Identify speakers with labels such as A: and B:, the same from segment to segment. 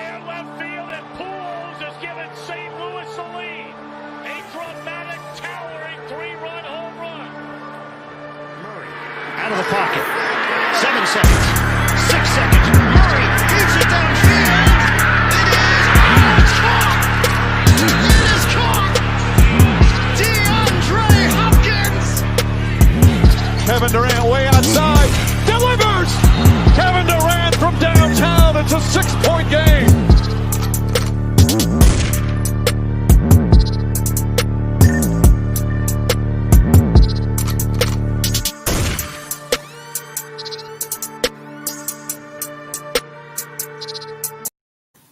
A: and left field, and Pujols has given St. Louis the lead. A dramatic, towering 3-run home run.
B: Murray out of the pocket. 7 seconds. 6 seconds. Murray hits it downfield. It's caught. It is caught. DeAndre Hopkins.
C: Kevin Durant way outside. Delivers. Kevin Durant from downtown. It's a 6-point game.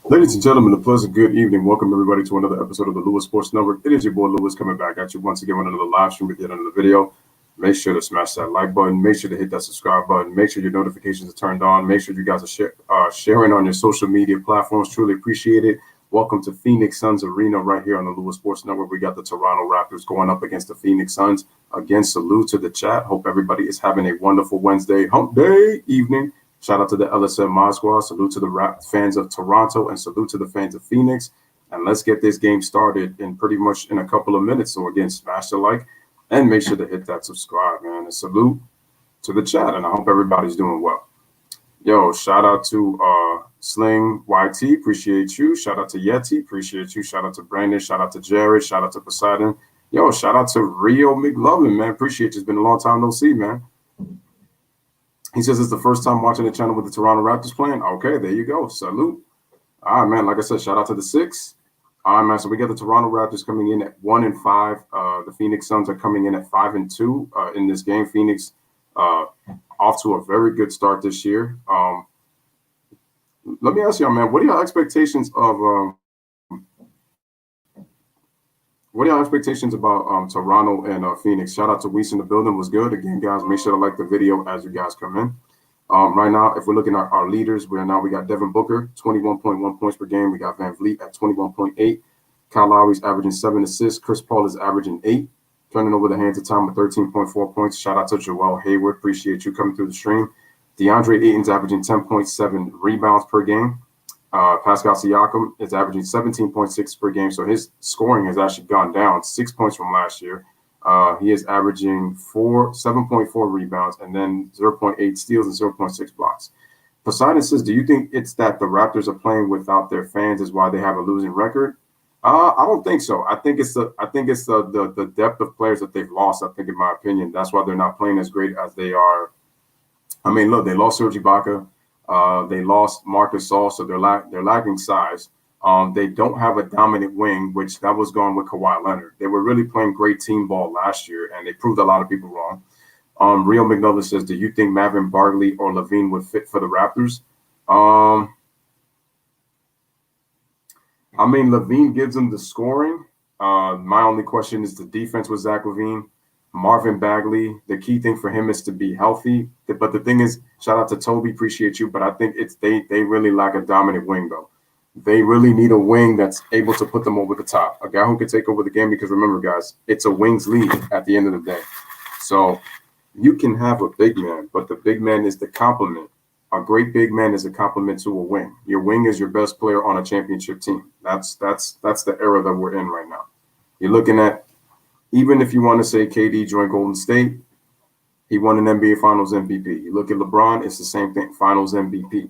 D: Ladies and gentlemen, a pleasant good evening. Welcome everybody to another episode of the Lewis Sports Network. It is your boy Lewis coming back at you once again with another live stream at the end of the video. Make sure to smash that like button. Make sure to hit that subscribe button. Make sure your notifications are turned on. Make sure you guys are sharing on your social media platforms. Truly appreciate it. Welcome to Phoenix Suns Arena right here on the Lewis Sports Network. We got the Toronto Raptors going up against the Phoenix Suns. Again, salute to the chat. Hope everybody is having a wonderful Wednesday hump day evening. Shout out to the LSM Mod Squad. Salute to the fans of Toronto and salute to the fans of Phoenix. And let's get this game started in pretty much in a couple of minutes. So again, smash the like and make sure to hit that subscribe, man. And salute to the chat. And I hope everybody's doing well. Yo, shout out to Sling YT. Appreciate you. Shout out to Yeti. Appreciate you. Shout out to Brandon. Shout out to Jared. Shout out to Poseidon. Yo, shout out to Rio McLovin, man. Appreciate you. It's been a long time no see, man. He says it's the first time watching the channel with the Toronto Raptors playing. Okay, there you go. Salute. All right, man. Like I said, shout out to the 6. All right, man. So we got the Toronto Raptors coming in at 1-5. The Phoenix Suns are coming in at 5-2 in this game. Phoenix off to a very good start this year. Let me ask y'all, man, what are your expectations of what are your expectations about Toronto and Phoenix? Shout out to Weiss in the building. Was good. Again, guys, make sure to like the video as you guys come in. Right now, if we're looking at our leaders, we got Devin Booker, 21.1 points per game. We got Van Vliet at 21.8. Kyle Lowry's averaging 7 assists. Chris Paul is averaging 8. Turning over the hands of time with 13.4 points. Shout out to Joel Hayward. Appreciate you coming through the stream. DeAndre Ayton's averaging 10.7 rebounds per game. Pascal Siakam is averaging 17.6 per game, so his scoring has actually gone down 6 points from last year. He is averaging 7.4 rebounds and then 0.8 steals and 0.6 blocks. Poseidon says, do you think it's that the Raptors are playing without their fans is why they have a losing record? I don't think so. I think it's the depth of players that they've lost. I think, in my opinion, that's why they're not playing as great as they are. I mean, look, they lost Serge Ibaka. They lost Marcus Gasol, so they're lacking size. They don't have a dominant wing, which that was gone with Kawhi Leonard. They were really playing great team ball last year, and they proved a lot of people wrong. Rio McNulty says, do you think Marvin Bagley or LaVine would fit for the Raptors? I mean, LaVine gives them the scoring. My only question is the defense with Zach LaVine. Marvin Bagley, the key thing for him is to be healthy. But the thing is, shout out to Toby, appreciate you. But I think they really lack a dominant wing, though. They really need a wing that's able to put them over the top. A guy who can take over the game, because remember, guys, it's a wings league at the end of the day. So you can have a big man, but the big man is the complement. A great big man is a complement to a wing. Your wing is your best player on a championship team. That's the era that we're in right now. You're looking at, even if you want to say KD joined Golden State, he won an NBA Finals MVP. You look at LeBron, it's the same thing, Finals MVP.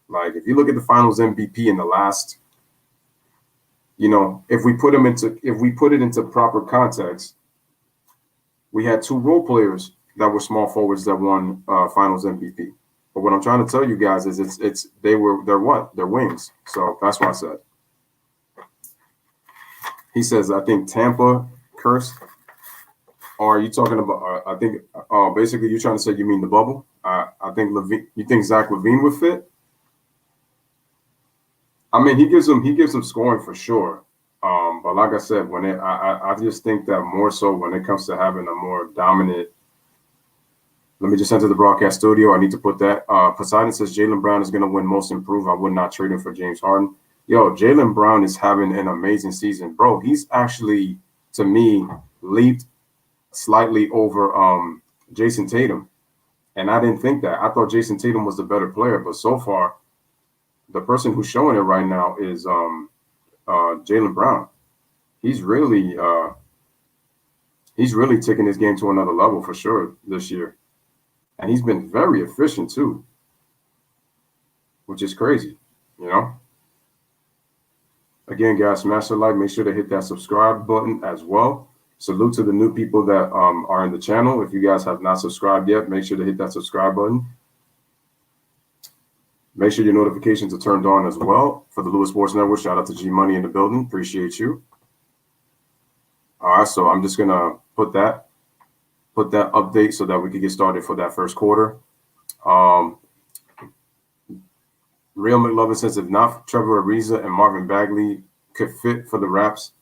D: Like, if you look at the Finals MVP in the last, if we put it into proper context, we had 2 role players that were small forwards that won Finals MVP. But what I'm trying to tell you guys is they're wings. So that's what I said. He says, I think Tampa cursed. Or are you talking about? I think basically you're trying to say you mean the bubble. I think LaVine. You think Zach LaVine would fit? I mean, he gives them scoring for sure. But like I said, I just think that more so when it comes to having a more dominant. Let me just enter the broadcast studio. I need to put that. Poseidon says Jaylen Brown is going to win Most Improved. I would not trade him for James Harden. Yo, Jaylen Brown is having an amazing season, bro. He's actually, to me, leaped slightly over Jason Tatum. And I didn't think that. I thought Jason Tatum was the better player, but so far, the person who's showing it right now is Jaylen Brown. He's really taking his game to another level for sure this year, and he's been very efficient too, which is crazy, you know. Again, guys, smash the like. Make sure to hit that subscribe button as well. Salute to the new people that are in the channel. If you guys have not subscribed yet, make sure to hit that subscribe button. Make sure your notifications are turned on as well for the Lewis Sports Network. Shout out to G Money in the building. Appreciate you. All right, so I'm just gonna put that update so that we can get started for that first quarter. Real McLovin says if not Trevor Ariza and Marvin Bagley could fit for the Raps.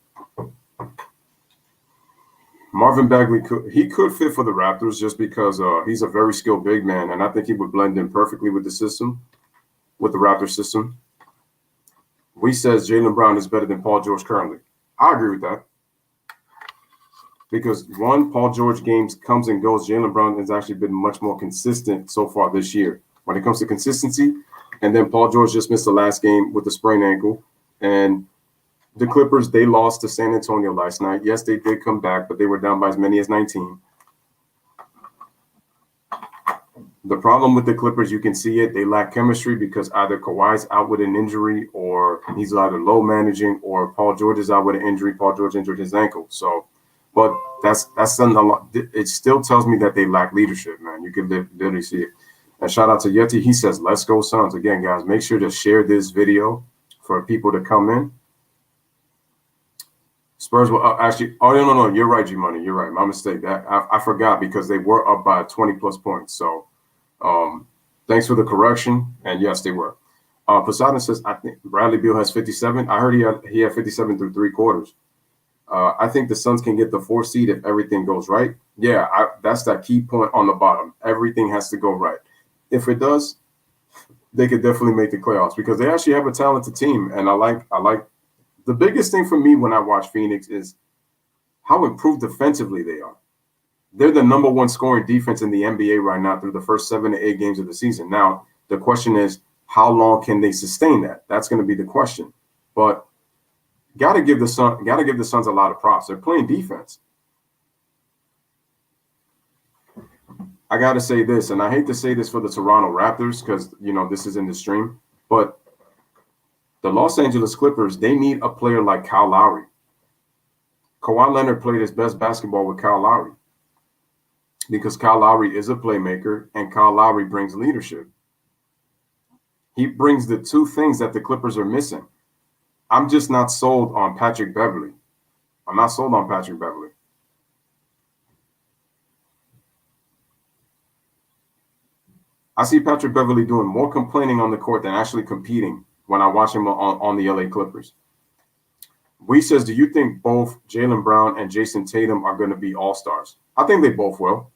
D: Marvin Bagley could fit for the Raptors just because he's a very skilled big man, and I think he would blend in perfectly with the system, with the Raptor system. We says Jaylen Brown is better than Paul George currently. I agree with that. Because one, Paul George games comes and goes. Jaylen Brown has actually been much more consistent so far this year when it comes to consistency. And then Paul George just missed the last game with a sprained ankle. And the Clippers, they lost to San Antonio last night. Yes, they did come back, but they were down by as many as 19. The problem with the Clippers, you can see it. They lack chemistry because either Kawhi's out with an injury or he's either low managing or Paul George is out with an injury. Paul George injured his ankle. So, but that's something a lot. It still tells me that they lack leadership, man. You can literally see it. And shout out to Yeti. He says, let's go Suns. Again, guys, make sure to share this video for people to come in. Spurs will actually – no. You're right, G-Money. You're right. My mistake. I forgot because they were up by 20-plus points. So thanks for the correction. And, yes, they were. Poseidon says, I think Bradley Beal has 57. I heard he had 57 through three quarters. I think the Suns can get the 4th seed if everything goes right. Yeah, that's that key point on the bottom. Everything has to go right. If it does, they could definitely make the playoffs because they actually have a talented team. And I like the biggest thing for me when I watch Phoenix is how improved defensively they are. They're the number 1 scoring defense in the NBA right now through the first 7 to 8 games of the season. Now, the question is, how long can they sustain that? That's going to be the question. But gotta give the Suns a lot of props. They're playing defense. I got to say this, and I hate to say this for the Toronto Raptors because, you know, this is in the stream, but the Los Angeles Clippers, they need a player like Kyle Lowry. Kawhi Leonard played his best basketball with Kyle Lowry because Kyle Lowry is a playmaker and Kyle Lowry brings leadership. He brings the two things that the Clippers are missing. I'm just not sold on Patrick Beverley. I'm not sold on Patrick Beverley. I see Patrick Beverley doing more complaining on the court than actually competing when I watch him on the LA Clippers. We says, do you think both Jaylen Brown and Jason Tatum are going to be all-stars? I think they both will.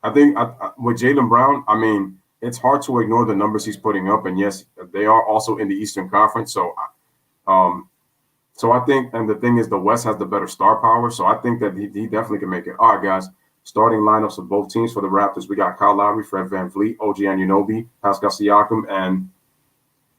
D: I think with Jaylen Brown, I mean, it's hard to ignore the numbers he's putting up. And yes, they are also in the Eastern Conference. So I think, and the thing is, the West has the better star power. So I think that he definitely can make it. All right, guys. Starting lineups of both teams for the Raptors. We got Kyle Lowry, Fred VanVleet, OG Anunoby, Pascal Siakam, and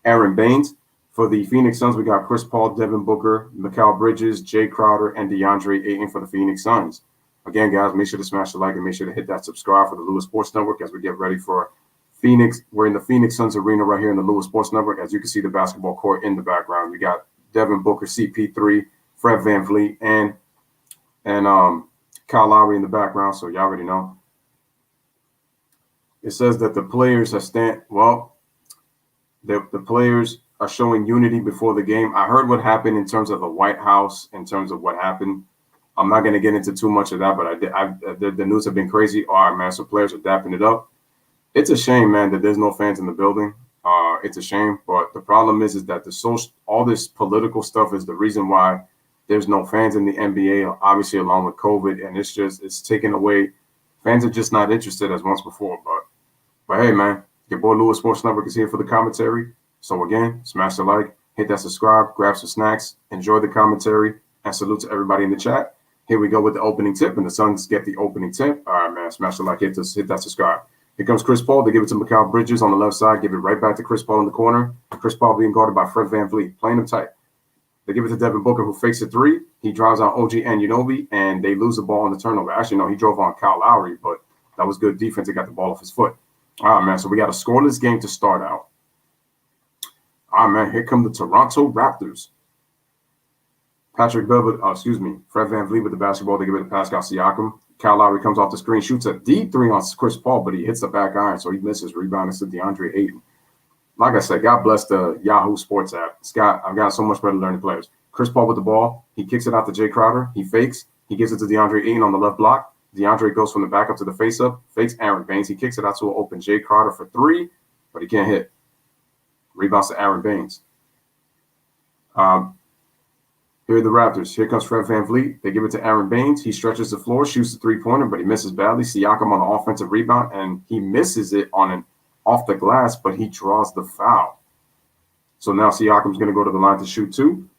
D: Aaron Baines. For the Phoenix Suns, we got Chris Paul, Devin Booker, Mikal Bridges, Jay Crowder, and DeAndre Ayton for the Phoenix Suns. Again, guys, make sure to smash the like and make sure to hit that subscribe for the Lewis Sports Network as we get ready for Phoenix. We're in the Phoenix Suns arena right here in the Lewis Sports Network. As you can see the basketball court in the background. We got Devin Booker, CP3, Fred VanVleet, and Kyle Lowry in the background, so y'all already know. It says that the players the players are showing unity before the game. I heard what happened in terms of the White House, in terms of what happened. I'm not going to get into too much of that, but the news have been crazy. All right, man, so players are dapping it up. It's a shame, man, that there's no fans in the building. It's a shame, but the problem is that all this political stuff is the reason why there's no fans in the NBA, obviously, along with COVID, and it's taken away. Fans are just not interested as once before. But hey, man, your boy Lewis Sports Network is here for the commentary. So again, smash the like, hit that subscribe, grab some snacks, enjoy the commentary, and salute to everybody in the chat. Here we go with the opening tip, and the Suns get the opening tip. All right, man, smash the like, hit that subscribe. Here comes Chris Paul. They give it to Mikal Bridges on the left side. Give it right back to Chris Paul in the corner. Chris Paul being guarded by Fred VanVleet, playing him tight. They give it to Devin Booker, who fakes a three. He drives on OG Anunoby, and they lose the ball on the turnover. Actually, no, he drove on Kyle Lowry, but that was good defense. He got the ball off his foot. All right, man, so we got a scoreless game to start out. All right, man, here come the Toronto Raptors. Fred VanVleet with the basketball. They give it to Pascal Siakam. Kyle Lowry comes off the screen, shoots a deep three on Chris Paul, but he hits the back iron, so he misses. Rebound to DeAndre Ayton. Like I said, God bless the Yahoo Sports app. I've got so much better learning players. Chris Paul with the ball. He kicks it out to Jay Crowder. He fakes. He gives it to DeAndre Ayton on the left block. DeAndre goes from the back up to the face up. Fakes Aaron Baines. He kicks it out to an open Jay Crowder for three, but he can't hit. Rebounds to Aaron Baines. Here are the Raptors. Here comes Fred VanVleet. They give it to Aaron Baines. He stretches the floor, shoots the three-pointer, but he misses badly. Siakam on the offensive rebound, and he misses it on an off the glass, but he draws the foul. So now Siakam's going to go to the line to shoot two.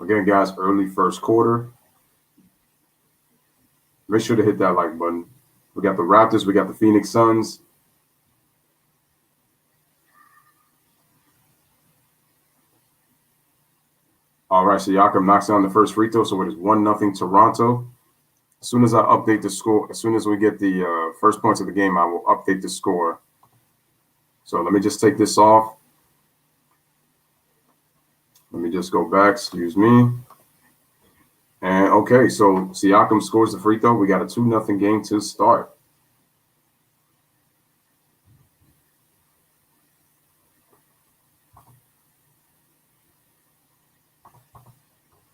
D: Again, guys, early first quarter. Make sure to hit that like button. We got the Raptors. We got the Phoenix Suns. All right, Siakam knocks down the first free throw, so it is 1-0 Toronto. As soon as I update the score, as soon as we get the first points of the game, I will update the score. So let me just take this off. Let me just go back, excuse me. And okay, so Siakam scores the free throw. We got a 2-0 game to start.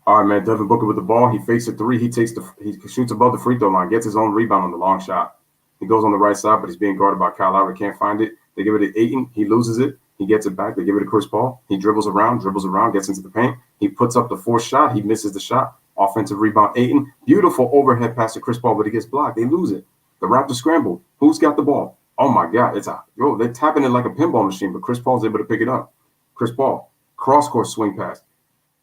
D: All right, man. Devin Booker with the ball. He fakes a three. He shoots above the free throw line, gets his own rebound on the long shot. He goes on the right side, but he's being guarded by Kyle Lowry. Can't find it. They give it to Ayton. He loses it. He gets it back. They give it to Chris Paul. He dribbles around, gets into the paint. He puts up the fourth shot. He misses the shot. Offensive rebound, Ayton. Beautiful overhead pass to Chris Paul, but he gets blocked. They lose it. The Raptors scramble. Who's got the ball? Oh, my God. They're tapping it like a pinball machine, but Chris Paul's able to pick it up. Chris Paul, cross-court swing pass.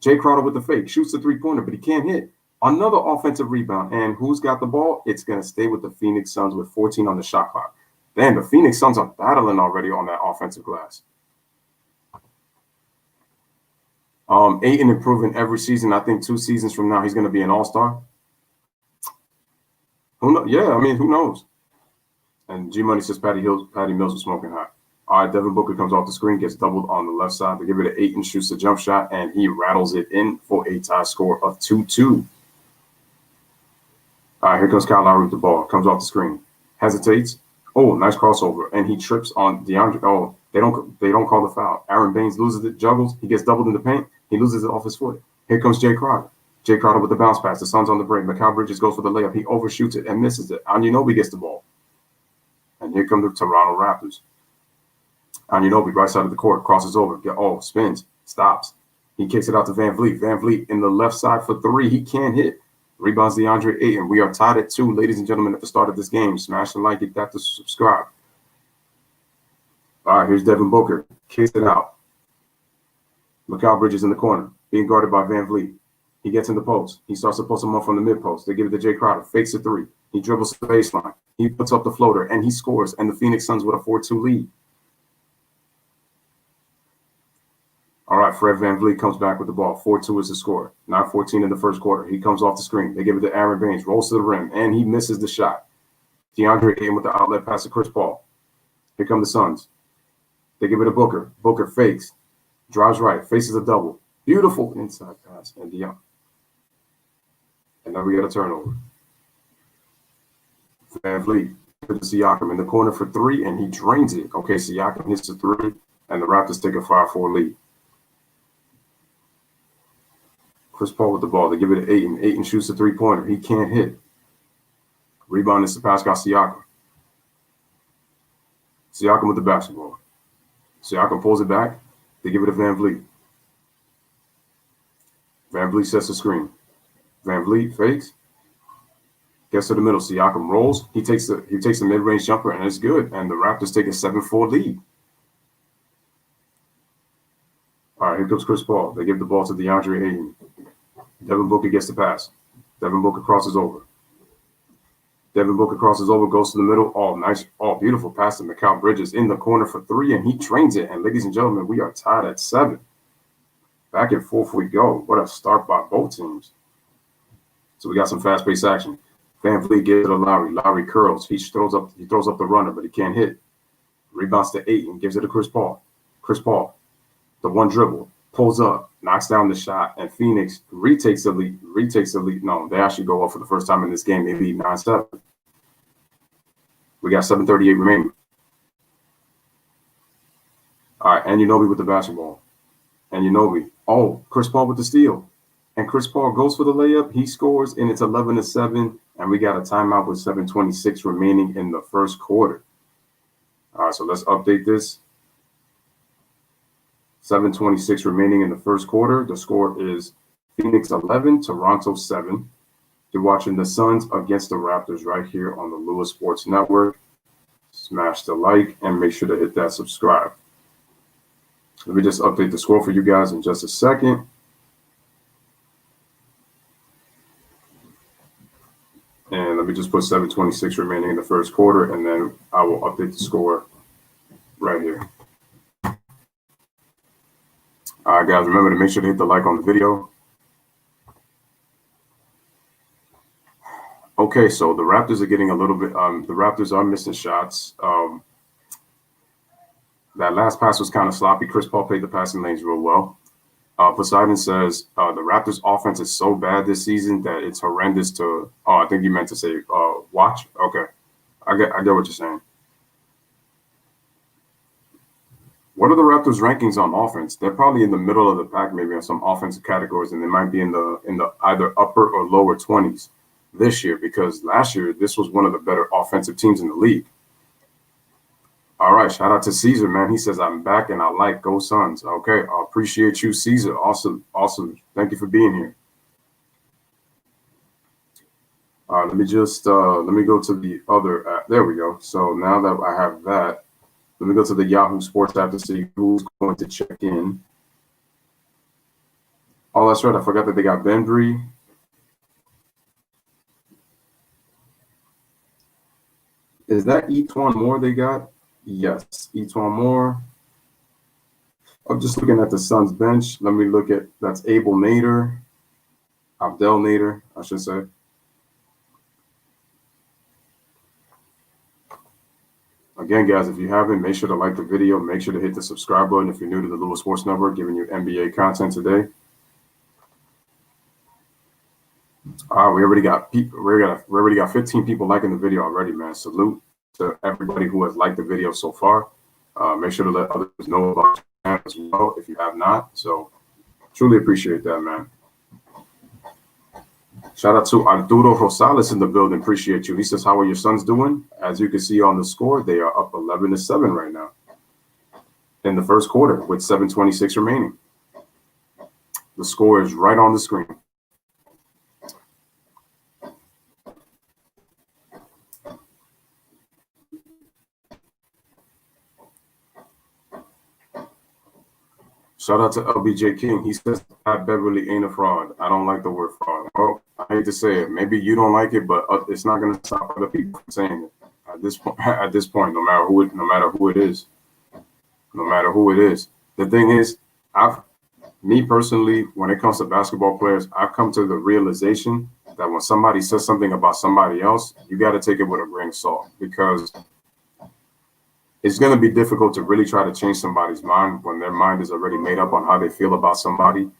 D: Jay Crowder with the fake, shoots the three-pointer, but he can't hit. Another offensive rebound, and who's got the ball? It's going to stay with the Phoenix Suns with 14 on the shot clock. Damn, the Phoenix Suns are battling already on that offensive glass. Ayton improving every season. I think 2 seasons from now, he's going to be an all-star. Who knows? Yeah, I mean, who knows? And G-Money says Patty Mills is smoking hot. All right, Devin Booker comes off the screen, gets doubled on the left side. They give it to Ayton, shoots the jump shot, and he rattles it in for a tie score of 2-2. All right, here comes Kyle Lowry with the ball. Comes off the screen. Hesitates. Oh, nice crossover. And he trips on DeAndre. Oh, they don't call the foul. Aaron Baines loses it, juggles. He gets doubled in the paint. He loses it off his foot. Here comes Jay Crowder. Jay Crowder with the bounce pass. The Suns on the break. Mikal Bridges goes for the layup. He overshoots it and misses it. Anunoby gets the ball. And here come the Toronto Raptors. Anunoby, right side of the court, crosses over. Spins. Stops. He kicks it out to VanVleet. VanVleet in the left side for three. He can't hit. Rebounds DeAndre Ayton. We are tied at 2, ladies and gentlemen, at the start of this game. Smash the like, get that to subscribe. All right, here's Devin Booker. Kicks it out. Mikal Bridges in the corner, being guarded by VanVleet. He gets in the post. He starts to post him up from the mid-post. They give it to Jay Crowder. Fakes a three. He dribbles the baseline. He puts up the floater, and he scores. And the Phoenix Suns with a 4-2 lead. All right, Fred VanVleet comes back with the ball. 4-2 is the score. 9-14 in the first quarter. He comes off the screen. They give it to Aaron Baines. Rolls to the rim, and he misses the shot. DeAndre Ayton with the outlet pass to Chris Paul. Here come the Suns. They give it to Booker. Booker fakes. Drives right. Faces a double. Beautiful inside pass. And now we got a turnover. VanVleet to Siakam in the corner for three, and he drains it. Okay, Siakam hits the three, and the Raptors take a 5-4 lead. Chris Paul with the ball. They give it to Ayton. Ayton shoots the three-pointer. He can't hit. Rebound is to Pascal Siakam. Siakam with the basketball. Siakam pulls it back. They give it to VanVleet. VanVleet sets the screen. VanVleet fakes. Gets to the middle. Siakam rolls. He takes the mid-range jumper, and it's good. And the Raptors take a 7-4 lead. All right, here comes Chris Paul. They give the ball to DeAndre Ayton. Devin Booker gets the pass. Devin Booker crosses over. Devin Booker crosses over, goes to the middle. Oh, nice. Oh, beautiful pass to Mikal Bridges in the corner for 3, and he trains it. And ladies and gentlemen, we are tied at 7. Back and forth we go. What a start by both teams. So we got some fast-paced action. Van Vliet gives it to Lowry. Lowry curls. He throws up the runner, but he can't hit. Rebounds to Ayton, gives it to Chris Paul. Chris Paul, the one dribble, pulls up, knocks down the shot, and Phoenix retakes the lead. No, they actually go up for the first time in this game. They lead 9-7. We got 7:38 remaining. All right, Anunoby with the basketball. Anunoby. Oh, Chris Paul with the steal. And Chris Paul goes for the layup. He scores, and it's 11-7. And we got a timeout with 7:26 remaining in the first quarter. All right, so let's update this. 7:26 remaining in the first quarter. The score is Phoenix 11, Toronto 7. You're watching the Suns against the Raptors right here on the Lewis Sports Network. Smash the like and make sure to hit that subscribe. Let me just update the score for you guys in just a second. And let me just put 7:26 remaining in the first quarter, and then I will update the score right here. All right, guys, remember to make sure to hit the like on the video. Okay, so the Raptors are getting a little bit, the Raptors are missing shots. That last pass was kind of sloppy. Chris Paul played the passing lanes real well. Poseidon says the Raptors offense is so bad this season that it's horrendous to, I think you meant to say watch. Okay, I get what you're saying. What are the Raptors rankings on offense? They're probably in the middle of the pack, maybe on some offensive categories, and they might be in the either upper or lower 20s this year, because last year this was one of the better offensive teams in the league. All right, shout out to Caesar, man. He says, I'm back and I like Go Suns. Okay, I appreciate you, Caesar. Awesome. Thank you for being here. Let me go to the other app. There we go. So now that I have that, let me go to the Yahoo Sports app to see who's going to check in. Oh, that's right. I forgot that they got Bembry. Is that Etwan Moore they got? Yes, Etwan Moore. I'm just looking at the Suns bench. Let me look at, that's Abel Nader. Abdel Nader, I should say. Again, guys, if you haven't, make sure to like the video. Make sure to hit the subscribe button if you're new to the Lewis Sports Network, giving you NBA content today. We already got 15 people liking the video already, man. Salute to everybody who has liked the video so far. Make sure to let others know about the channel as well if you have not. So truly appreciate that, man. Shout out to Arturo Rosales in the building. Appreciate you. He says, how are your Suns doing? As you can see on the score, they are up 11-7 right now in the first quarter with 7:26 remaining. The score is right on the screen. Shout out to LBJ King. He says, Pat Beverly ain't a fraud. I don't like the word fraud. Well, I hate to say it. Maybe you don't like it, but it's not going to stop other people from saying it. At this point, no matter who it is. The thing is, me personally, when it comes to basketball players, I've come to the realization that when somebody says something about somebody else, you got to take it with a grain of salt, because it's going to be difficult to really try to change somebody's mind when their mind is already made up on how they feel about somebody,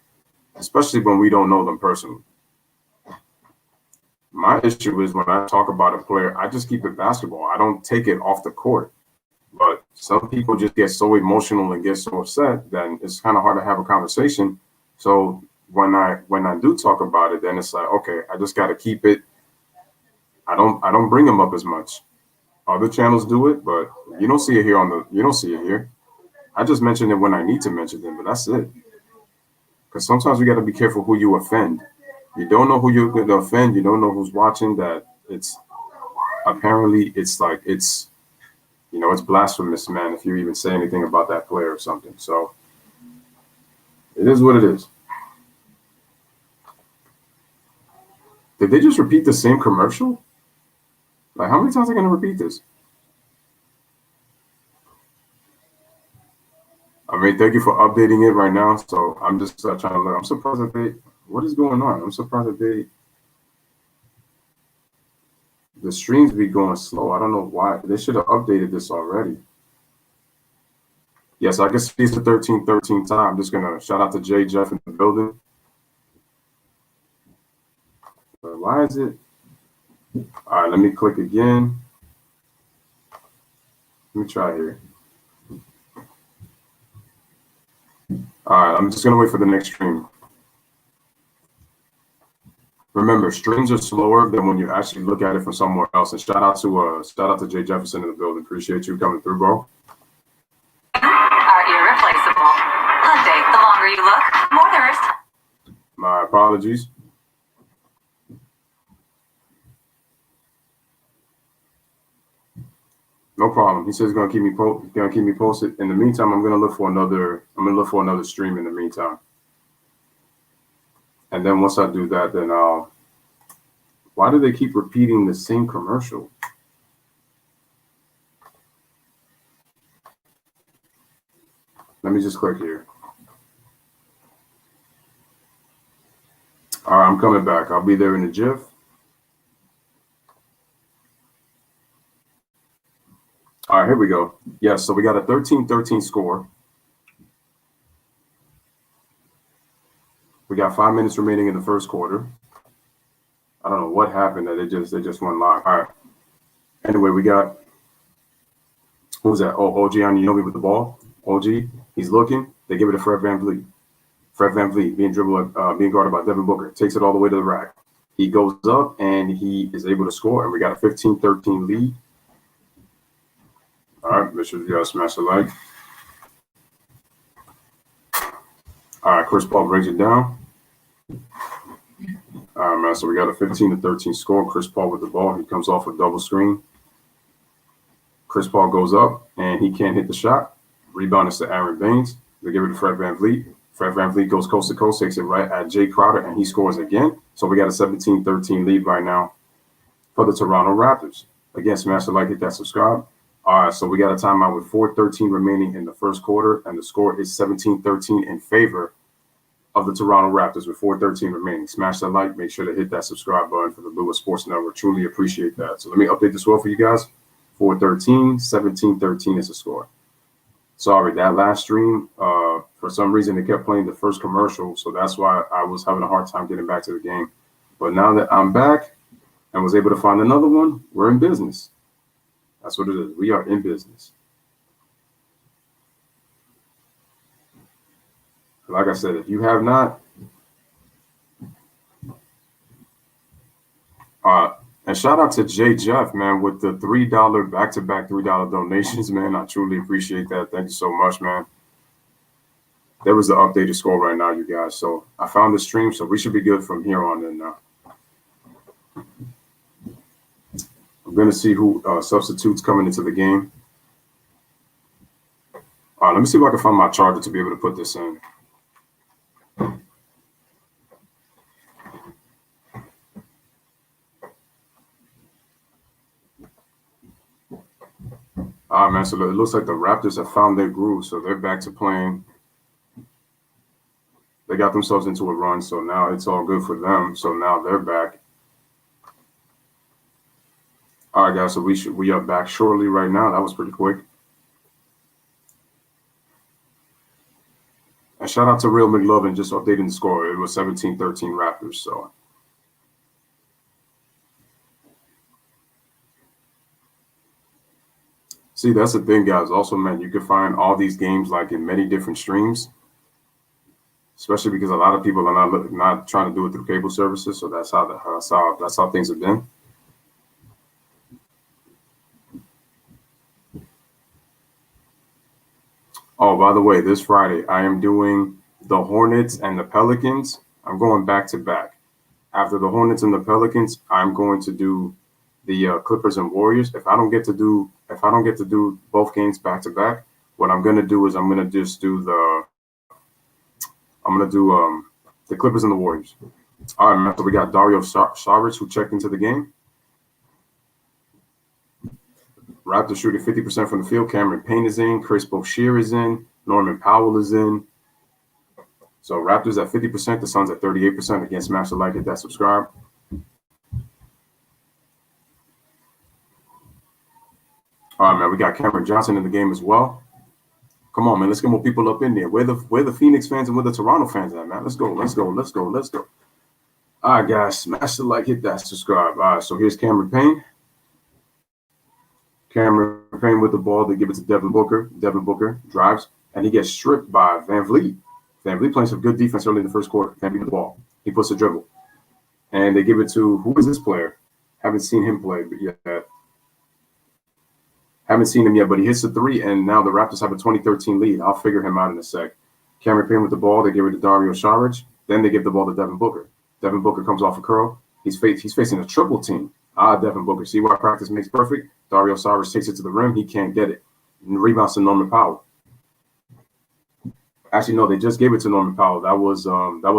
D: especially when we don't know them personally. My issue is when I talk about a player, I just keep it basketball. I don't take it off the court. But some people just get so emotional and get so upset that it's kind of hard to have a conversation. So when I do talk about it, then it's like, okay, I just got to keep it. I don't bring them up as much. Other channels do it, but you don't see it here. I just mention it when I need to mention them, but that's it. Because sometimes we got to be careful who you offend. You don't know who you're going to offend. You don't know who's watching. That it's blasphemous, man, if you even say anything about that player or something. So it is what it is. Did they just repeat the same commercial? Like, how many times are they going to repeat this? I mean, thank you for updating it right now. So I'm just trying to look. I'm surprised that what is going on? I'm surprised that the streams be going slow. I don't know why. They should have updated this already. Yes, I guess it's the 13-13 time. I'm just going to shout out to Jay Jeff in the building. But why is it? All right, let me click again. Let me try here. All right, I'm just going to wait for the next stream. Remember, streams are slower than when you actually look at it from somewhere else. And shout out to Jay Jefferson in the building. Appreciate you coming through, bro.
E: Are irreplaceable. Hyundai, the longer you look, the more there is.
D: My apologies. No problem. He says he's gonna keep me posted. In the meantime, I'm gonna look for another stream in the meantime. And then once I do that, then why do they keep repeating the same commercial? Let me just click here. All right, I'm coming back. I'll be there in a jiff. All right, here we go. Yes, so we got a 13-13 score. We got 5 minutes remaining in the first quarter. I don't know what happened that they just went live. All right. Anyway, we got, who was that? Oh, OG Anunoby with the ball. OG, he's looking. They give it to Fred VanVleet. Fred VanVleet being guarded by Devin Booker. Takes it all the way to the rack. He goes up and he is able to score. And we got a 15-13 lead. All right, make sure you guys smash the like. All right, Chris Paul brings it down. All right, man, so we got a 15-13 score. Chris Paul with the ball. He comes off a double screen. Chris Paul goes up, and he can't hit the shot. Rebound is to Aaron Baines. They give it to Fred VanVleet. Fred VanVleet goes coast to coast, takes it right at Jay Crowder, and he scores again. So we got a 17-13 lead right now for the Toronto Raptors. Again, smash the like, hit that subscribe. All right, so we got a timeout with 4:13 remaining in the first quarter, and the score is 17-13 in favor of the Toronto Raptors with 4:13 remaining. Smash that like, make sure to hit that subscribe button for the Lewis Sports Network. Truly appreciate that. So let me update the score for you guys. 4:13, 17-13 is the score. Sorry, that last stream, for some reason, it kept playing the first commercial, so that's why I was having a hard time getting back to the game. But now that I'm back and was able to find another one, we're in business. That's what it is. We are in business. Like I said, if you have not, and shout out to Jay Jeff, man, with the $3 back-to-back $3 donations, man. I truly appreciate that. Thank you so much, man. There was the updated score right now, you guys. So I found the stream, so we should be good from here on in now. I'm going to see who substitutes coming into the game. All right, let me see if I can find my charger to be able to put this in. All right, man, so it looks like the Raptors have found their groove, so they're back to playing. They got themselves into a run, so now it's all good for them. So now they're back. All right, guys, so we are back shortly right now. That was pretty quick. And shout out to Real McLovin just updating the score. It was 17-13 Raptors, so. See, that's the thing, guys. Also, man, you can find all these games like in many different streams, especially because a lot of people are not trying to do it through cable services. So that's how things have been. Oh, by the way, this Friday I am doing the Hornets and the Pelicans. I'm going back to back. After the Hornets and the Pelicans, I'm going to do the Clippers and Warriors. If I don't get to do both games back to back, what I'm gonna do is I'm gonna do the Clippers and the Warriors. All right, man. So we got Dario Saric who checked into the game. Raptors shooting 50% from the field. Cameron Payne is in. Chris Boucher is in. Norman Powell is in. So Raptors at 50%. The Suns at 38%. Again, smash the like, hit that subscribe. All right, man. We got Cameron Johnson in the game as well. Come on, man. Let's get more people up in there. Where the Phoenix fans and where the Toronto fans at, man? Let's go. All right, guys. Smash the like, hit that subscribe. All right, so here's Cameron Payne. Cameron Payne with the ball. They give it to Devin Booker. Devin Booker drives, and he gets stripped by Van Vliet. Van Vliet playing some good defense early in the first quarter. Van Vliet with the ball. He puts a dribble. And they give it to, who is this player? Haven't seen him play yet. Haven't seen him yet, but he hits the three, and now the Raptors have a 20-13 lead. I'll figure him out in a sec. Cameron Payne with the ball. They give it to Dario Saric. Then they give the ball to Devin Booker. Devin Booker comes off a curl. He's facing a triple team. Devin Booker. See why practice makes perfect? Dario Saric takes it to the rim. He can't get it. And rebounds to Norman Powell. Actually, no, they just gave it to Norman Powell. That was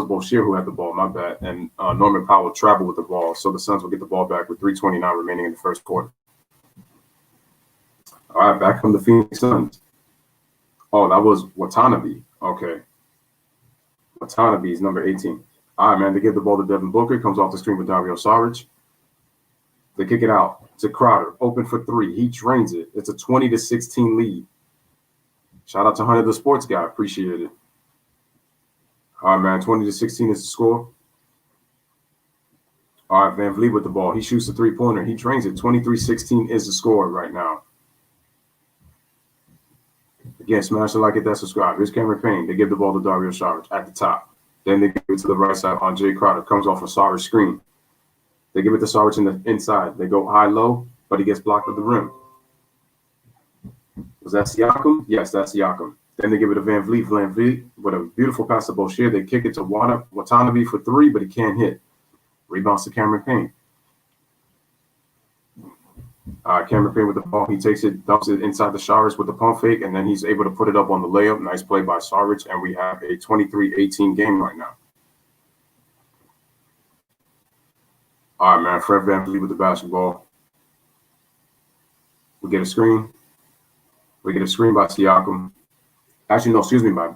D: Boucher who had the ball. My bad. And Norman Powell traveled with the ball, so the Suns will get the ball back with 3:29 remaining in the first quarter. All right, back from the Phoenix Suns. Oh, that was Watanabe. Okay. Watanabe is number 18. All right, man. They give the ball to Devin Booker. Comes off the screen with Dario Saric. They kick it out to Crowder. Open for three. He drains it. It's a 20-16 lead. Shout out to Hunter, the sports guy. Appreciate it. All right, man. 20-16 is the score. All right, Van Vliet with the ball. He shoots the three-pointer. He drains it. 23-16 is the score right now. Again, smash the like, hit that subscribe. Here's Cameron Payne. They give the ball to Dario Saric at the top. Then they give it to the right side on Jay Crowder. Comes off a Saric screen. They give it to Saric in the inside. They go high-low, but he gets blocked at the rim. Was that Siakam? Yes, that's Siakam. Then they give it to Van Vliet. Van Vliet with a beautiful pass to Boucher. They kick it to Watanabe for three, but he can't hit. Rebounds to Cameron Payne. Cameron Payne with the ball. He takes it, dumps it inside the Saric with the pump fake, and then he's able to put it up on the layup. Nice play by Saric, and we have a 23-18 game right now. All right, man. Fred VanVleet with the basketball. We get a screen. We get a screen by Siakam. Actually, no, excuse me, by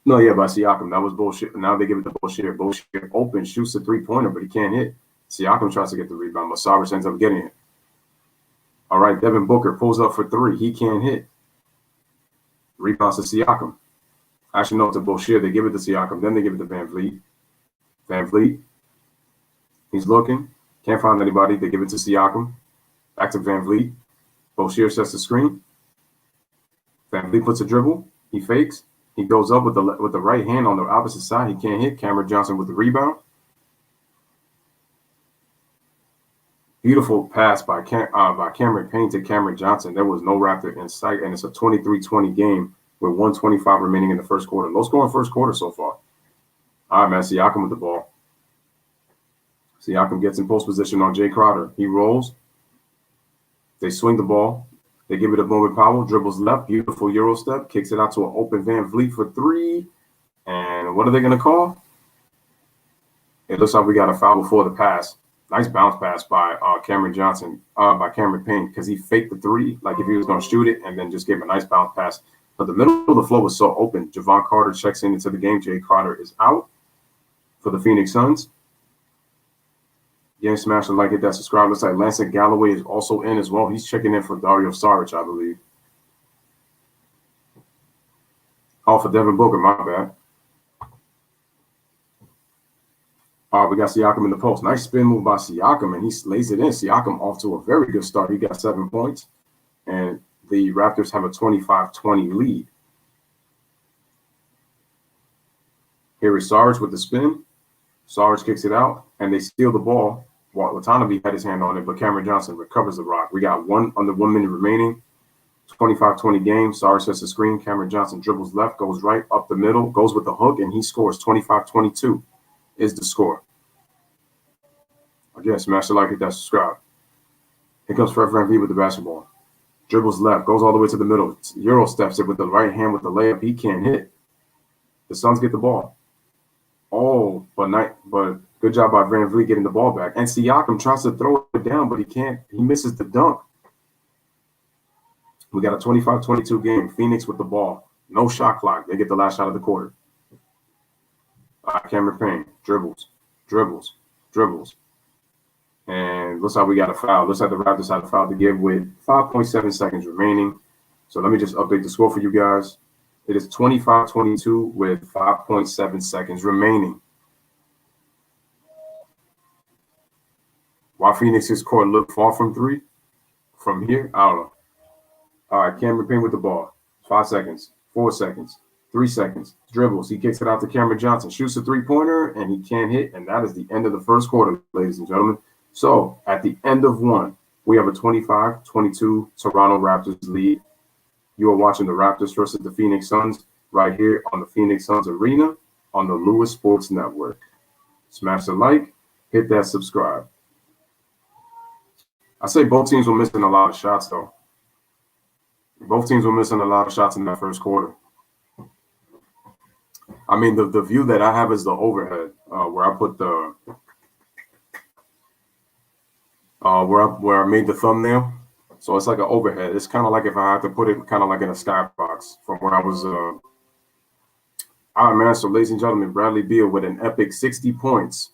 D: Siakam. That was bullshit. Now they give it to Boucher. Boucher open, shoots a three-pointer, but he can't hit. Siakam tries to get the rebound, but Saric ends up getting it. All right, Devin Booker pulls up for three. He can't hit. Rebounds to Siakam. Actually, no, to Boucher. They give it to Siakam. Then they give it to Van Vliet. Van Vliet. He's looking. Can't find anybody. They give it to Siakam. Back to Van Vliet. Boucher sets the screen. Van Vliet puts a dribble. He fakes. He goes up with the right hand on the opposite side. He can't hit. Cameron Johnson with the rebound. Beautiful pass by Cameron Payne to Cameron Johnson. There was no Raptor in sight, and it's a 23-20 game with 1:25 remaining in the first quarter. Low scoring first quarter so far. All right, man. Siakam with the ball. Siakam gets in post position on Jay Crowder. He rolls. They swing the ball. They give it to Norman Powell. Dribbles left. Beautiful Euro step. Kicks it out to an open Van Vliet for three. And what are they going to call? It looks like we got a foul before the pass. Nice bounce pass by Cameron Payne, because he faked the three, like if he was going to shoot it, and then just gave him a nice bounce pass. But the middle of the floor was so open. Javon Carter checks into the game. Jay Crowder is out for the Phoenix Suns. Again, smash the like, hit that subscribe. Looks like Lansing Galloway is also in as well. He's checking in for Dario Saric, I believe. Oh, for Devin Booker, my bad. We got Siakam in the post. Nice spin move by Siakam, and he lays it in. Siakam off to a very good start. He got 7 points, and the Raptors have a 25-20 lead. Here is Saric with the spin. Saric kicks it out, and they steal the ball. Watanabe had his hand on it, but Cameron Johnson recovers the rock. We got under 1 minute remaining. 25-20 game. Saric sets the screen. Cameron Johnson dribbles left, goes right, up the middle, goes with the hook, and he scores 25-22. Is the score. Again, smash the like, hit that subscribe. Here comes Fred VanVleet with the basketball. Dribbles left, goes all the way to the middle. Euro steps it with the right hand with the layup. He can't hit. The Suns get the ball. Oh, but good job by VanVleet getting the ball back. And Siakam tries to throw it down, but he can't. He misses the dunk. We got a 25-22 game. Phoenix with the ball. No shot clock. They get the last shot of the quarter. Cameron Payne dribbles. And looks like we got a foul. Looks like the Raptors had a foul to give with 5.7 seconds remaining. So let me just update the score for you guys. It is 25-22 with 5.7 seconds remaining. Why Phoenix's court look far from three? From here? I don't know. All right, Cameron Payne with the ball. 5 seconds, 4 seconds, 3 seconds. Dribbles. He kicks it out to Cameron Johnson. Shoots a three-pointer, and he can't hit. And that is the end of the first quarter, ladies and gentlemen. So at the end of one, we have a 25-22 Toronto Raptors lead. You are watching the Raptors versus the Phoenix Suns right here on the Phoenix Suns Arena on the Lewis Sports Network. Smash the like, hit that subscribe. I say both teams were missing a lot of shots, though. Both teams were missing a lot of shots in that first quarter. I mean, the view that I have is the overhead, where I put the where I made the thumbnail. So it's like an overhead. It's kind of like if I had to put it kind of like in a skybox from where I was. All right, man. So, ladies and gentlemen, Bradley Beal with an epic 60 points.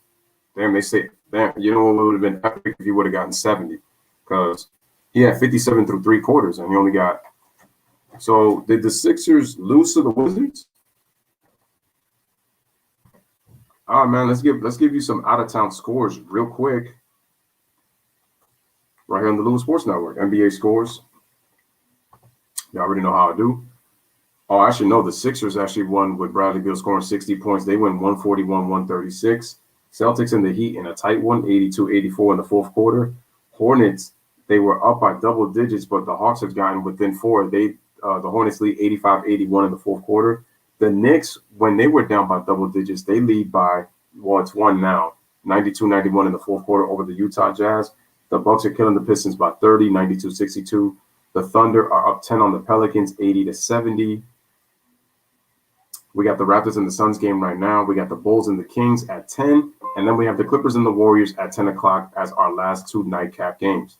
D: Damn, they say, damn, you know what would have been epic if he would have gotten 70, because he had 57 through 3 quarters and he only got. So did the Sixers lose to the Wizards? All right, man. Let's give you some out of town scores real quick. Right here on the Lewis Sports Network, NBA scores. You already know how I do. Oh, actually, no, the Sixers actually won with Bradley Beal scoring 60 points. They win 141-136. Celtics and the Heat in a tight one, 82-84 in the fourth quarter. Hornets, they were up by double digits, but the Hawks have gotten within 4. The Hornets lead 85-81 in the fourth quarter. The Knicks, when they were down by double digits, they lead by, well, it's 1 now, 92-91 in the fourth quarter over the Utah Jazz. The Bucks are killing the Pistons by 30, 92-62. The Thunder are up 10 on the Pelicans, 80-70. We got the Raptors and the Suns game right now. We got the Bulls and the Kings at 10. And then we have the Clippers and the Warriors at 10 o'clock as our last 2 nightcap games.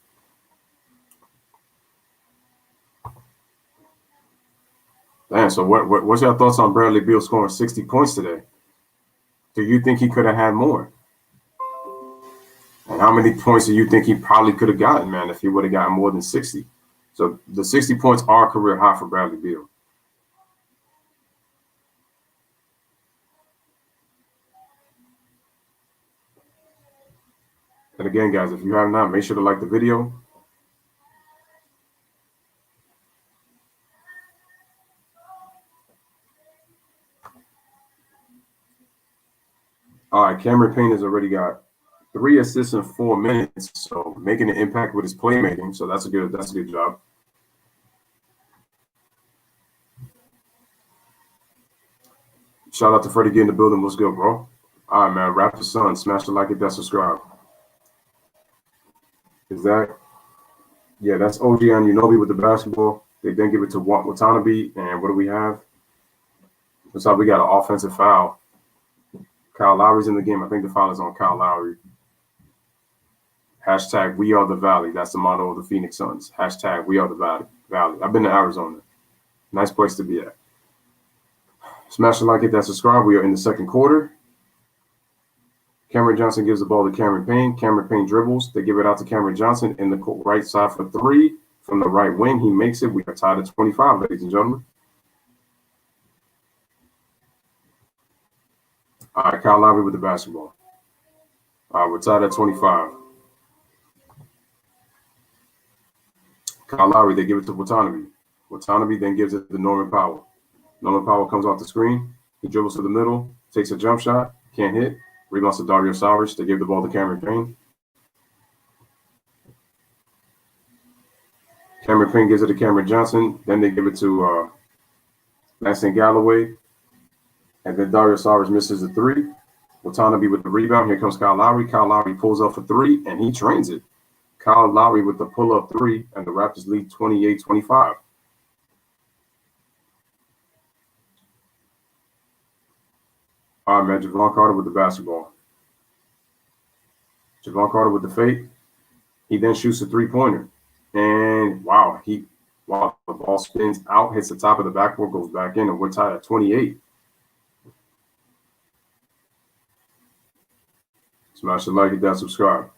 D: Damn, so what's your thoughts on Bradley Beal scoring 60 points today? Do you think he could have had more? And how many points do you think he probably could have gotten, man, if he would have gotten more than 60? So the 60 points are a career high for Bradley Beal. And again, guys, if you have not, make sure to like the video. All right, Cameron Payne has already got 3 assists in 4 minutes, so making an impact with his playmaking. So that's a good job. Shout out to Freddie G in the building. What's good, bro? All right, man. Raptors Suns, smash the like, hit that subscribe. Is that? Yeah, that's OG Anunoby with the basketball. They then give it to Watanabe, and what do we have? Looks like we got an offensive foul. Kyle Lowry's in the game. I think the foul is on Kyle Lowry. Hashtag we are the Valley. That's the motto of the Phoenix Suns. Hashtag we are the Valley. I've been to Arizona. Nice place to be at. Smash the like, hit that subscribe. We are in the second quarter. Cameron Johnson gives the ball to Cameron Payne. Cameron Payne dribbles. They give it out to Cameron Johnson in the right side for 3 from the right wing. He makes it. We are tied at 25, ladies and gentlemen. All right, Kyle Lowry with the basketball. All right, we're tied at 25. Kyle Lowry, they give it to Watanabe. Watanabe then gives it to Norman Powell. Norman Powell comes off the screen. He dribbles to the middle, takes a jump shot, can't hit. Rebounds to Dario Saric. They give the ball to Cameron Payne. Cameron Payne gives it to Cameron Johnson. Then they give it to Langston Galloway. And then Dario Saric misses a 3. Watanabe with the rebound. Here comes Kyle Lowry. Kyle Lowry pulls up for 3, and he trains it. Kyle Lowry with the pull-up 3, and the Raptors lead 28-25. All right, man. Javon Carter with the basketball. Javon Carter with the fake. He then shoots a 3-pointer. And, wow, he While the ball spins out, hits the top of the backboard, goes back in, and we're tied at 28. Smash the like, hit that subscribe.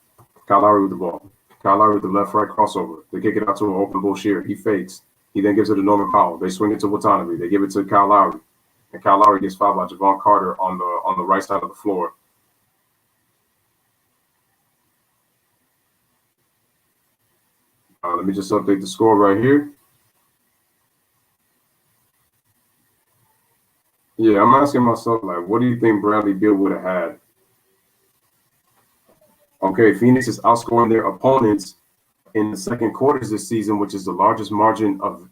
D: Kyle Lowry with the ball. Kyle Lowry with the left-right crossover. They kick it out to an open Boshier. He fakes. He then gives it to Norman Powell. They swing it to Watanabe. They give it to Kyle Lowry. And Kyle Lowry gets fouled by Javon Carter on the right side of the floor. Let me just update the score right here. Yeah, I'm asking myself, like, what do you think Bradley Beal would have had? Okay, Phoenix is outscoring their opponents in the second quarters this season, which is the largest margin of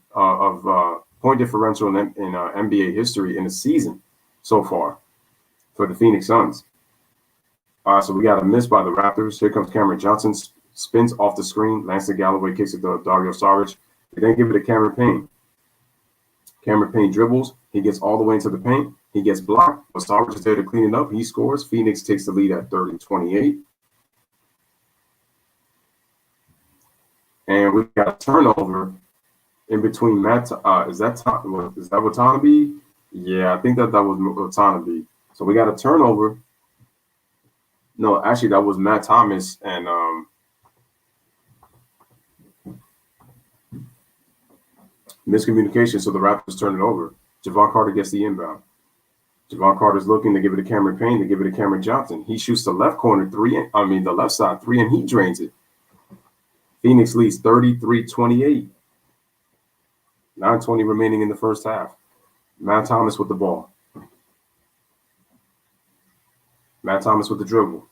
D: point differential in NBA history in a season so far for the Phoenix Suns. So we got a miss by the Raptors. Here comes Cameron Johnson, spins off the screen. Langston Galloway kicks it to Dario Saric. They then give it to Cameron Payne. Cameron Payne dribbles. He gets all the way into the paint. He gets blocked, but Saric is there to clean it up. He scores. Phoenix takes the lead at 30-28. And we got a turnover in between Matt. Is that Watanabe? Yeah, I think that was Watanabe. So we got a turnover. No, actually, that was Matt Thomas and miscommunication. So the Raptors turn it over. Javon Carter gets the inbound. Javon Carter's looking to give it to Cameron Payne. To give it to Cameron Johnson. He shoots the left corner three. The left side three, and he drains it. Phoenix leads 33-28. 9:20 remaining in the first half. Matt Thomas with the ball. Matt Thomas with the dribble.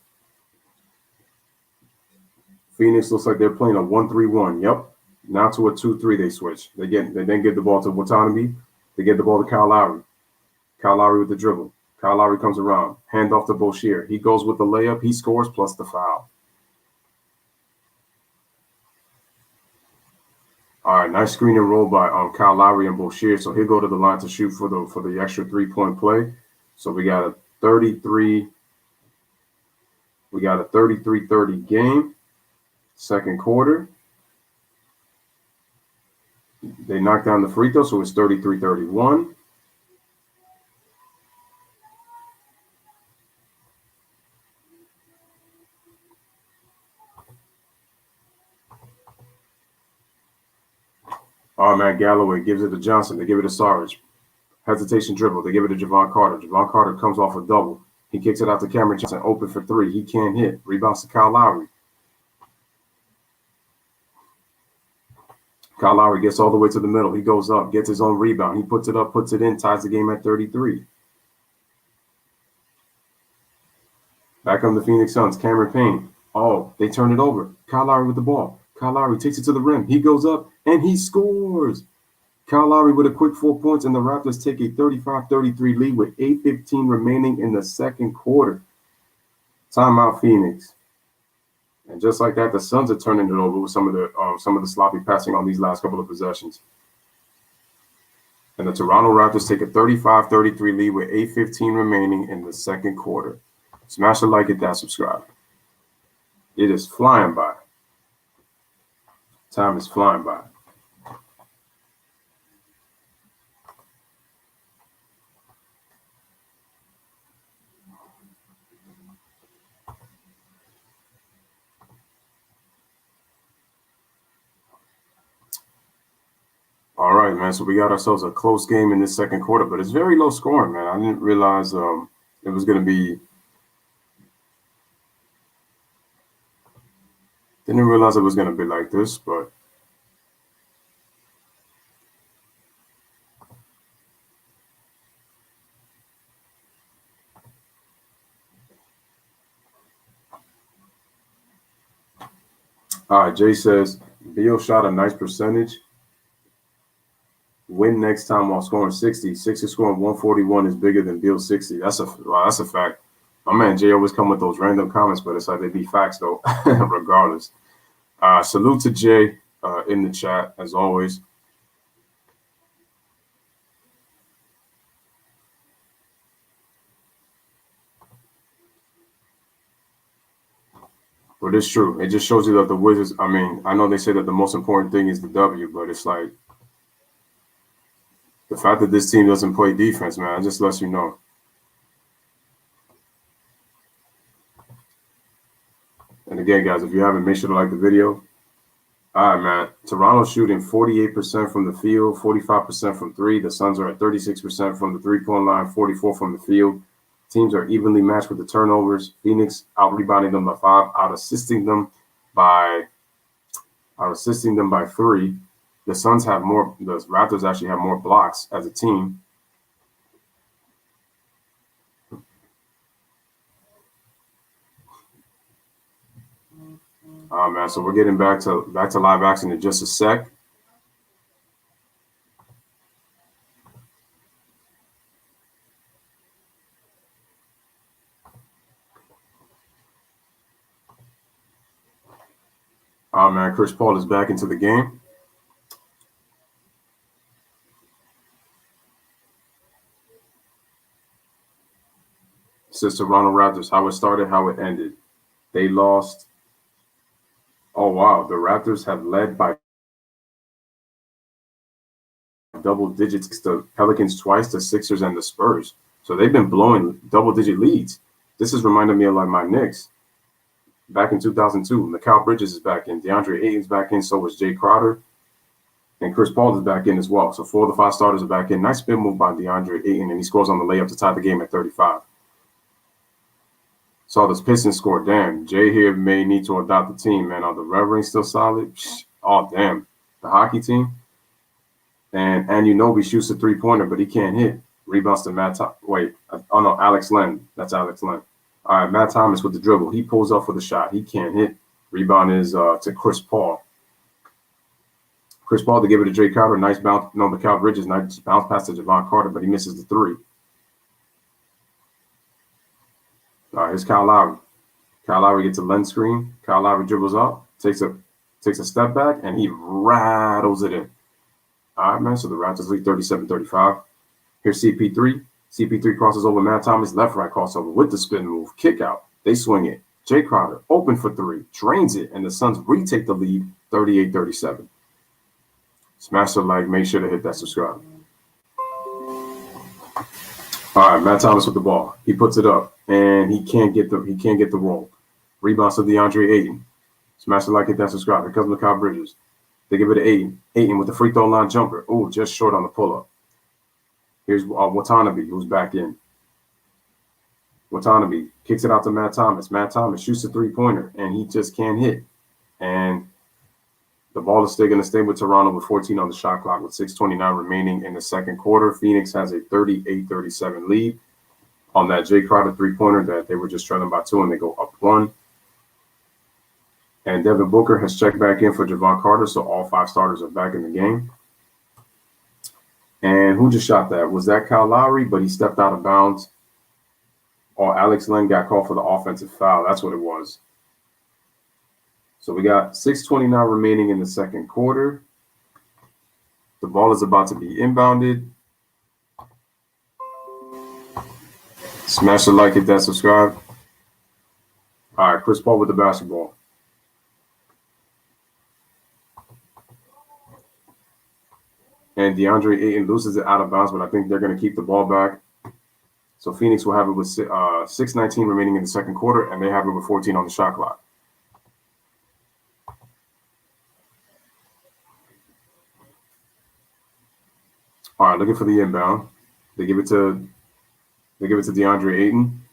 D: Phoenix looks like they're playing a 1-3-1. Yep. Now to a 2-3 they switch. They then give the ball to Watanabe. They give the ball to Kyle Lowry. Kyle Lowry with the dribble. Kyle Lowry comes around. Hand off to Boshier. He goes with the layup. He scores plus the foul. All right, nice screen and roll by Kyle Lowry and Boshier. So he'll go to the line to shoot for the extra 3-point play. So we got a 33-30 game. Second quarter. They knock down the free throw, so it's 33-31. Matt Galloway gives it to Johnson. They give it to Saric. Hesitation dribble. They give it to Javon Carter. Javon Carter comes off a double. He kicks it out to Cameron Johnson. Open for three. He can't hit. Rebounds to Kyle Lowry. Kyle Lowry gets all the way to the middle. He goes up, gets his own rebound. He puts it up, puts it in, ties the game at 33. Back on the Phoenix Suns. Cameron Payne. Oh, they turn it over. Kyle Lowry with the ball. Kyle Lowry takes it to the rim. He goes up, and he scores. Kyle Lowry with a quick 4 points, and the Raptors take a 35-33 lead with 8:15 remaining in the second quarter. Timeout, Phoenix. And just like that, the Suns are turning it over with some of the sloppy passing on these last couple of possessions. And the Toronto Raptors take a 35-33 lead with 8:15 remaining in the second quarter. Smash the like, hit that subscribe. It is flying by. Time is flying by. All right, man. So we got ourselves a close game in this second quarter, but it's very low scoring, man. I didn't realize it was going to be. Didn't realize it was going to be like this, but. All right, Jay says, Beal shot a nice percentage. Win next time while scoring 60. Sixers scoring 141 is bigger than Beal 60. That's a fact. My man Jay always come with those random comments, but it's like they be facts though, regardless. Salute to Jay in the chat as always. But it's true. It just shows you that the Wizards, I mean, I know they say that the most important thing is the W, but it's like The fact that this team doesn't play defense, man, it just lets you know. And again, guys, if you haven't, make sure to like the video. All right, man. Toronto's shooting 48% from the field, 45% from three. The Suns are at 36% from the three-point line, 44% from the field. Teams are evenly matched with the turnovers. Phoenix out-rebounding them by 5, out-assisting them by 3. The Suns have more. The Raptors actually have more blocks as a team. Man, so we're getting back to live action in just a sec. Man, Chris Paul is back into the game. Since Toronto Raptors, how it started, how it ended. They lost. Oh, wow. The Raptors have led by double digits, the Pelicans twice, the Sixers, and the Spurs. So they've been blowing double-digit leads. This is reminding me of like my Knicks back in 2002. Mikal Bridges is back in. DeAndre Ayton's back in. So is Jay Crowder. And Chris Paul is back in as well. So 4 of the 5 starters are back in. Nice spin move by DeAndre Ayton, and he scores on the layup to tie the game at 35. Saw this Pistons score. Damn, Jay here may need to adopt the team, man. Are the Reverends still solid? Oh, damn. The hockey team. And Anunoby shoots a three-pointer, but he can't hit. Rebounds to Matt Thomas. Wait. Oh, no, Alex Len. That's Alex Len. All right, Matt Thomas with the dribble. He pulls up for the shot. He can't hit. Rebound is to Chris Paul. Chris Paul to give it to Jay Crowder. Nice bounce. No, Mikal Bridges. Nice bounce pass to Javon Carter, but he misses the 3. All right, here's Kyle Lowry. Kyle Lowry gets a lens screen. Kyle Lowry dribbles up, takes a step back, and he rattles it in. All right, man, so the Raptors lead 37-35. Here's CP3. CP3 crosses over Matt Thomas, left-right crossover with the spin move, kick out. They swing it. Jay Crowder open for 3, drains it, and the Suns retake the lead 38-37. Smash the like, make sure to hit that subscribe. All right, Matt Thomas with the ball. He puts it up, and he can't get the roll. Rebounds to DeAndre Ayton. Smash the like, hit that subscribe. Here comes Mikal Bridges. They give it to Ayton. Ayton with the free throw line jumper. Oh, just short on the pull-up. Here's Watanabe, who's back in. Watanabe kicks it out to Matt Thomas. Matt Thomas shoots a three-pointer, and he just can't hit. And the ball is still going to stay with Toronto with 14 on the shot clock with 6:29 remaining in the second quarter. Phoenix has a 38-37 lead on that Jay Crowder three-pointer that they were just trailing by 2, and they go up 1. And Devin Booker has checked back in for Javon Carter, so all 5 starters are back in the game. And who just shot that? Was that Kyle Lowry? But he stepped out of bounds. Or Alex Len got called for the offensive foul. That's what it was. So we got 6:29 remaining in the second quarter. The ball is about to be inbounded. Smash the like, hit that subscribe. All right, Chris Paul with the basketball. And DeAndre Ayton loses it out of bounds, but I think they're going to keep the ball back. So Phoenix will have it with 6:19 remaining in the second quarter, and they have it with 14 on the shot clock. All right, looking for the inbound. They give it to DeAndre Ayton.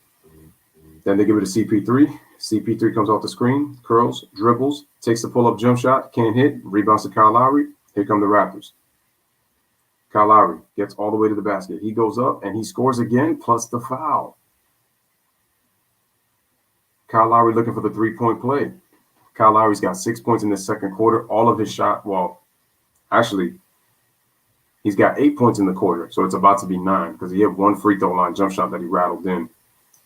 D: Then they give it to CP3. CP3 comes off the screen, curls, dribbles, takes the pull-up jump shot, can't hit, rebounds to Kyle Lowry. Here come the Raptors. Kyle Lowry gets all the way to the basket. He goes up and he scores again, plus the foul. Kyle Lowry looking for the three-point play. Kyle Lowry's got 6 points in the second quarter. All of his shot, well, actually, he's got 8 points in the quarter, so it's about to be 9 because he had 1 free throw line jump shot that he rattled in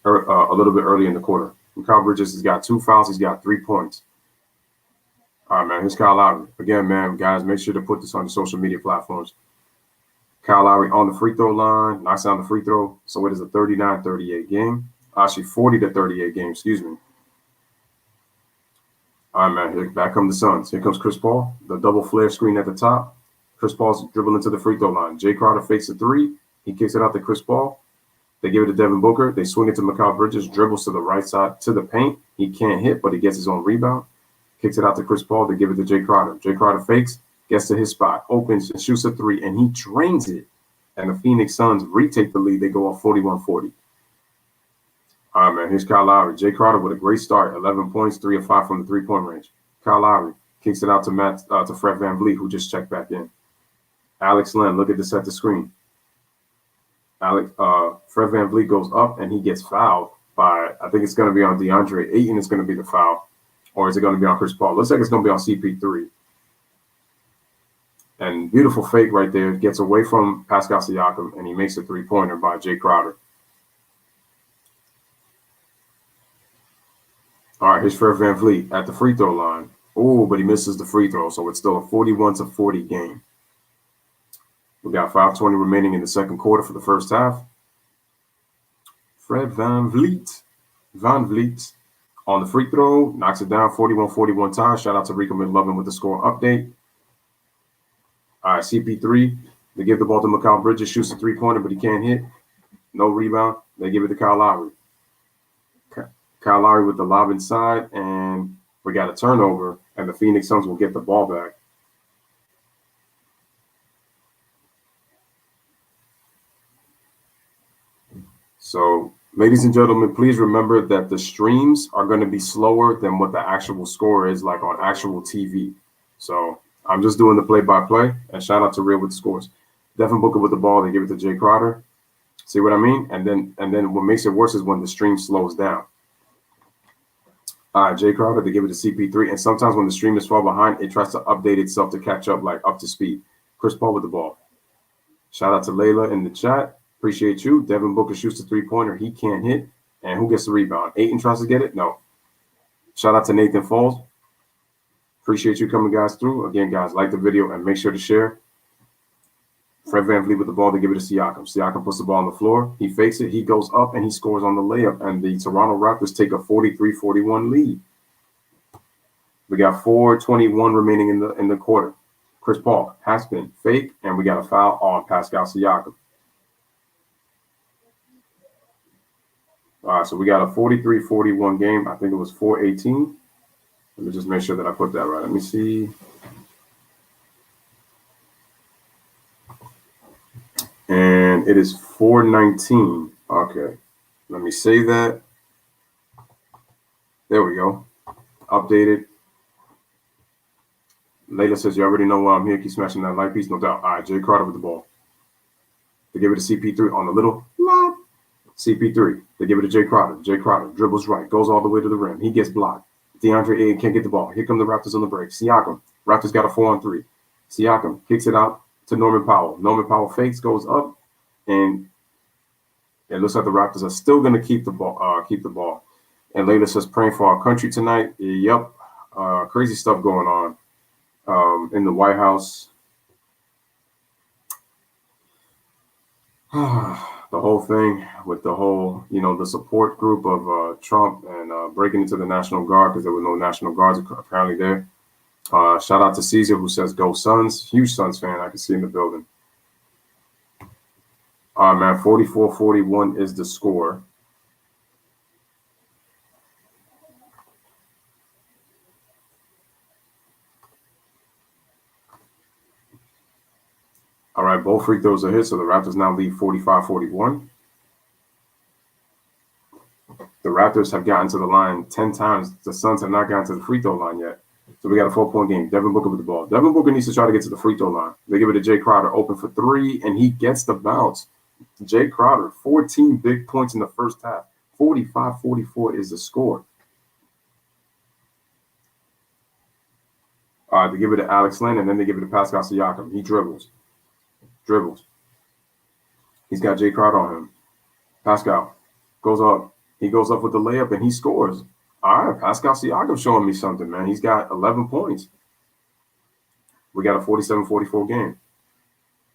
D: a little bit early in the quarter. Mikal Bridges has got 2 fouls. He's got 3 points. All right, man, here's Kyle Lowry. Again, man, guys, make sure to put this on your social media platforms. Kyle Lowry on the free throw line, knocks down the free throw. So it is a 39-38 game. Actually, 40-38 game, excuse me. All right, man, back come the Suns. Here comes Chris Paul, the double flare screen at the top. Chris Paul's dribbling to the free throw line. Jay Crowder fakes a three. He kicks it out to Chris Paul. They give it to Devin Booker. They swing it to Mikal Bridges, dribbles to the right side to the paint. He can't hit, but he gets his own rebound. Kicks it out to Chris Paul. They give it to Jay Crowder. Jay Crowder fakes, gets to his spot, opens and shoots a three, and he drains it. And the Phoenix Suns retake the lead. They go up 41-40. All right, man, here's Kyle Lowry. Jay Crowder with a great start, 11 points, 3 of 5 from the three-point range. Kyle Lowry kicks it out to Fred VanVleet, who just checked back in. Alex Len, look at this at the screen. Fred VanVleet goes up and he gets fouled by, I think it's going to be on DeAndre Ayton is going to be the foul, or is it going to be on Chris Paul? Looks like it's going to be on CP3. And beautiful fake right there, gets away from Pascal Siakam, and he makes a three-pointer by Jay Crowder. All right, here's Fred VanVleet at the free throw line. Oh, but he misses the free throw, so it's still a 41-40 game. We got 5:20 remaining in the second quarter for the first half. Fred VanVleet on the free throw, knocks it down, 41-41 tie. Shout out to Rico McLovin with the score update. All right, CP3, they give the ball to Mikal Bridges, shoots a three-pointer, but he can't hit. No rebound. They give it to Kyle Lowry. Kyle Lowry with the lob inside, and we got a turnover, and the Phoenix Suns will get the ball back. So, ladies and gentlemen, please remember that the streams are going to be slower than what the actual score is like on actual TV. So, I'm just doing the play-by-play, and shout out to Real with the scores. Devin Booker with the ball, they give it to Jay Crowder. See what I mean? And then what makes it worse is when the stream slows down. Jay Crowder, they give it to CP3, and sometimes when the stream is far behind, it tries to update itself to catch up, like up to speed. Chris Paul with the ball. Shout out to Layla in the chat. Appreciate you. Devin Booker shoots a three-pointer. He can't hit. And who gets the rebound? Ayton tries to get it? No. Shout out to Nathan Falls. Appreciate you coming, guys, through. Again, guys, like the video and make sure to share. Fred VanVleet with the ball. They give it to Siakam. Siakam puts the ball on the floor. He fakes it. He goes up, and he scores on the layup. And the Toronto Raptors take a 43-41 lead. We got 4:21 remaining in the quarter. Chris Paul has been fake, and we got a foul on Pascal Siakam. All right, so we got a 43-41 game. I think it was 4:18. Let me just make sure that I put that right. Let me see. And it is 4:19. Okay, let me save that. There we go. Updated. Layla says, you already know why I'm here. Keep smashing that like piece, no doubt. All right, Jay Crowder with the ball. They give it to CP3 on the little lob. CP3. They give it to Jay Crowder. Jay Crowder dribbles right, goes all the way to the rim. He gets blocked. DeAndre Ayton can't get the ball. Here come the Raptors on the break. Siakam. Raptors got a 4-on-3. Siakam kicks it out to Norman Powell. Norman Powell fakes, goes up, and it looks like the Raptors are still going to keep the ball. And Layla says, praying for our country tonight. Yep. Crazy stuff going on in the White House. The whole thing with the whole, the support group of Trump and breaking into the National Guard because there were no National Guards apparently there. Shout out to Caesar who says, go Suns. Huge Suns fan. I can see in the building. All right, man. 44-41 is the score. All right, both free throws are hit, so the Raptors now lead 45-41. The Raptors have gotten to the line 10 times. The Suns have not gotten to the free throw line yet. So we got a 4-point game. Devin Booker with the ball. Devin Booker needs to try to get to the free throw line. They give it to Jay Crowder, open for three, and he gets the bounce. Jay Crowder, 14 big points in the first half. 45-44 is the score. All right, they give it to Alex Len, and then they give it to Pascal Siakam. He dribbles. He's got Jay Crowder on him. Pascal goes up. He goes up with the layup, and he scores. All right, Pascal Siakam showing me something, man. He's got 11 points. We got a 47-44 game.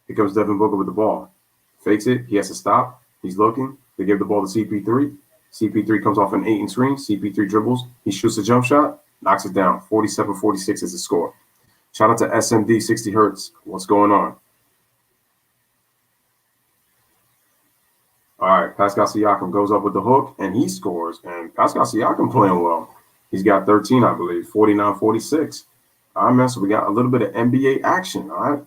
D: Here comes Devin Booker with the ball. Fakes it. He has to stop. He's looking. They give the ball to CP3. CP3 comes off an 8 screen. CP3 dribbles. He shoots a jump shot, knocks it down. 47-46 is the score. Shout out to SMD 60 Hertz. What's going on? All right, Pascal Siakam goes up with the hook, and he scores. And Pascal Siakam playing well. He's got 13, I believe, 49-46. All right, man, so we got a little bit of NBA action, all right?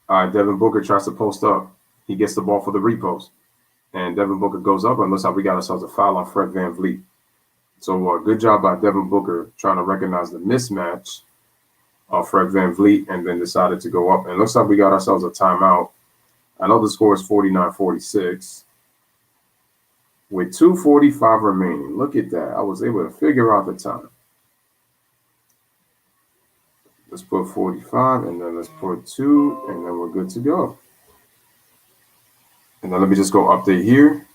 D: All right, Devin Booker tries to post up. He gets the ball for the repost. And Devin Booker goes up, and looks like we got ourselves a foul on Fred VanVleet. So good job by Devin Booker trying to recognize the mismatch of Fred VanVleet and then decided to go up. And it looks like we got ourselves a timeout. I know the score is 49-46 with 2:45 remaining. Look at that. I was able to figure out the time. Let's put 45 and then let's put 2 and then we're good to go. And then let me just go update here.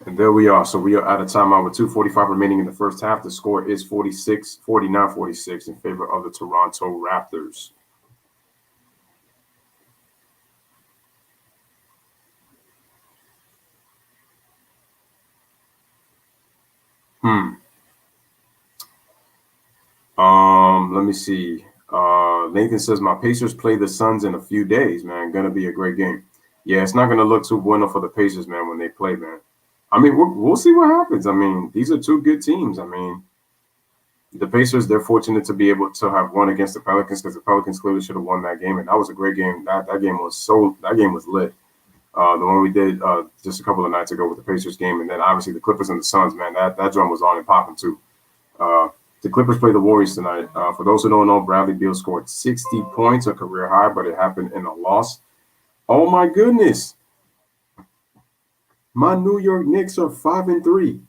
D: And there we are. So we are at a timeout with 2:45 remaining in the first half. The score is 49-46 in favor of the Toronto Raptors. Let me see. Nathan says my Pacers play the Suns in a few days, man. Gonna be a great game. Yeah, it's not gonna look too bueno for the Pacers, man, when they play, man. I mean, we'll see what happens. I mean, these are two good teams. I mean, the Pacers, they're fortunate to be able to have won against the Pelicans because the Pelicans clearly should have won that game, and that was a great game. That game was lit. The one we did just a couple of nights ago with the Pacers game, and then obviously the Clippers and the Suns, man, that drum was on and popping too. The Clippers play the Warriors tonight. For those who don't know, Bradley Beal scored 60 points, a career high, but it happened in a loss. Oh my goodness. My New York Knicks are 5-3.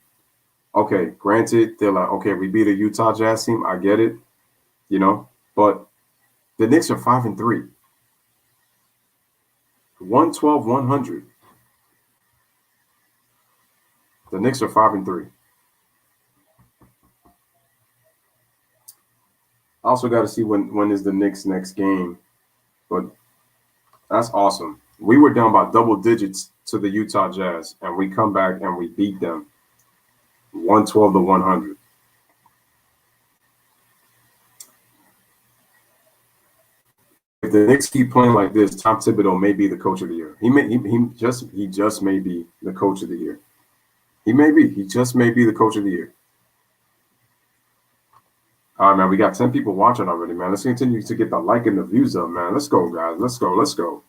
D: Okay, granted, they're like, okay, we beat a Utah Jazz team. I get it, but the Knicks are 5-3. 112-100. The Knicks are 5-3. I also got to see when is the Knicks' next game, but that's awesome. We were down by double digits to the Utah Jazz, and we come back and we beat them 112-100. If the Knicks keep playing like this, Tom Thibodeau may be the coach of the year. He just may be the coach of the year. He just may be the coach of the year. All right, man, we got 10 people watching already, man. Let's continue to get the like and the views up, man. Let's go, guys. Let's go.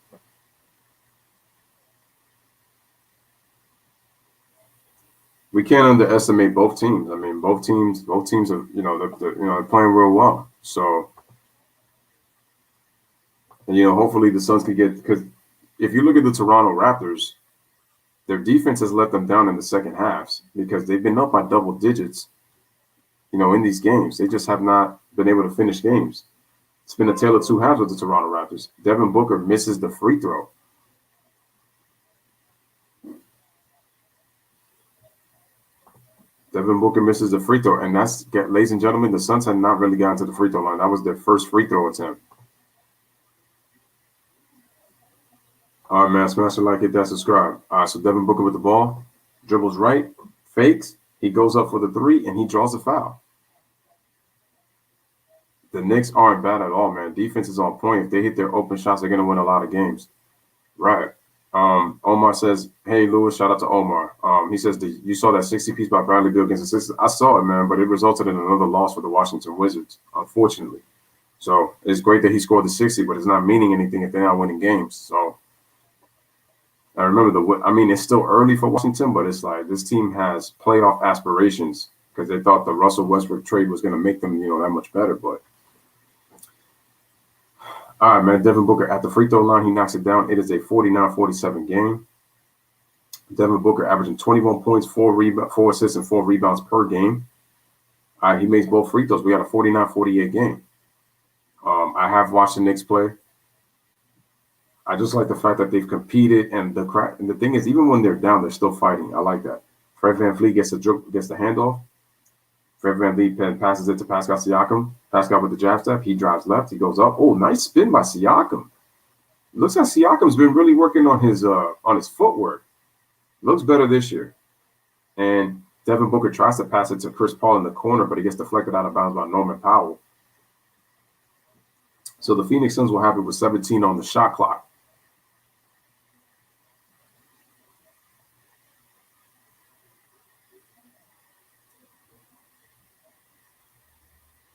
D: We can't underestimate both teams. I mean, both teams are, they're playing real well. So, and, hopefully the Suns can get, because if you look at the Toronto Raptors, their defense has let them down in the second halves because they've been up by double digits, in these games. They just have not been able to finish games. It's been a tale of two halves with the Toronto Raptors. Devin Booker misses the free throw. Devin Booker misses the free throw, and that's, ladies and gentlemen, the Suns had not really gotten to the free throw line. That was their first free throw attempt. All right, man, smash the like, hit that subscribe. All right, so Devin Booker with the ball, dribbles right, fakes, he goes up for the three, and he draws a foul. The Knicks aren't bad at all, man. Defense is on point. If they hit their open shots, they're going to win a lot of games. Right. Omar says, hey, Lewis, shout out to Omar. He says, you saw that 60 piece by Bradley Beal against the Sixers? I saw it, man, but it resulted in another loss for the Washington Wizards, unfortunately. So it's great that he scored the 60, but it's not meaning anything if they're not winning games. So I remember it's still early for Washington, but it's like this team has playoff aspirations because they thought the Russell Westbrook trade was going to make them, that much better. But all right, man, Devin Booker at the free throw line, he knocks it down. It is a 49-47 game. Devin Booker averaging 21 points, 4 assists, and 4 rebounds per game. He makes both free throws. We had a 49-48 game. I have watched the Knicks play. I just like the fact that they've competed, and the thing is, even when they're down, they're still fighting. I like that. Fred VanVleet gets the handoff. Fred VanVleet passes it to Pascal Siakam. Pascal with the jab step. He drives left. He goes up. Oh, nice spin by Siakam. Looks like Siakam's been really working on his footwork. Looks better this year. And Devin Booker tries to pass it to Chris Paul in the corner, but he gets deflected out of bounds by Norman Powell. So the Phoenix Suns will have it with 17 on the shot clock.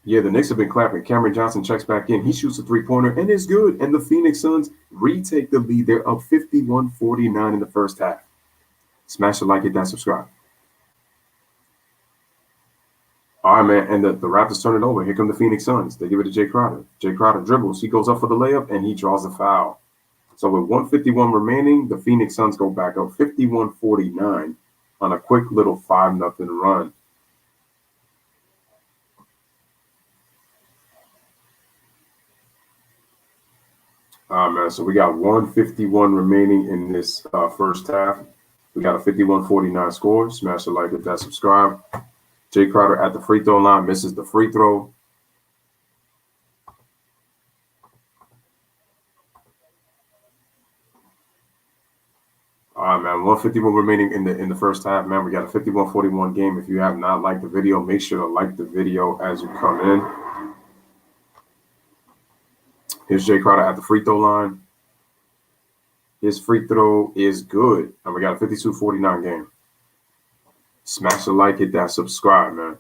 D: Yeah, the Knicks have been clapping. Cameron Johnson checks back in. He shoots a three-pointer and is good. And the Phoenix Suns retake the lead. They're up 51-49 in the first half. Smash the like, hit that subscribe. All right, man. And the Raptors turn it over. Here come the Phoenix Suns. They give it to Jay Crowder. Jay Crowder dribbles. He goes up for the layup, and he draws a foul. So with 1:51 remaining, the Phoenix Suns go back up 51-49 on a quick little 5-0 run. Man, so we got 1:51 remaining in this first half. We got a 51-49 score. Smash the like, hit that subscribe. Jay Crowder at the free throw line misses the free throw. All right, man. 1:51 remaining in the first half, man. We got a 51-41 game. If you have not liked the video, make sure to like the video as you come in. Here's Jay Crowder at the free throw line. His free throw is good. And we got a 52-49 game. Smash the like, hit that subscribe, man.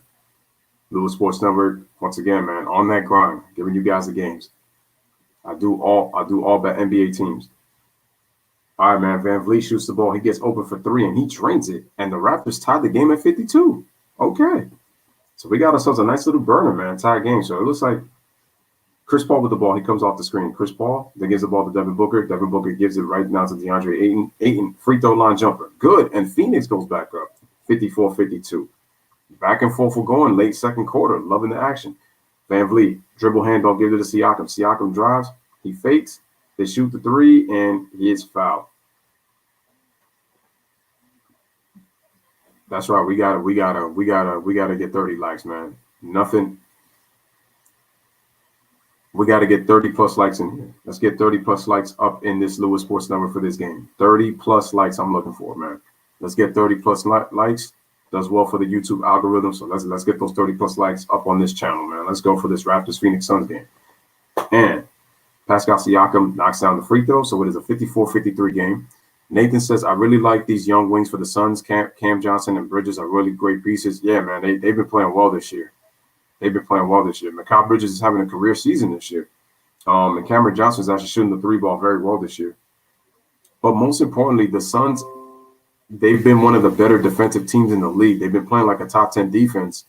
D: Lewis Sports Network, once again, man, on that grind, giving you guys the games. I do all bet NBA teams. All right, man. Van Vliet shoots the ball. He gets open for three, and he drains it. And the Raptors tied the game at 52. Okay. So we got ourselves a nice little burner, man. Tied game. So it looks like Chris Paul with the ball. He comes off the screen. Chris Paul then gives the ball to Devin Booker. Devin Booker gives it right now to DeAndre Ayton. Ayton, free throw line jumper. Good. And Phoenix goes back up. 54-52. Back and forth we're going late second quarter. Loving the action. Van Vliet, dribble handoff, give it to Siakam. Siakam drives. He fakes. They shoot the three, and he is fouled. That's right. We gotta get 30 likes, man. Nothing. We got to get 30 plus likes in here. Let's get 30 plus likes up in this Lewis Sports Number for this game. 30 plus likes I'm looking for, man. Let's get 30 plus likes. Does well for the YouTube algorithm. So let's get those 30 plus likes up on this channel, man. Let's go for this Raptors Phoenix Suns game. And Pascal Siakam knocks down the free throw. So it is a 54-53 game. Nathan says, I really like these young wings for the Suns. Cam Johnson and Bridges are really great pieces. Yeah, man, they've been playing well this year. Mikal Bridges is having a career season this year. And Cameron Johnson is actually shooting the three ball very well this year. But most importantly, the Suns, they've been one of the better defensive teams in the league. They've been playing like a top 10 defense,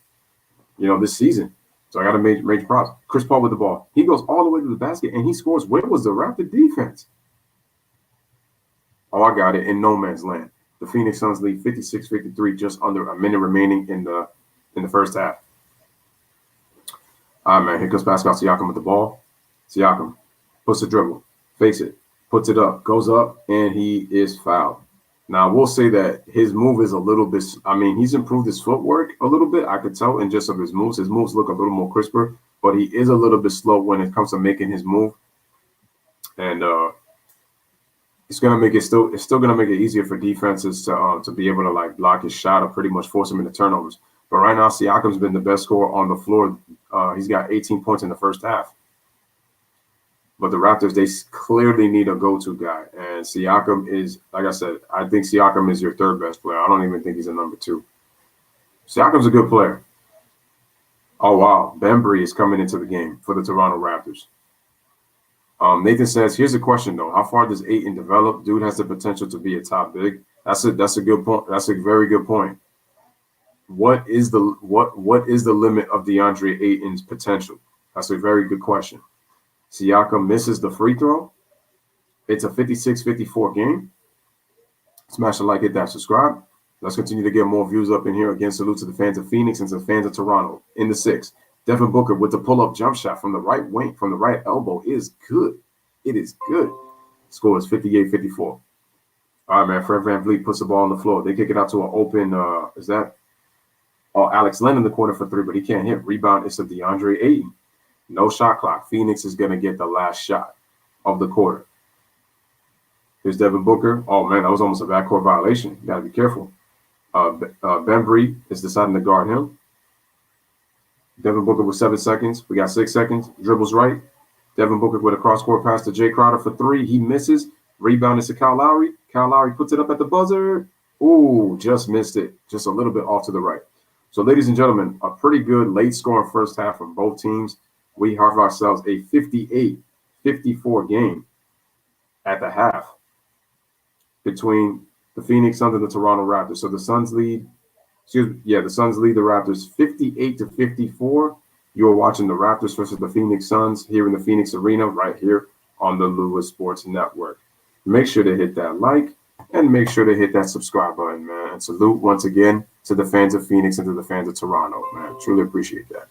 D: this season. So I got to major props. Chris Paul with the ball. He goes all the way to the basket and he scores. Where was the Raptor defense? Oh, I got it. In no man's land. The Phoenix Suns lead 56-53, just under a minute remaining in the first half. All right, man. Here comes Pascal Siakam with the ball. Siakam puts the dribble, fakes it, puts it up, goes up, and he is fouled. Now, I will say that his move is a little bit, he's improved his footwork a little bit. I could tell in just of his moves. His moves look a little more crisper, but he is a little bit slow when it comes to making his move. And it's still going to make it easier for defenses to be able to block his shot or pretty much force him into turnovers. But right now, Siakam's been the best scorer on the floor. He's got 18 points in the first half. But the Raptors, they clearly need a go-to guy. And Siakam is, like I said, I think Siakam is your third best player. I don't even think he's a number two. Siakam's a good player. Oh, wow. Bembry is coming into the game for the Toronto Raptors. Nathan says, here's a question, though. How far does Ayton develop? Dude has the potential to be a top big. That's a good point. That's a very good point. What is the limit of DeAndre Ayton's potential? That's a very good question. Siakam misses the free throw. It's a 56-54 game. Smash the like, hit that subscribe. Let's continue to get more views up in here. Again, salute to the fans of Phoenix and to the fans of Toronto. In the sixth, Devin Booker with the pull-up jump shot from the right wing, from the right elbow is good. It is good. Score is 58-54. All right, man. Fred VanVleet puts the ball on the floor. They kick it out to an open, Alex Len in the corner for three, but he can't hit. Rebound is to DeAndre Ayton. No shot clock. Phoenix is going to get the last shot of the quarter. Here's Devin Booker. Oh, man, that was almost a backcourt violation. You got to be careful. Bembry is deciding to guard him. Devin Booker with 7 seconds. We got 6 seconds. Dribbles right. Devin Booker with a cross-court pass to Jay Crowder for 3. He misses. Rebound is to Kyle Lowry. Kyle Lowry puts it up at the buzzer. Ooh, just missed it. Just a little bit off to the right. So, ladies and gentlemen, a pretty good late-scoring first half from both teams. We have ourselves a 58-54 game at the half between the Phoenix Suns and the Toronto Raptors. So the Suns lead. The Suns lead the Raptors 58-54. You are watching the Raptors versus the Phoenix Suns here in the Phoenix Arena right here on the Lewis Sports Network. Make sure to hit that like and make sure to hit that subscribe button, man. And salute once again to the fans of Phoenix and to the fans of Toronto, man. Truly appreciate that.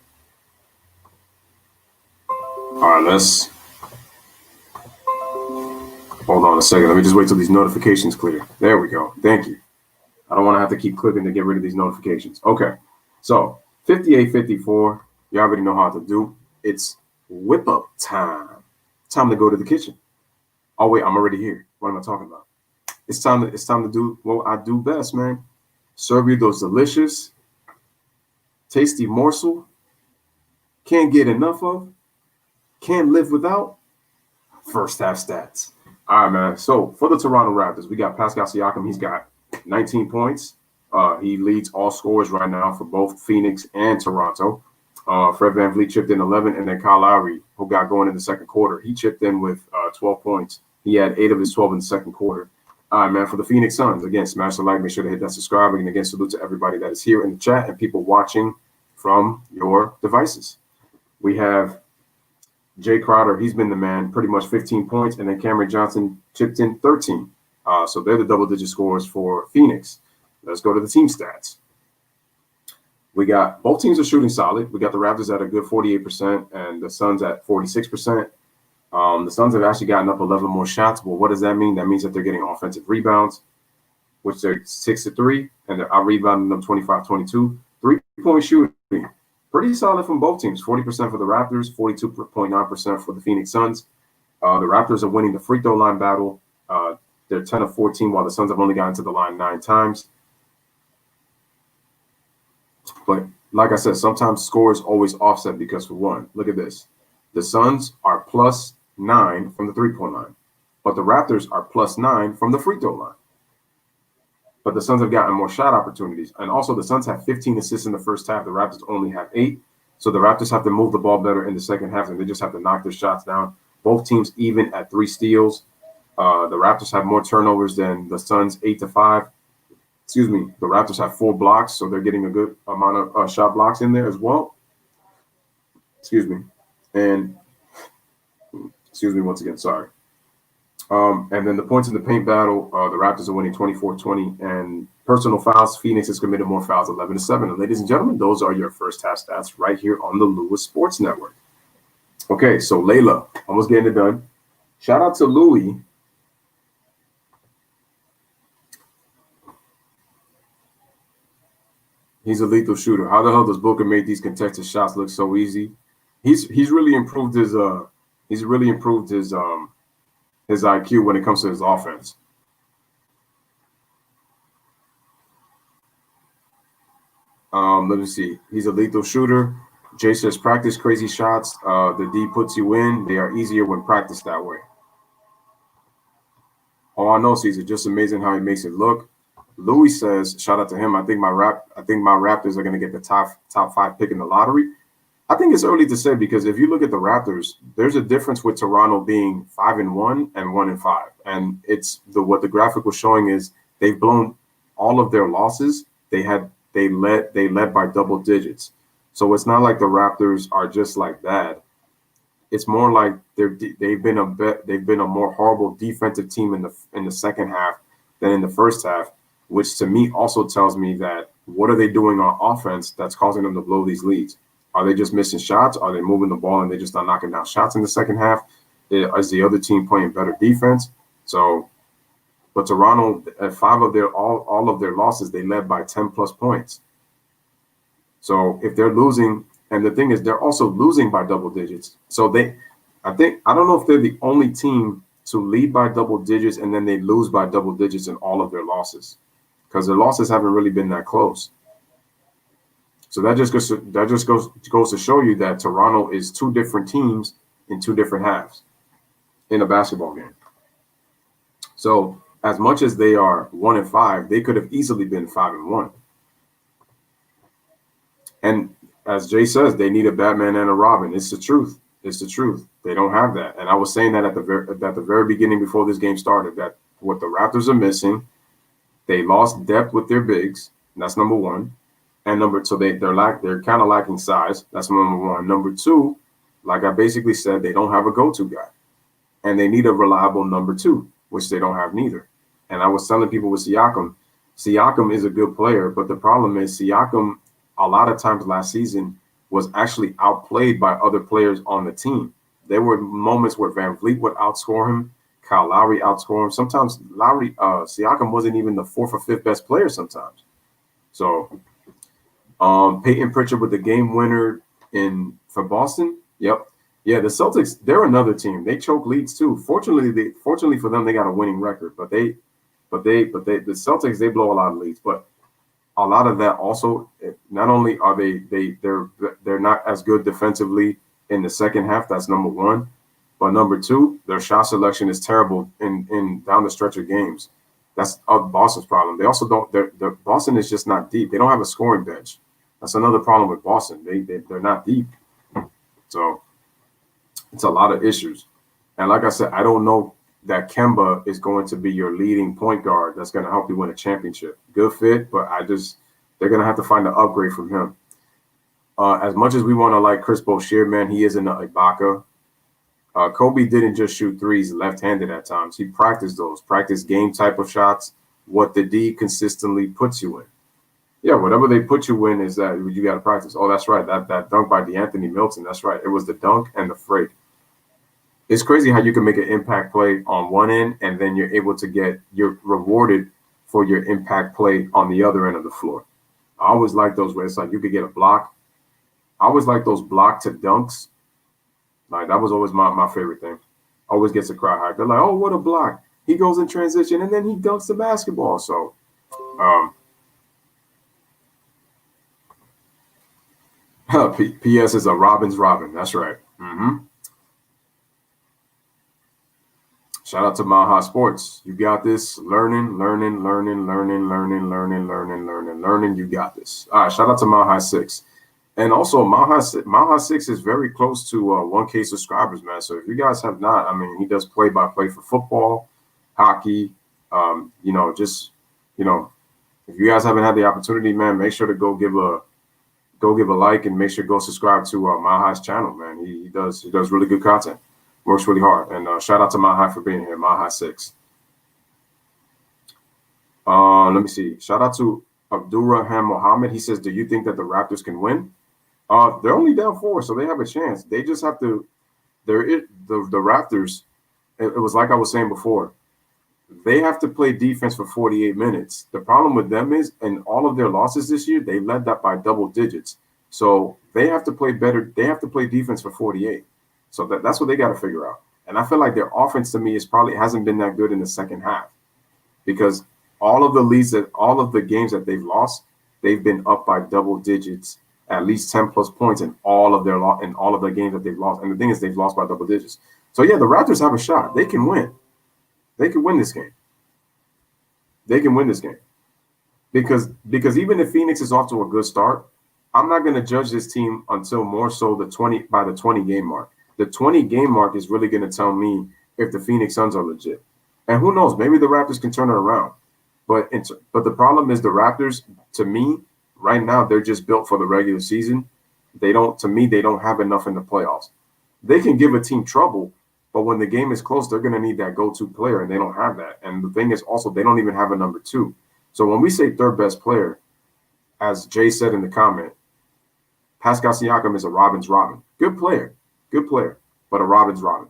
D: All right, let's hold on a second. Let me just wait till these notifications clear. There we go. Thank you. I don't want to have to keep clicking to get rid of these notifications. Okay, so 58-54. You already know how to do. It's whip up time. Time to go to the kitchen. Oh wait, I'm already here. What am I talking about? It's time to do what I do best, man. Serve you those delicious, tasty morsel. Can't get enough of. Can't live without. First half stats. All right, man. So for the Toronto Raptors, we got Pascal Siakam. He's got 19 points. He leads all scorers right now for both Phoenix and Toronto. Fred VanVleet chipped in 11, and then Kyle Lowry, who got going in the second quarter, he chipped in with 12 points. He had 8 of his 12 in the second quarter. All right, man. For the Phoenix Suns, again, smash the like. Make sure to hit that subscribe. And again, salute to everybody that is here in the chat and people watching from your devices. We have Jay Crowder, he's been the man, pretty much 15 points, and then Cameron Johnson chipped in 13. So they're the double-digit scorers for Phoenix. Let's go to the team stats. We got both teams are shooting solid. We got the Raptors at a good 48% and the Suns at 46%. The Suns have actually gotten up 11 more shots. Well, what does that mean? That means that they're getting offensive rebounds, which they're 6-3, and they're out-rebounding them 25-22. 3-point shooting. Pretty solid from both teams. 40% for the Raptors, 42.9% for the Phoenix Suns. The Raptors are winning the free throw line battle. They're 10 of 14, while the Suns have only gotten to the line 9 times. But like I said, sometimes scores always offset because, for one, look at this. The Suns are +9 from the three-point line, but the Raptors are +9 from the free throw line. But the Suns have gotten more shot opportunities. And also the Suns have 15 assists in the first half. The Raptors only have 8. So the Raptors have to move the ball better in the second half, and they just have to knock their shots down. Both teams even at 3 steals. The Raptors have more turnovers than the Suns, 8-5. Excuse me. The Raptors have 4 blocks, so they're getting a good amount of shot blocks in there as well. Excuse me. And excuse me once again, sorry. And then the points in the paint battle, the Raptors are winning 24-20, and personal fouls, Phoenix has committed more fouls, 11-7. And ladies and gentlemen, those are your first half stats right here on the Lewis Sports Network. Okay, so Layla, almost getting it done. Shout out to Louie. He's a lethal shooter. How the hell does Booker make these contested shots look so easy? He's really improved his his IQ when it comes to his offense. Let me see. He's a lethal shooter. Jay says practice crazy shots. The D puts you in. They are easier when practiced that way. Oh, I know, Caesar. Just amazing how he makes it look. Louis says, shout out to him. I think my Raptors are going to get the top 5 pick in the lottery. I think it's early to say because if you look at the Raptors, there's a difference with Toronto being 5-1 and 1-5, and it's what the graphic was showing is they've blown all of their losses. They led by double digits, so it's not like the Raptors are just like that. It's more like they've been a more horrible defensive team in the second half than in the first half, which to me also tells me that what are they doing on offense that's causing them to blow these leads? Are they just missing shots? Are they moving the ball and they just not knocking down shots in the second half? Is the other team playing better defense? So, but Toronto, at 5 of their all of their losses, they led by 10 plus points. So if they're losing, and the thing is, they're also losing by double digits. So I don't know if they're the only team to lead by double digits and then they lose by double digits in all of their losses. because their losses haven't really been that close. So that just goes to show you that Toronto is two different teams in two different halves in a basketball game. So as much as they are 1-5, they could have easily been 5-1. And as Jay says, they need a Batman and a Robin. It's the truth. It's the truth. They don't have that. And I was saying that at the very beginning before this game started, that what the Raptors are missing, they lost depth with their bigs. And that's number one. And number two, they're kind of lacking size. That's number one. Number two, like I basically said, they don't have a go-to guy. And they need a reliable number two, which they don't have neither. And I was telling people with Siakam is a good player, but the problem is Siakam, a lot of times last season, was actually outplayed by other players on the team. There were moments where Van Vliet would outscore him, Kyle Lowry outscore him. Sometimes Siakam wasn't even the fourth or fifth best player sometimes. So Peyton Pritchard with the game winner for Boston. Yep. Yeah, the Celtics, they're another team. They choke leads too. Fortunately for them, they got a winning record. But the Celtics, they blow a lot of leads. But a lot of that also, not only are they're not as good defensively in the second half. That's number one. But number two, their shot selection is terrible in down the stretch of games. That's Boston's problem. They also don't. Boston is just not deep. They don't have a scoring bench. That's another problem with Boston. They're not deep. So it's a lot of issues. And like I said, I don't know that Kemba is going to be your leading point guard that's going to help you win a championship. Good fit, but they're going to have to find an upgrade from him. As much as we want to like Chris Boucher, man, he isn't an Ibaka. Kobe didn't just shoot threes left-handed at times. He practiced game type of shots, what the D consistently puts you in. Yeah, whatever they put you in is that you got to practice. Oh, that's right. That dunk by DeAnthony Milton, that's right. It was the dunk and the freight. It's crazy how you can make an impact play on one end and then you're rewarded for your impact play on the other end of the floor. I always like those where it's like you could get a block. I always like those block to dunks. Like that was always my favorite thing. Always gets a crowd hype. They're like, oh, what a block. He goes in transition and then he dunks the basketball. So P.S. is a Robin's Robin. That's right. Shout out to Maha Sports. You got this. Learning. You got this. All right. Shout out to Maha 6. And also, Maha 6 is very close to 1K subscribers, man. So if you guys have not, I mean, he does play-by-play for football, hockey. If you guys haven't had the opportunity, man, make sure to go give a like and make sure to go subscribe to Maha's channel, man. He does really good content. Works really hard. And shout out to Maha for being here, Maha 6. Let me see. Shout out to Abdurrahman Mohammed. He says, do you think that the Raptors can win? They're only down 4, so they have a chance. They just have to. The Raptors. It was like I was saying before. They have to play defense for 48 minutes. The problem with them is, in all of their losses this year, they led that by double digits. So they have to play better. They have to play defense for 48. So that's what they got to figure out. And I feel like their offense to me hasn't been that good in the second half, because all of the games that they've lost, they've been up by double digits, at least 10 plus points in all of the games that they've lost. And the thing is, they've lost by double digits. So yeah, the Raptors have a shot. They can win. They can win this game. They can win this game because even if Phoenix is off to a good start, I'm not going to judge this team until more so the 20 game mark. The 20 game mark is really going to tell me if the Phoenix Suns are legit. And who knows, maybe the Raptors can turn it around. But the problem is the Raptors, to me, right now, they're just built for the regular season. They don't have enough in the playoffs. They can give a team trouble, but when the game is close, they're going to need that go-to player, and they don't have that. And the thing is also, they don't even have a number 2. So when we say third best player, as Jay said in the comment, Pascal Siakam is a Robin's Robin. Good player, but a Robin's Robin.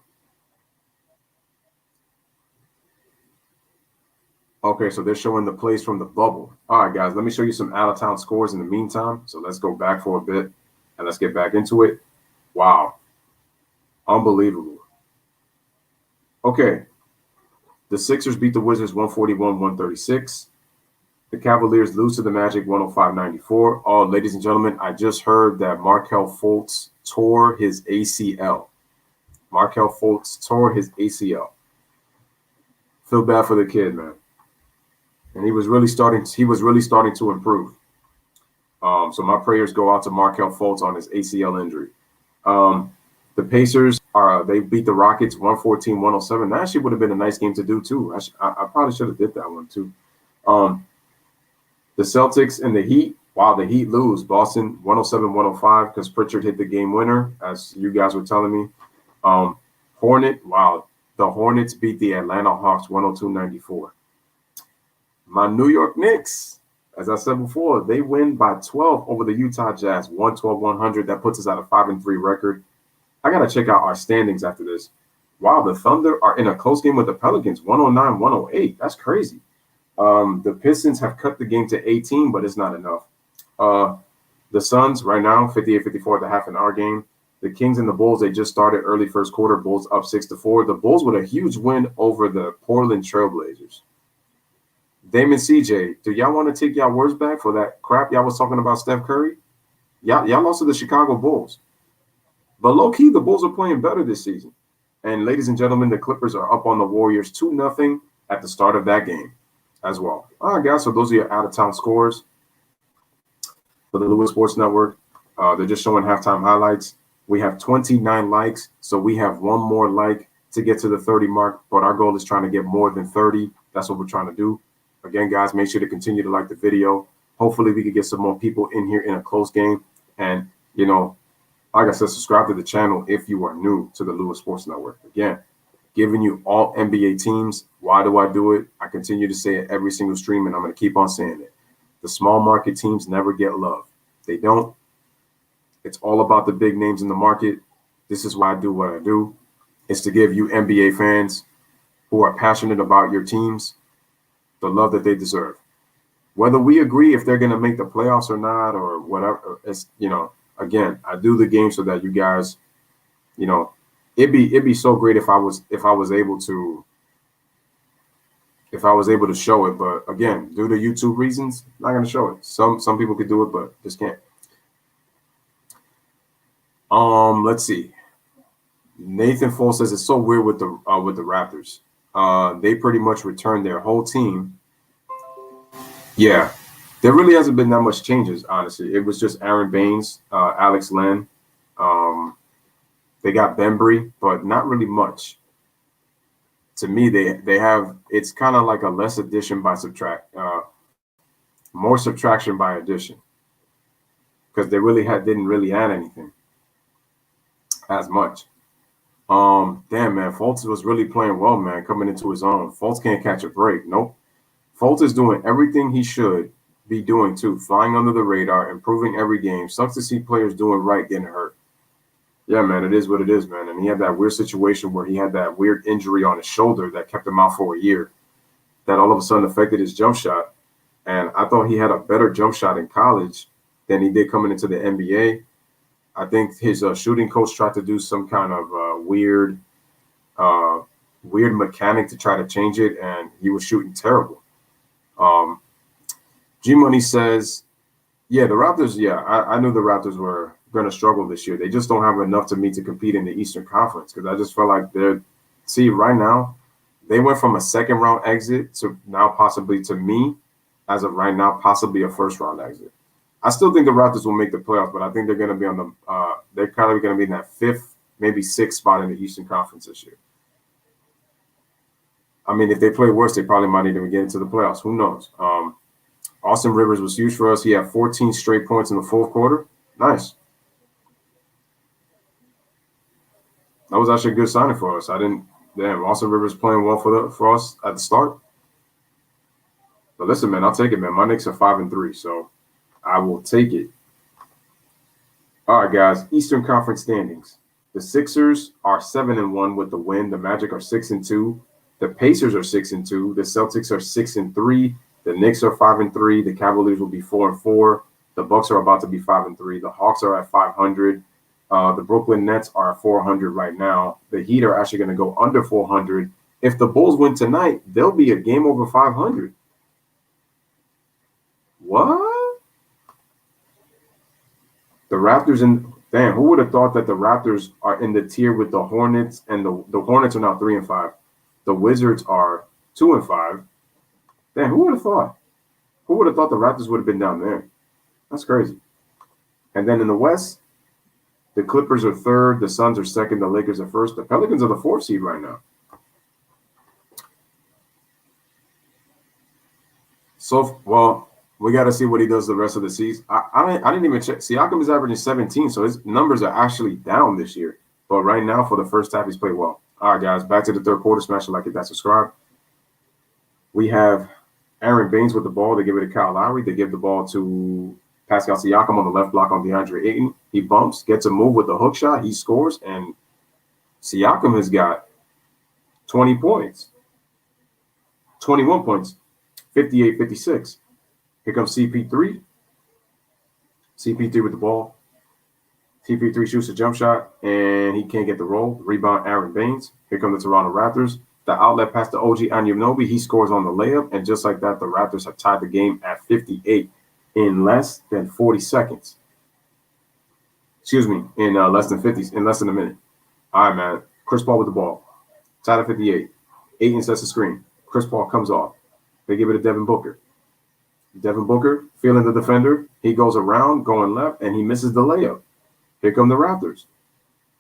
D: Okay, so they're showing the plays from the bubble. All right, guys, let me show you some out-of-town scores in the meantime. So let's go back for a bit, and let's get back into it. Wow. Unbelievable. Okay. The Sixers beat the Wizards 141-136. The Cavaliers lose to the Magic 105-94. Oh, ladies and gentlemen, I just heard that Markelle Fultz tore his ACL. Markelle Fultz tore his ACL. Feel bad for the kid, man. And he was really starting to improve. So my prayers go out to Markelle Fultz on his ACL injury. The Pacers they beat the Rockets 114-107. That actually would have been a nice game to do too. I probably should have did that one too. The Celtics and the Heat. Wow, the Heat lose. Boston 107-105 because Pritchard hit the game winner, as you guys were telling me. Wow, the Hornets beat the Atlanta Hawks 102-94. My New York Knicks, as I said before, they win by 12 over the Utah Jazz, 112-100. That puts us at a 5-3 record. I got to check out our standings after this. Wow, the Thunder are in a close game with the Pelicans, 109-108. That's crazy. The Pistons have cut the game to 18, but it's not enough. The Suns right now, 58-54 at the half in our game. The Kings and the Bulls, they just started early first quarter. Bulls up 6-4. The Bulls with a huge win over the Portland Trailblazers. Damon CJ, do y'all want to take y'all words back for that crap y'all was talking about Steph Curry? Y'all lost to the Chicago Bulls. But low-key, the Bulls are playing better this season. And ladies and gentlemen, the Clippers are up on the Warriors 2-0 at the start of that game as well. All right, guys, so those are your out-of-town scores for the Lewis Sports Network. They're just showing halftime highlights. We have 29 likes, so we have one more like to get to the 30 mark, but our goal is trying to get more than 30. That's what we're trying to do. Again, guys, make sure to continue to like the video. Hopefully, we can get some more people in here in a close game. And, you know, like I said, subscribe to the channel if you are new to the Lewis Sports Network. Again, giving you all NBA teams. Why do I do it? I continue to say it every single stream, and I'm going to keep on saying it. The small market teams never get love. They don't. It's all about the big names in the market. This is why I do what I do. It's to give you NBA fans who are passionate about your teams the love that they deserve. Whether we agree if they're going to make the playoffs or not or whatever, it's, you know, again, I do the game so that you guys, you know, it'd be so great if I was able to show it, but again, due to YouTube reasons, not going to show it. Some people could do it, but just can't. Let's see. Nathan Fall says it's so weird with the Raptors. They pretty much returned their whole team. Yeah, there really hasn't been that much changes, honestly. It was just Aaron Baines, Alex Len. They got Bembry, but not really much. To me, they have, it's kind of like a less addition by subtract, more subtraction by addition, because they really didn't really add anything as much. Damn, man, Fultz was really playing well, man, coming into his own. Fultz can't catch a break. Nope. Fultz is doing everything he should be doing, too. Flying under the radar, improving every game. Sucks to see players doing right getting hurt. Yeah, man, it is what it is, man. And he had that weird situation where he had that weird injury on his shoulder that kept him out for a year that all of a sudden affected his jump shot. And I thought he had a better jump shot in college than he did coming into the NBA. I think his shooting coach tried to do some kind of weird mechanic to try to change it, and he was shooting terrible. G-Money says, yeah, the Raptors, yeah, I knew the Raptors were going to struggle this year. They just don't have enough to me to compete in the Eastern Conference, because I just felt like right now, they went from a second-round exit to now possibly, to me, as of right now, possibly a first-round exit. I still think the Raptors will make the playoffs, but I think they're going to be on the they're kind of going to be in that fifth, maybe sixth spot in the Eastern Conference this year. I mean, if they play worse, they probably might even get into the playoffs. Who knows? Austin Rivers was huge for us. He had 14 straight points in the fourth quarter. Nice. That was actually a good signing for us. Austin Rivers playing well for us at the start. But listen, man, I'll take it, man. My Knicks are 5-3, so I will take it. All right, guys. Eastern Conference standings. The Sixers are 7-1 with the win. The Magic are 6-2. The Pacers are 6-2. The Celtics are 6-3. The Knicks are 5-3. The Cavaliers will be 4-4. The Bucks are about to be 5-3. The Hawks are at 500. The Brooklyn Nets are at 400 right now. The Heat are actually going to go under 400. If the Bulls win tonight, they'll be a game over 500. What? The Raptors and damn, who would have thought that the Raptors are in the tier with the Hornets, and the Hornets are now 3-5. The Wizards are 2-5. Damn, who would have thought? Who would have thought the Raptors would have been down there? That's crazy. And then in the West, the Clippers are third, the Suns are second, the Lakers are first. The Pelicans are the fourth seed right now. So, well, we got to see what he does the rest of the season. I didn't even check. Siakam is averaging 17, so his numbers are actually down this year. But right now, for the first half, he's played well. All right, guys, back to the third quarter. Smash the like, hit that, subscribe. We have Aaron Baines with the ball. They give it to Kyle Lowry. They give the ball to Pascal Siakam on the left block on DeAndre Ayton. He bumps, gets a move with the hook shot. He scores, and Siakam has got 20 points, 21 points, 58-56. Here comes CP3. CP3 with the ball. CP3 shoots a jump shot, and he can't get the roll. Rebound, Aaron Baines. Here come the Toronto Raptors. The outlet pass to OG Anunoby. He scores on the layup, and just like that, the Raptors have tied the game at 58 in less than 40 seconds. Excuse me, in less than 50, in less than a minute. All right, man. Chris Paul with the ball. Tied at 58. Ayton sets the screen. Chris Paul comes off. They give it to Devin Booker. Devin Booker, feeling the defender. He goes around, going left, and he misses the layup. Here come the Raptors.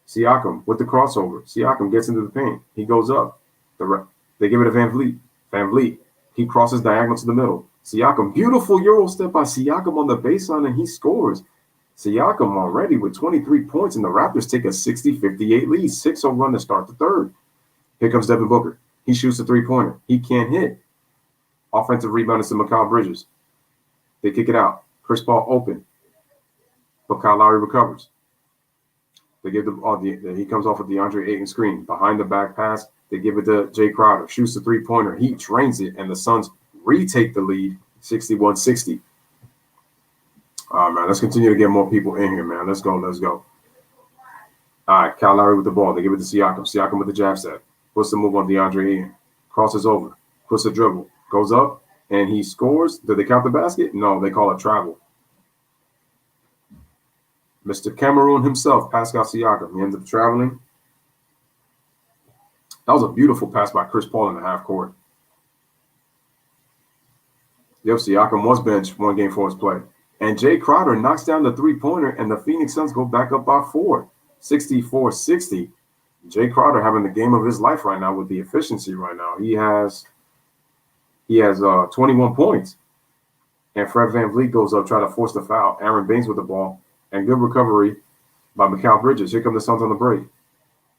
D: Siakam with the crossover. Siakam gets into the paint. He goes up. They give it to Van Vliet. Van Vliet, he crosses diagonal to the middle. Siakam, beautiful Euro step by Siakam on the baseline, and he scores. Siakam already with 23 points, and the Raptors take a 60-58 lead. 6-0 run to start the third. Here comes Devin Booker. He shoots a three-pointer. He can't hit. Offensive rebound is to Mikal Bridges. They kick it out. Chris Paul open. But Kyle Lowry recovers. They give he comes off with DeAndre Ayton screen. Behind the back pass, they give it to Jay Crowder. Shoots the three-pointer. He drains it, and the Suns retake the lead, 61-60. All right, man. Let's continue to get more people in here, man. Let's go. Let's go. All right, Kyle Lowry with the ball. They give it to Siakam. Siakam with the jab set. Puts the move on DeAndre Ayton. Crosses over. Puts the dribble. Goes up, and he scores. Do they count the basket? No, they call it travel. Mr. Cameroon himself, Pascal Siakam. He ends up traveling. That was a beautiful pass by Chris Paul in the half court. Yep, Siakam was benched one game for his play. And Jay Crowder knocks down the three-pointer, and the Phoenix Suns go back up by 4, 64-60. Jay Crowder having the game of his life right now with the efficiency right now. He has 21 points. And Fred VanVleet goes up, try to force the foul. Aaron Baines with the ball. And good recovery by Mikal Bridges. Here come the Suns on the break.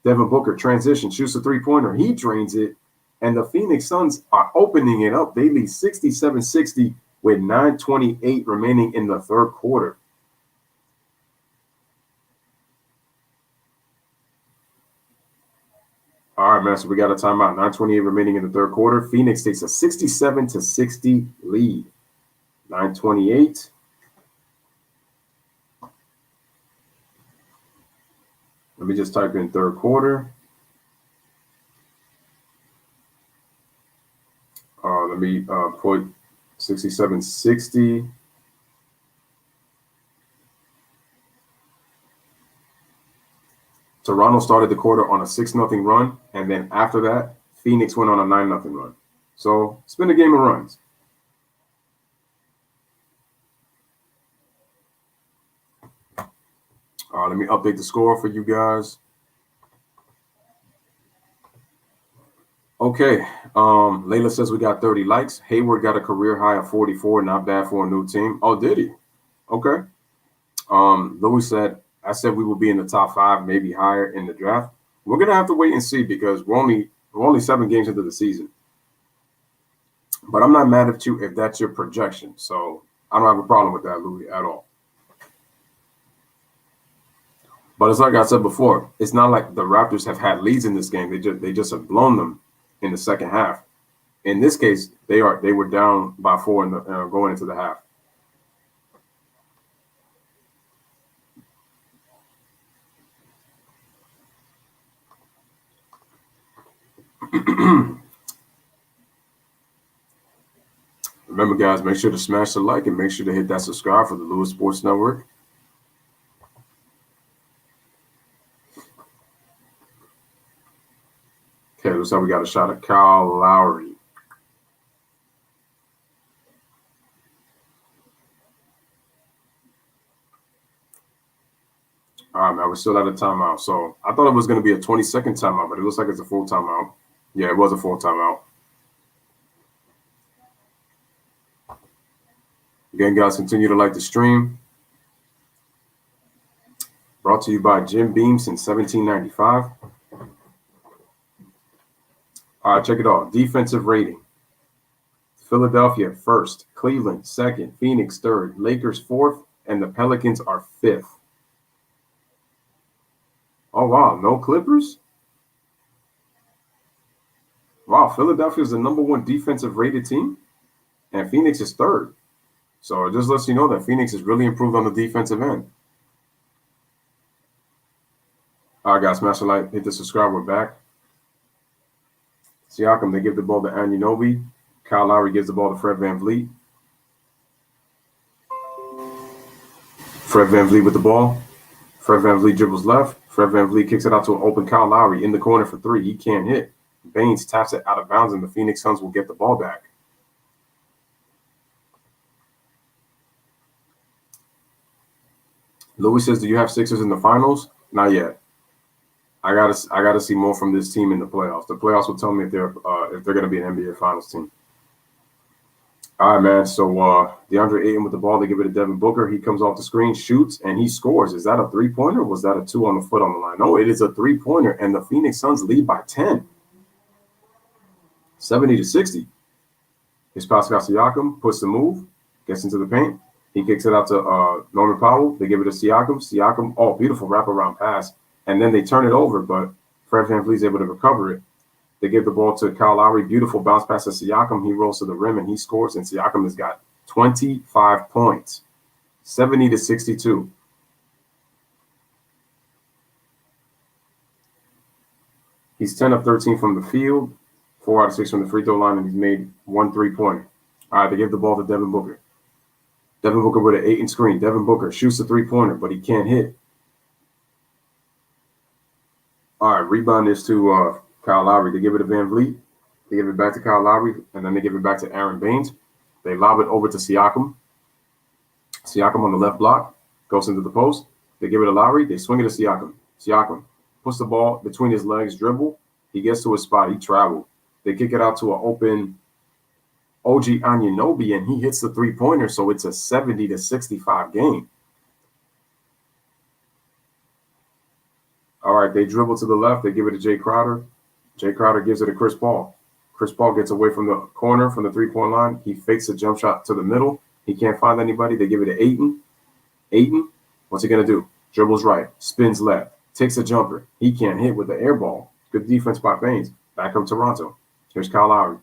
D: Devin Booker, transition, shoots a three-pointer. He drains it. And the Phoenix Suns are opening it up. They lead 67-60 with 9:28 remaining in the third quarter. All right, man, so we got a timeout. 9:28 remaining in the third quarter. Phoenix takes a 67-60 lead. 9:28. Let me just type in third quarter. Let me put 67-60. Toronto started the quarter on a 6-0 run, and then after that, Phoenix went on a 9-0 run. So it's been a game of runs. Let me update the score for you guys. Okay, Layla says we got 30 likes. Hayward got a career high of 44. Not bad for a new team. Oh, did he? Okay. Louis said, I said we will be in the top 5, maybe higher in the draft. We're gonna have to wait and see because we're only 7 games into the season. But I'm not mad at you if that's your projection. So I don't have a problem with that, Louis, at all. But it's like I said before, it's not like the Raptors have had leads in this game. They just have blown them in the second half. In this case, they were down by 4 in the, going into the half. Remember, guys, make sure to smash the like and make sure to hit that subscribe for the Lewis Sports Network. Okay, looks like we got a shot at Kyle Lowry. All right, man, we're still at a timeout. So I thought it was going to be a 20-second timeout, but it looks like it's a full timeout. Yeah, it was a full timeout. Again, guys, continue to like the stream. Brought to you by Jim Beam since 1795. All right, check it out. Defensive rating. Philadelphia first, Cleveland second, Phoenix third, Lakers fourth, and the Pelicans are fifth. Oh, wow, no Clippers? Wow, Philadelphia is the #1 defensive rated team, and Phoenix is third. So it just lets you know that Phoenix has really improved on the defensive end. All right, guys, smash the like, hit the subscribe, we're back. Siakam, they give the ball to Anunoby. Kyle Lowry gives the ball to Fred VanVleet. Fred VanVleet with the ball. Fred VanVleet dribbles left. Fred VanVleet kicks it out to an open Kyle Lowry in the corner for three. He can't hit. Baines taps it out of bounds, and the Phoenix Suns will get the ball back. Louis says, do you have Sixers in the finals? Not yet. I gotta see more from this team in the playoffs. The playoffs will tell me if they're going to be an NBA Finals team. All right, man. So DeAndre Ayton with the ball, they give it to Devin Booker. He comes off the screen, shoots, and he scores. Is that a three-pointer or was that a 2 on the foot on the line? No, it is a three-pointer, and the Phoenix Suns lead by 10. 70-60. Here's Pascal Siakam, puts the move, gets into the paint. He kicks it out to Norman Powell. They give it to Siakam. Siakam, oh, beautiful wraparound pass. And then they turn it over, but Fred VanVleet's able to recover it. They give the ball to Kyle Lowry. Beautiful bounce pass to Siakam. He rolls to the rim, and he scores. And Siakam has got 25 points, 70-62. He's 10 of 13 from the field, 4 out of 6 from the free throw line, and he's made 1 3-pointer. All right, they give the ball to Devin Booker. Devin Booker with an 8 screen. Devin Booker shoots a 3-pointer, but he can't hit. All right, rebound is to Kyle Lowry. They give it to VanVleet. They give it back to Kyle Lowry, and then they give it back to Aaron Baines. They lob it over to Siakam. Siakam on the left block goes into the post. They give it to Lowry. They swing it to Siakam. Siakam puts the ball between his legs, dribble. He gets to his spot. He traveled. They kick it out to an open OG Anunoby, and he hits the 3-pointer, so it's a 70-65 game. All right, they dribble to the left. They give it to Jay Crowder. Jay Crowder gives it to Chris Paul. Chris Paul gets away from the corner, from the 3-point line. He fakes a jump shot to the middle. He can't find anybody. They give it to Ayton. Ayton, what's he going to do? Dribbles right, spins left, takes a jumper. He can't hit with the air ball. Good defense by Baines. Back from Toronto. Here's Kyle Lowry.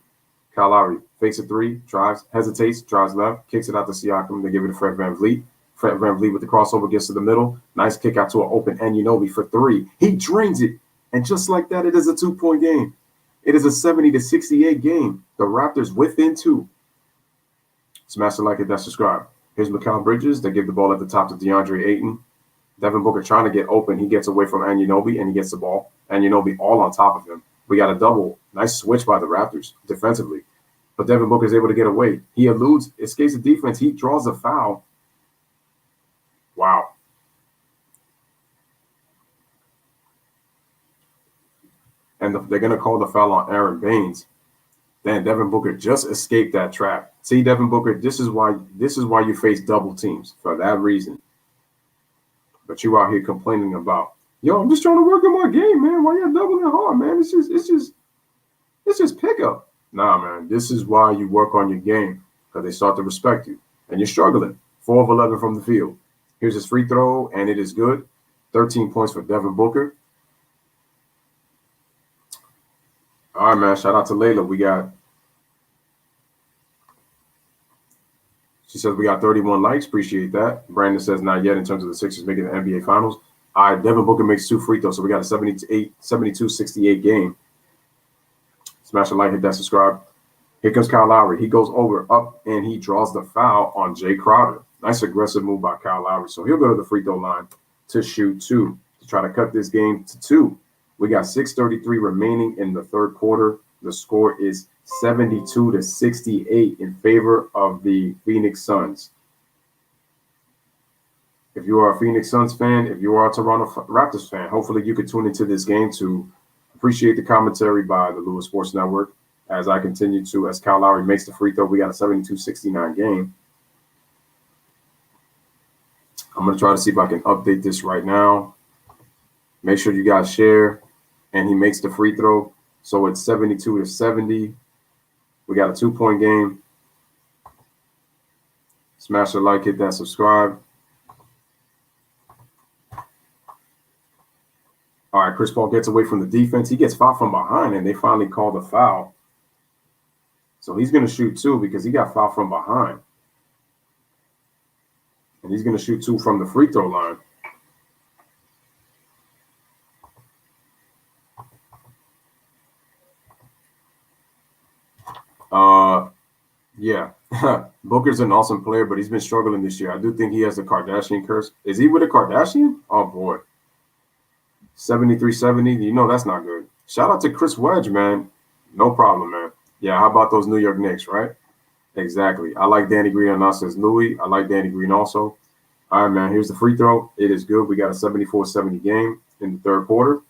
D: Kyle Lowry fakes a 3, drives, hesitates, drives left, kicks it out to Siakam. They give it to Fred VanVleet. Fred VanVleet with the crossover gets to the middle. Nice kick out to an open Anunoby for 3. He drains it. And just like that, it is a 2-point game. It is a 70-68 game. The Raptors within 2. Smash the like, hit that subscribe. Here's Mikal Bridges. They give the ball at the top to DeAndre Ayton. Devin Booker trying to get open. He gets away from Anunoby, and he gets the ball. Anunoby all on top of him. We got a double. Nice switch by the Raptors defensively. But Devin Booker is able to get away. He eludes, escapes the defense. He draws a foul. Wow. And they're going to call the foul on Aaron Baines. Then Devin Booker just escaped that trap. See, Devin Booker, this is why you face double teams, for that reason. But you out here complaining about, yo, I'm just trying to work on my game, man. Why you doubling hard, man? It's just pickup. Nah, man. This is why you work on your game, because they start to respect you. And you're struggling. 4 of 11 from the field. Here's his free throw, and it is good. 13 points for Devin Booker. All right, man. Shout out to Layla. She says we got 31 likes. Appreciate that. Brandon says not yet in terms of the Sixers making the NBA Finals. All right, Devin Booker makes 2 free throws, so we got a 72-68 game. Smash a like, hit that subscribe. Here comes Kyle Lowry. He goes up, and he draws the foul on Jay Crowder. Nice aggressive move by Kyle Lowry. So he'll go to the free throw line to shoot 2 to try to cut this game to 2. We got 6:33 remaining in the third quarter. The score is 72-68 in favor of the Phoenix Suns. If you are a Phoenix Suns fan, if you are a Toronto Raptors fan, hopefully you could tune into this game to appreciate the commentary by the Lewis Sports Network as I continue to, as Kyle Lowry makes the free throw. We got a 72-69 game. I'm going to try to see if I can update this right now. Make sure you guys share. And he makes the free throw. So it's 72-70. We got a 2-point game. Smash the like, hit that subscribe. All right, Chris Paul gets away from the defense. He gets fouled from behind, and they finally call the foul. So he's going to shoot 2 because he got fouled from behind. And he's going to shoot 2 from the free throw line. Yeah, Booker's an awesome player, but he's been struggling this year. I do think he has the Kardashian curse. Is he with a Kardashian? Oh, boy. 73-70. You know that's not good. Shout out to Chris Wedge, man. No problem, man. Yeah, how about those New York Knicks, right? Exactly. I like Danny Green on us as Louis. I like Danny Green also. All right, man, here's the free throw. It is good. We got a 74-70 game in the third quarter.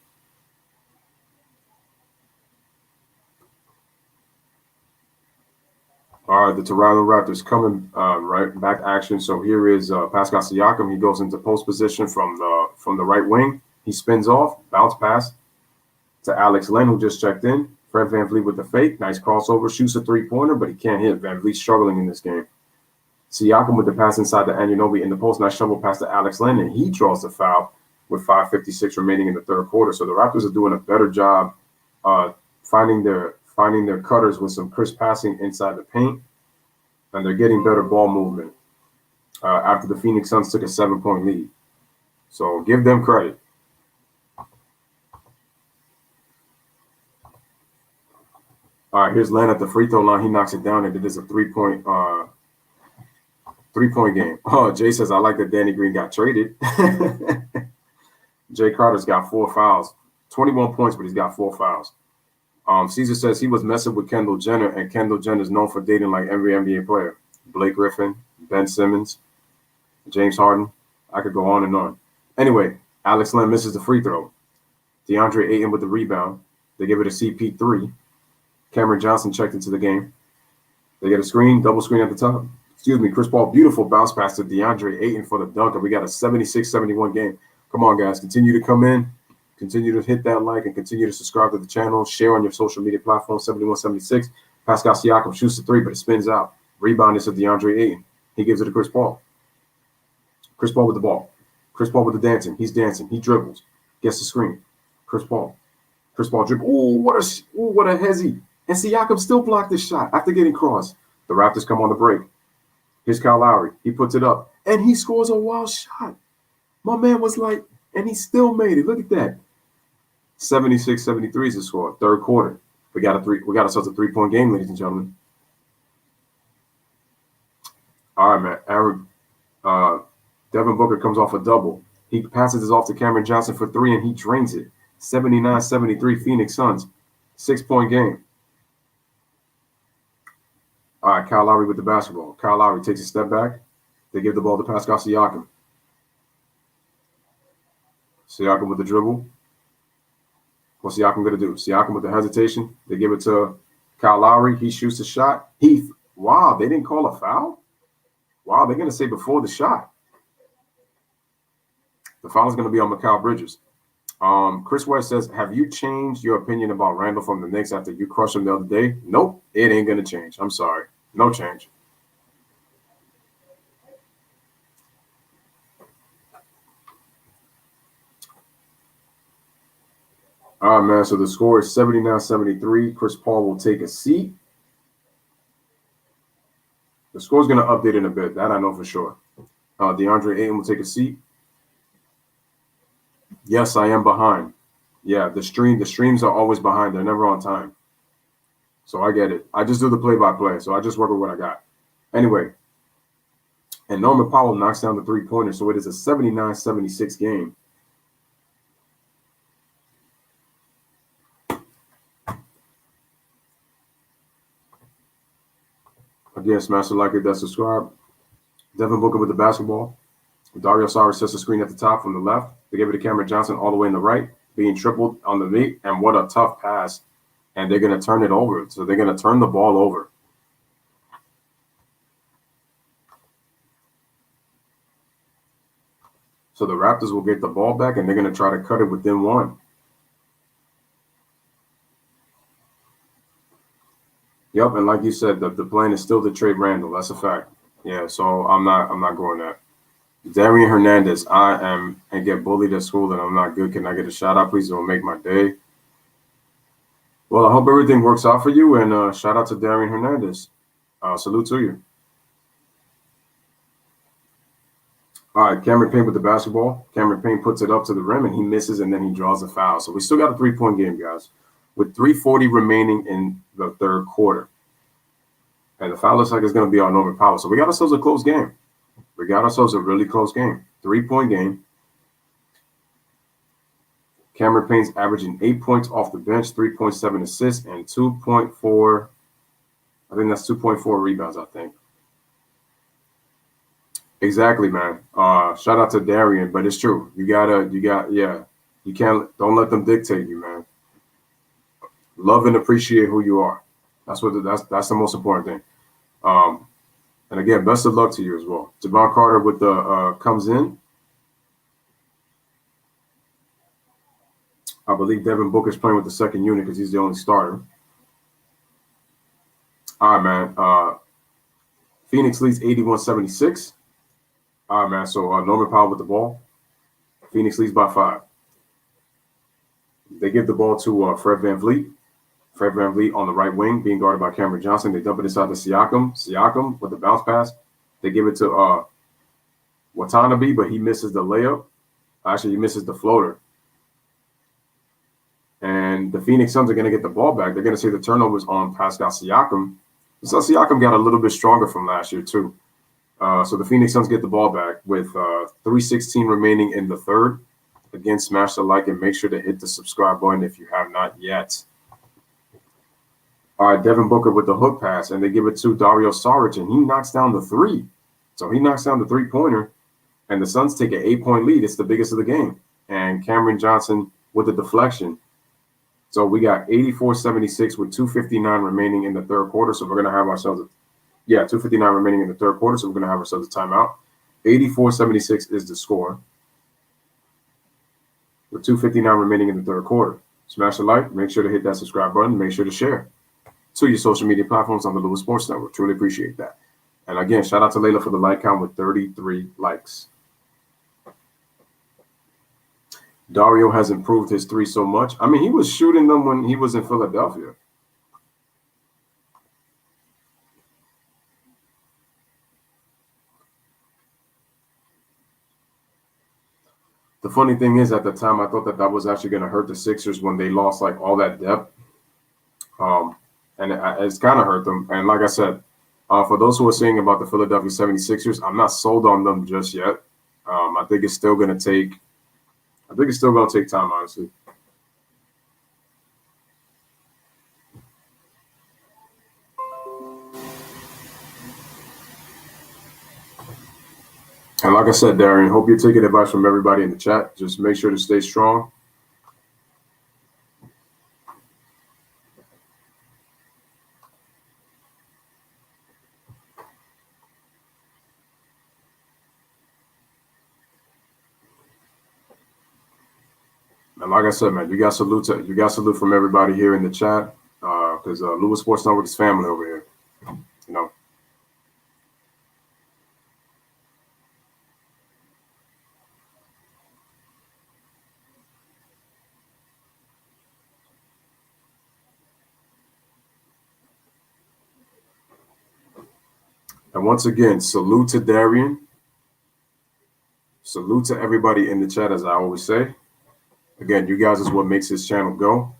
D: All right, the Toronto Raptors coming right back action. So here is Pascal Siakam. He goes into post position from the right wing. He spins off, bounce pass to Alex Len, who just checked in. Fred VanVleet with the fake. Nice crossover. Shoots a three-pointer, but he can't hit. VanVleet struggling in this game. Siakam with the pass inside to Anunoby in the post. Nice shovel pass to Alex Len, and he draws the foul with 5:56 remaining in the third quarter. So the Raptors are doing a better job finding their cutters with some crisp passing inside the paint, and they're getting better ball movement after the Phoenix Suns took a 7-point lead. So give them credit. All right, here's Len at the free throw line. He knocks it down, and it is a three-point game. Oh, Jay says, I like that Danny Green got traded. Jay Carter's got 4 fouls, 21 points, but he's got 4 fouls. Caesar says he was messing with Kendall Jenner, and Kendall Jenner is known for dating like every NBA player. Blake Griffin, Ben Simmons, James Harden. I could go on and on. Anyway, Alex Len misses the free throw. DeAndre Ayton with the rebound. They give it a CP3. Cameron Johnson checked into the game. They get a screen, double screen at the top. Excuse me, Chris Paul, beautiful bounce pass to DeAndre Ayton for the dunk, and we got a 76-71 game. Come on, guys, continue to come in. Continue to hit that like and continue to subscribe to the channel. Share on your social media platforms. 71-76. Pascal Siakam shoots the 3, but it spins out. Rebound is to DeAndre Ayton. He gives it to Chris Paul. Chris Paul with the ball. Chris Paul with the dancing. He's dancing. He dribbles. Gets the screen. Chris Paul. Chris Paul dribble. Ooh, what a hezzy. And Siakam still blocked this shot after getting crossed. The Raptors come on the break. Here's Kyle Lowry. He puts it up. And he scores a wild shot. My man was like, and he still made it. Look at that. 76-73 is the score. Third quarter. We got ourselves a 3-point game, ladies and gentlemen. All right, man. Devin Booker comes off a double. He passes this off to Cameron Johnson for 3, and he drains it. 79-73 Phoenix Suns. 6-point game. All right, Kyle Lowry with the basketball. Kyle Lowry takes a step back. They give the ball to Pascal Siakam. Siakam with the dribble. What's Siakam going to do? Siakam with the hesitation. They give it to Kyle Lowry. He shoots the shot. Wow, they didn't call a foul? Wow, they're going to say before the shot. The foul is going to be on Mikal Bridges. Chris West says, have you changed your opinion about Randall from the Knicks after you crushed him the other day? Nope, it ain't going to change. I'm sorry. No change. All right, man. So the score is 79-73. Chris Paul will take a seat. The score is going to update in a bit. That I know for sure. DeAndre Ayton will take a seat. Yes, I am behind. Yeah, the streams are always behind. They're never on time. So I get it. I just do the play-by-play. So I just work with what I got. Anyway, and Norman Powell knocks down the three-pointer. So it is a 79-76 game. Again, smash the like, hit that subscribe. Devin Booker with the basketball. Dario Saric sets the screen at the top from the left. They give it to Cameron Johnson all the way in the right, being tripled on the knee. And what a tough pass. And they're going to turn it over. So they're going to turn the ball over. So the Raptors will get the ball back, and they're going to try to cut it within one. Yep, and like you said, the plan is still to trade Randall. That's a fact. Yeah, so I'm not going that. Darian Hernandez, I am and get bullied at school and I'm not good. Can I get a shout out, please? It'll make my day. Well, I hope everything works out for you, and shout out to Darian Hernandez. Salute to you. All right, Cameron Payne with the basketball. Cameron Payne puts it up to the rim, and he misses, and then he draws a foul. So we still got a three-point game, guys, with 3:40 remaining in the third quarter. And the foul looks like it's going to be on Norman Powell. So we got ourselves a close game. We got ourselves a really close game. 3-point game. Cameron Payne's averaging 8 points off the bench, 3.7 assists, and 2.4. I think that's 2.4 rebounds, I think. Exactly, man. Shout out to Darian, but it's true. You can't, don't let them dictate you, man. Love and appreciate who you are. That's the most important thing. And again, best of luck to you as well. Javon Carter with the comes in. I believe Devin Booker's playing with the second unit because he's the only starter. All right, man. Phoenix leads 81-76. All right, man. So Norman Powell with the ball. Phoenix leads by 5. They give the ball to Fred VanVleet. Fred VanVleet on the right wing, being guarded by Cameron Johnson. They dump it inside to Siakam. Siakam with the bounce pass. They give it to Watanabe, but he misses the layup. Actually, he misses the floater. And the Phoenix Suns are going to get the ball back. They're going to say the turnovers on Pascal Siakam. So Siakam got a little bit stronger from last year, too. So the Phoenix Suns get the ball back with 3:16 remaining in the third. Again, smash the like and make sure to hit the subscribe button if you have not yet. All right, Devin Booker with the hook pass, and they give it to Dario Saric, and he knocks down the three. So he knocks down the three-pointer, and the Suns take an 8-point lead. It's the biggest of the game. And Cameron Johnson with the deflection. So we got 84-76 with 2:59 remaining in the third quarter. So we're going to have ourselves 2:59 remaining in the third quarter. So we're going to have ourselves a timeout. 84-76 is the score with 2:59 remaining in the third quarter. Smash the like. Make sure to hit that subscribe button. Make sure to share to your social media platforms on the Lewis Sports Network. Truly appreciate that. And again, shout out to Layla for the like count with 33 likes. Dario has improved his three so much. I mean, he was shooting them when he was in Philadelphia. The funny thing is, at the time, I thought that was actually going to hurt the Sixers when they lost like all that depth. And it's kind of hurt them. And like I said, for those who are saying about the Philadelphia 76ers, I'm not sold on them just yet. I think it's still going to take time, honestly. And like I said, Darian, hope you're taking advice from everybody in the chat. Just make sure to stay strong. And like I said, man, you got salute from everybody here in the chat, because Lewis Sports Network is family over here, you know. And once again, salute to Darian. Salute to everybody in the chat, as I always say. Again, you guys is what makes this channel go.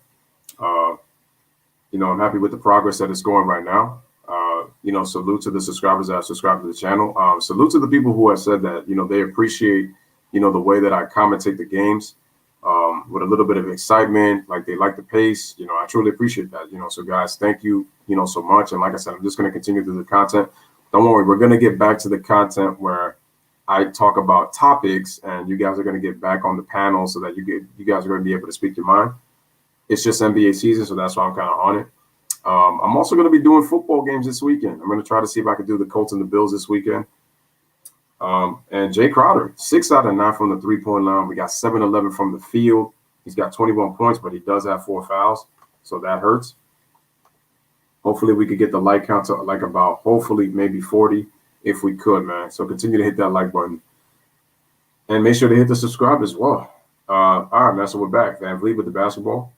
D: I'm happy with the progress that it's going right now. Salute to the subscribers that have subscribed to the channel. Salute to the people who have said that, they appreciate, the way that I commentate the games with a little bit of excitement, like they like the pace. I truly appreciate that, so guys, thank you, so much. And like I said, I'm just going to continue through the content. Don't worry, we're going to get back to the content where I talk about topics and you guys are going to get back on the panel so that you guys are going to be able to speak your mind. It's just NBA season, so that's why I'm kind of on it. I'm also going to be doing football games this weekend. I'm going to try to see if I can do the Colts and the Bills this weekend. And Jay Crowder, 6 out of 9 from the three-point line. We got 7-11 from the field. He's got 21 points, but he does have 4 fouls, so that hurts. Hopefully we could get the like count to like about hopefully maybe 40 if we could, man. So continue to hit that like button. And make sure to hit the subscribe as well. All right, man, so we're back. Van Vliet with the basketball.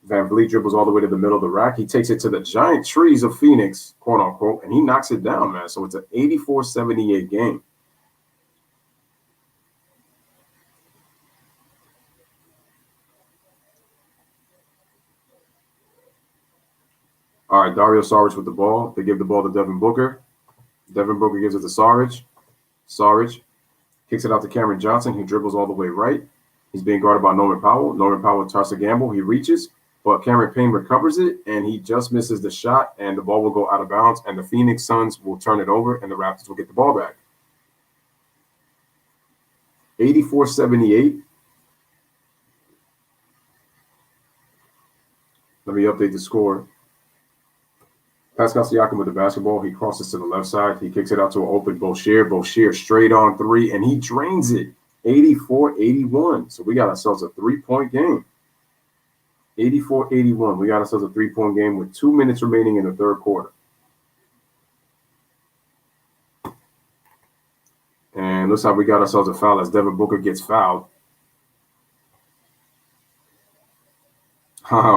D: Van Vliet dribbles all the way to the middle of the rack. He takes it to the giant trees of Phoenix, quote unquote, and he knocks it down, man. So it's an 84-78 game. All right, Dario Saric with the ball. They give the ball to Devin Booker. Devin Booker gives it to Saric. Saric kicks it out to Cameron Johnson. He dribbles all the way right. He's being guarded by Norman Powell. Norman Powell tries to gamble. He reaches, but Cameron Payne recovers it, and he just misses the shot, and the ball will go out of bounds, and the Phoenix Suns will turn it over, and the Raptors will get the ball back. 84-78. Let me update the score. Pascal Siakam with the basketball. He crosses to the left side. He kicks it out to an open Boucher. Boucher straight on 3, and he drains it. 84-81. So we got ourselves a 3-point game. 84-81. We got ourselves a 3-point game with 2 minutes remaining in the third quarter. And looks like we got ourselves a foul as Devin Booker gets fouled.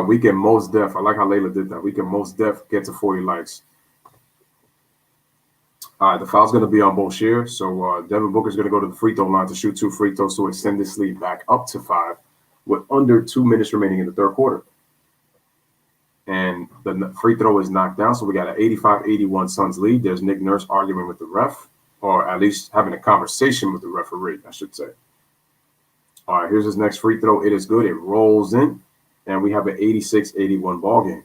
D: We can most def. I like how Layla did that. We can most def get to 40 likes. All right, the foul's going to be on Boucher. So Devin Booker's going to go to the free throw line to shoot 2 free throws to extend this lead back up to 5 with under 2 minutes remaining in the third quarter. And the free throw is knocked down. So we got an 85-81 Suns lead. There's Nick Nurse arguing with the ref, or at least having a conversation with the referee, I should say. All right, here's his next free throw. It is good. It rolls in. And we have an 86-81 ball game.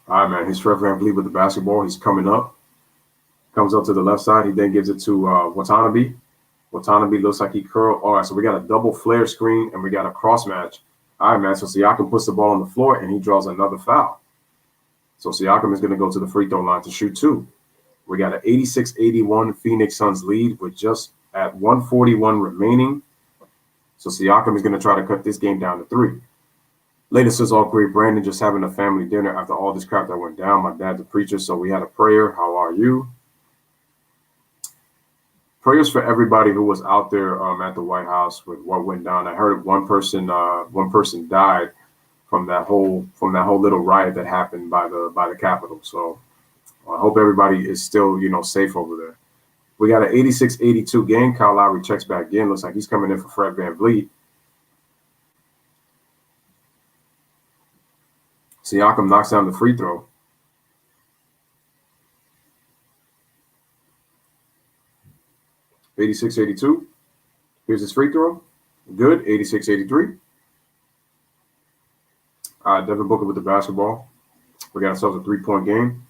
D: All right, man. Here's Fred VanVleet with the basketball. He's coming up. Comes up to the left side. He then gives it to Watanabe. Watanabe looks like he curled. All right, so we got a double flare screen, and we got a cross match. All right, man. So Siakam puts the ball on the floor, and he draws another foul. So Siakam is going to go to the free throw line to shoot 2. We got an 86-81 Phoenix Suns lead with just at 141 remaining. So Siakam is going to try to cut this game down to 3. Latest is all great. Brandon just having a family dinner after all this crap that went down. My dad's a preacher, so we had a prayer. How are you? Prayers for everybody who was out there at the White House with what went down. I heard one person died from that whole little riot that happened by the Capitol. So I hope everybody is still safe over there. We got an 86-82 game. Kyle Lowry checks back in. Looks like he's coming in for Fred VanVleet. Siakam knocks down the free throw. $86-82. Here's his free throw. Good. 86-83. Devin Booker with the basketball. We got ourselves a 3-point game.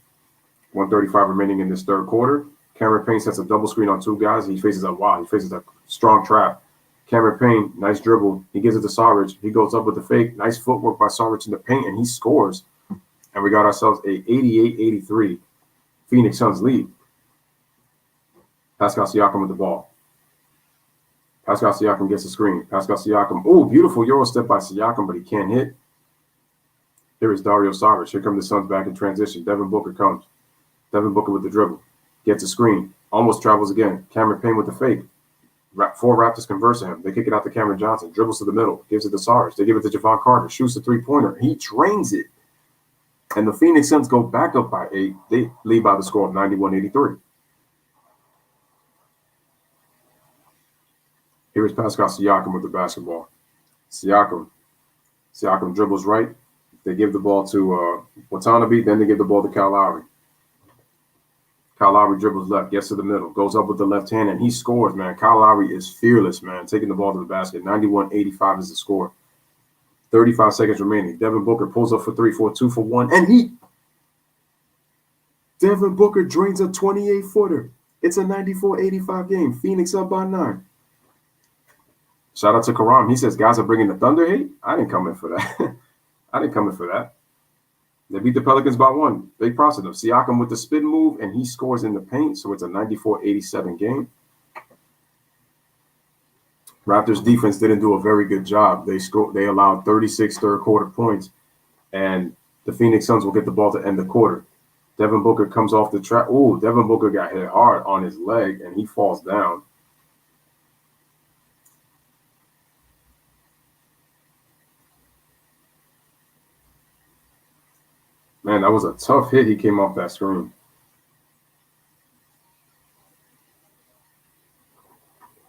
D: 1:35 remaining in this third quarter. Cameron Payne sets a double screen on 2 guys. He faces a strong trap. Cameron Payne, nice dribble. He gives it to Saric. He goes up with the fake. Nice footwork by Saric in the paint, and he scores. And we got ourselves a 88-83 Phoenix Suns lead. Pascal Siakam with the ball. Pascal Siakam gets a screen. Pascal Siakam. Oh, beautiful Euro step by Siakam, but he can't hit. Here is Dario Saric. Here come the Suns back in transition. Devin Booker comes. Devin Booker with the dribble. Gets a screen. Almost travels again. Cameron Payne with the fake. 4 Raptors converse to him. They kick it out to Cameron Johnson. Dribbles to the middle. Gives it to Saric. They give it to Javon Carter. Shoots the 3-pointer. He drains it. And the Phoenix Suns go back up by 8. They lead by the score of 91-83. Here is Pascal Siakam with the basketball. Siakam dribbles right. They give the ball to Watanabe, then they give the ball to Kyle Lowry. Kyle Lowry dribbles left, gets to the middle, goes up with the left hand, and he scores, man. Kyle Lowry is fearless, man, taking the ball to the basket. 91-85 is the score. 35 seconds remaining. Devin Booker pulls up for 3 for 2 for 1, and Devin Booker drains a 28-footer. It's a 94-85 game. Phoenix up by 9. Shout out to Karam. He says, guys are bringing the Thunder hate. I didn't come in for that. I didn't come in for that. They beat the Pelicans by 1. Big props to them. Siakam with the spin move, and he scores in the paint, so it's a 94-87 game. Raptors defense didn't do a very good job. They allowed 36 third-quarter points, and the Phoenix Suns will get the ball to end the quarter. Devin Booker comes off the trap. Ooh, Devin Booker got hit hard on his leg, and he falls down. Man, that was a tough hit. He came off that screen.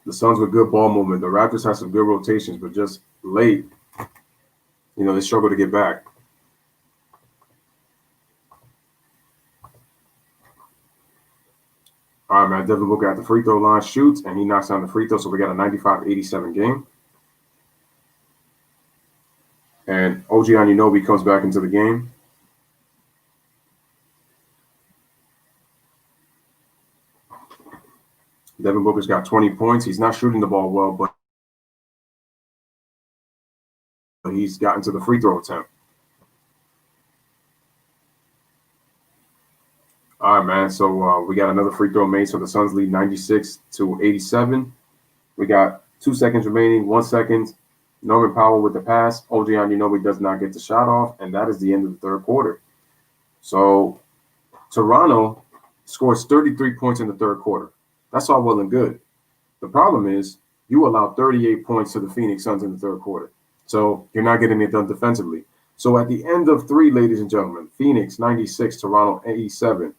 D: The Suns with good ball movement. The Raptors have some good rotations, but just late, they struggle to get back. All right, man. Devin Booker at the free throw line shoots, and he knocks down the free throw, so we got a 95-87 game. And OG Anunoby comes back into the game. Devin Booker's got 20 points. He's not shooting the ball well, but he's gotten to the free throw attempt. All right, man. So we got another free throw made. So the Suns lead 96-87. We got 2 seconds remaining, 1 second. Norman Powell with the pass. OG Anunoby does not get the shot off, and that is the end of the third quarter. So Toronto scores 33 points in the third quarter. That's all well and good. The problem is you allowed 38 points to the Phoenix Suns in the third quarter. So you're not getting it done defensively. So at the end of 3, ladies and gentlemen, Phoenix 96, Toronto 87,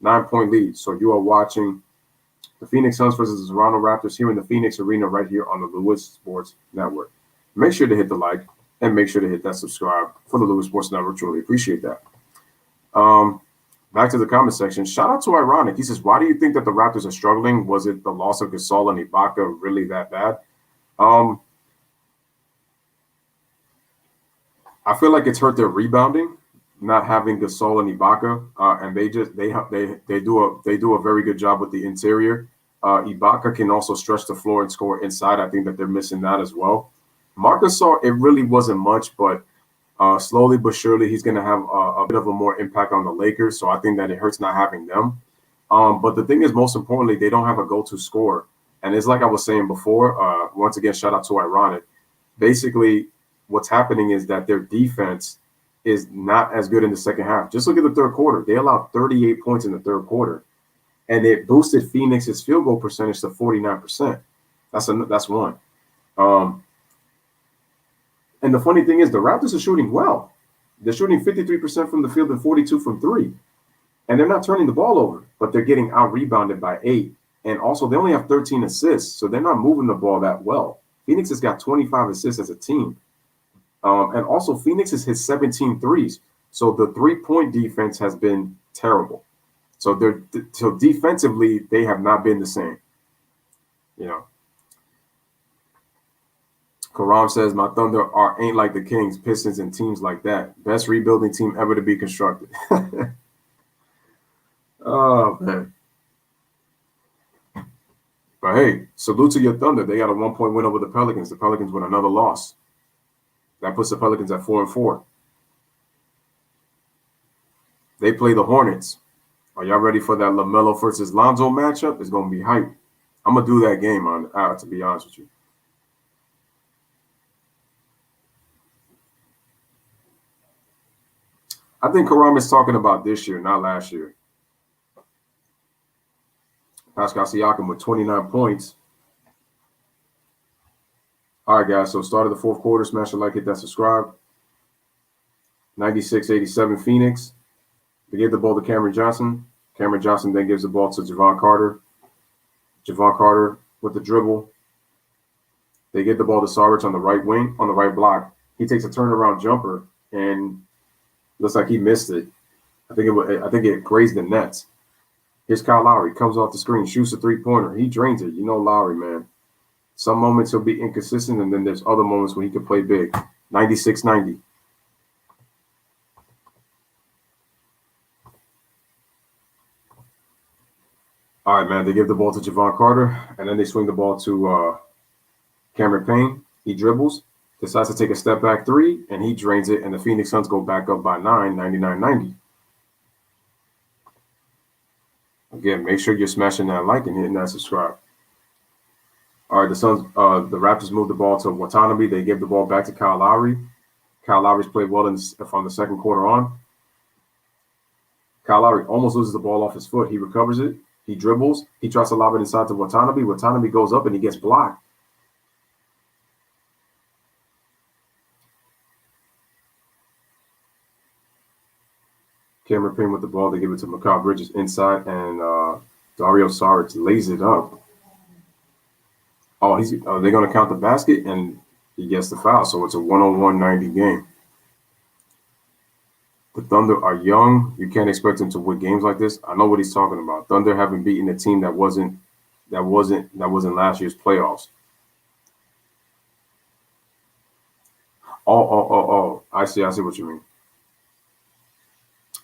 D: 9-point lead. So you are watching the Phoenix Suns versus the Toronto Raptors here in the Phoenix Arena right here on the Lewis Sports Network. Make sure to hit the like and make sure to hit that subscribe for the Lewis Sports Network. Truly appreciate that. Back to the comment section. Shout out to Ironic. He says, why do you think that the Raptors are struggling? Was it the loss of Gasol and Ibaka really that bad? I feel like it's hurt their rebounding, not having Gasol and Ibaka, and they do a very good job with the interior. Ibaka can also stretch the floor and score inside. I think that they're missing that as well. Marc Gasol, it really wasn't much, but slowly but surely, he's going to have a bit of a more impact on the Lakers. So I think that it hurts not having them. But the thing is, most importantly, they don't have a go-to scorer. And it's like I was saying before, once again, shout out to Ironic. Basically, what's happening is that their defense is not as good in the second half. Just look at the third quarter. They allowed 38 points in the third quarter. And it boosted Phoenix's field goal percentage to 49%. That's one. And the funny thing is, the Raptors are shooting well. They're shooting 53% from the field and 42% from 3. And they're not turning the ball over, but they're getting out-rebounded by 8. And also, they only have 13 assists, so they're not moving the ball that well. Phoenix has got 25 assists as a team. And also, Phoenix has hit 17 threes. So the three-point defense has been terrible. So defensively, they have not been the same. Karam says, my Thunder ain't like the Kings, Pistons, and teams like that. Best rebuilding team ever to be constructed. Oh, man. But, hey, salute to your Thunder. They got a 1-point win over the Pelicans. The Pelicans with another loss. That puts the Pelicans at 4-4. They play the Hornets. Are y'all ready for that LaMelo versus Lonzo matchup? It's going to be hype. I'm going to do that game, to be honest with you. I think Karam is talking about this year, not last year. Pascal Siakam with 29 points. All right, guys. So start of the fourth quarter. Smash the like, hit that subscribe. 96-87 Phoenix. They give the ball to Cameron Johnson. Cameron Johnson then gives the ball to Javon Carter. Javon Carter with the dribble. They get the ball to Sarge on the right wing, on the right block. He takes a turnaround jumper, and looks like he missed it. I think it grazed the nets. Here's Kyle Lowry, comes off the screen, shoots a three-pointer. He drains it. You know Lowry, man. Some moments he'll be inconsistent, and then there's other moments when he can play big. 96-90. All right, man. They give the ball to Javon Carter, and then they swing the ball to Cameron Payne. He dribbles, decides to take a step back three, and he drains it, and the Phoenix Suns go back up by 9, 99-90. Again, make sure you're smashing that like and hitting that subscribe. All right, the Raptors move the ball to Watanabe. They give the ball back to Kyle Lowry. Kyle Lowry's played well from the second quarter on. Kyle Lowry almost loses the ball off his foot. He recovers it. He dribbles. He tries to lob it inside to Watanabe. Watanabe goes up and he gets blocked. Cameron Payne with the ball. They give it to Mikal Bridges inside, and Dario Saric lays it up. Oh, they're going to count the basket, and he gets the foul. So it's a 101-90 game. The Thunder are young. You can't expect them to win games like this. I know what he's talking about. Thunder haven't beaten a team that wasn't last year's playoffs. Oh. I see what you mean.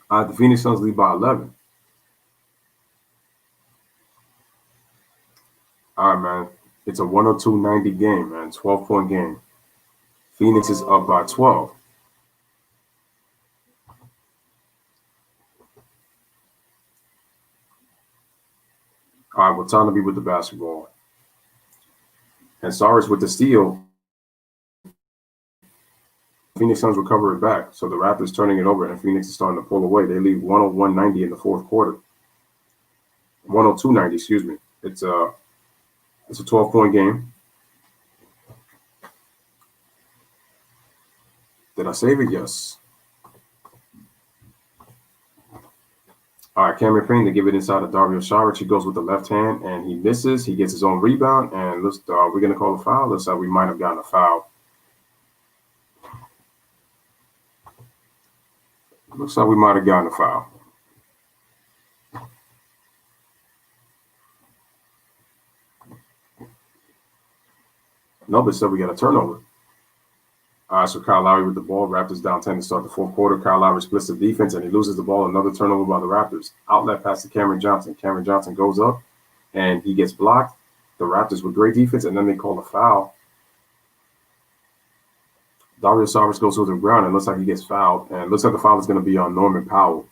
D: The Phoenix Suns lead by 11. All right, man. It's a 102-90 game, man. 12-point game. Phoenix is up by 12. All right, Watanabe with the basketball. And Saric with the steal. Phoenix Suns recover it back. So the Raptors turning it over, and Phoenix is starting to pull away. They lead 101-90 in the fourth quarter. 102-90, excuse me. It's a 12-point game. Did I save it? Yes. All right, Cameron Payne to give it inside of Dario Saric. He goes with the left hand, and he misses. He gets his own rebound, and we're going to call a foul. Looks like we might have gotten a foul. Looks like we might have gotten a foul. No, but said we got a turnover. All right, so Kyle Lowry with the ball. Raptors down 10 to start the fourth quarter. Kyle Lowry splits the defense, and he loses the ball. Another turnover by the Raptors. Outlet pass to Cameron Johnson. Cameron Johnson goes up, and he gets blocked. The Raptors with great defense, and then they call a foul. Dario Saric goes to the ground, and looks like he gets fouled. And it looks like the foul is going to be on Norman Powell.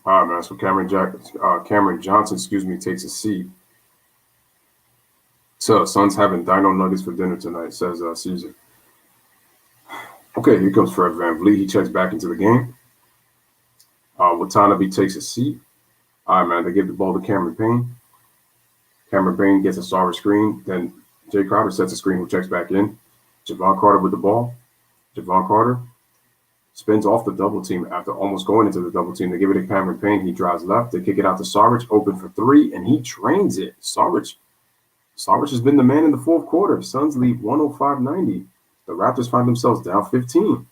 D: All right, man. So Cameron Johnson, takes a seat. So Suns having dino nuggets for dinner tonight, says Caesar. Okay, here comes Fred VanVleet. He checks back into the game. Watanabe takes a seat. All right, man. They give the ball to Cameron Payne. Cameron Payne gets a Saric screen. Then Jay Crowder sets a screen who checks back in. Javon Carter with the ball. Javon Carter spins off the double team after almost going into the double team. They give it to Cameron Payne. He drives left. They kick it out to Saric, open for three, and he drains it. Saric has been the man in the fourth quarter. Suns lead 105-90. The Raptors find themselves down 15. All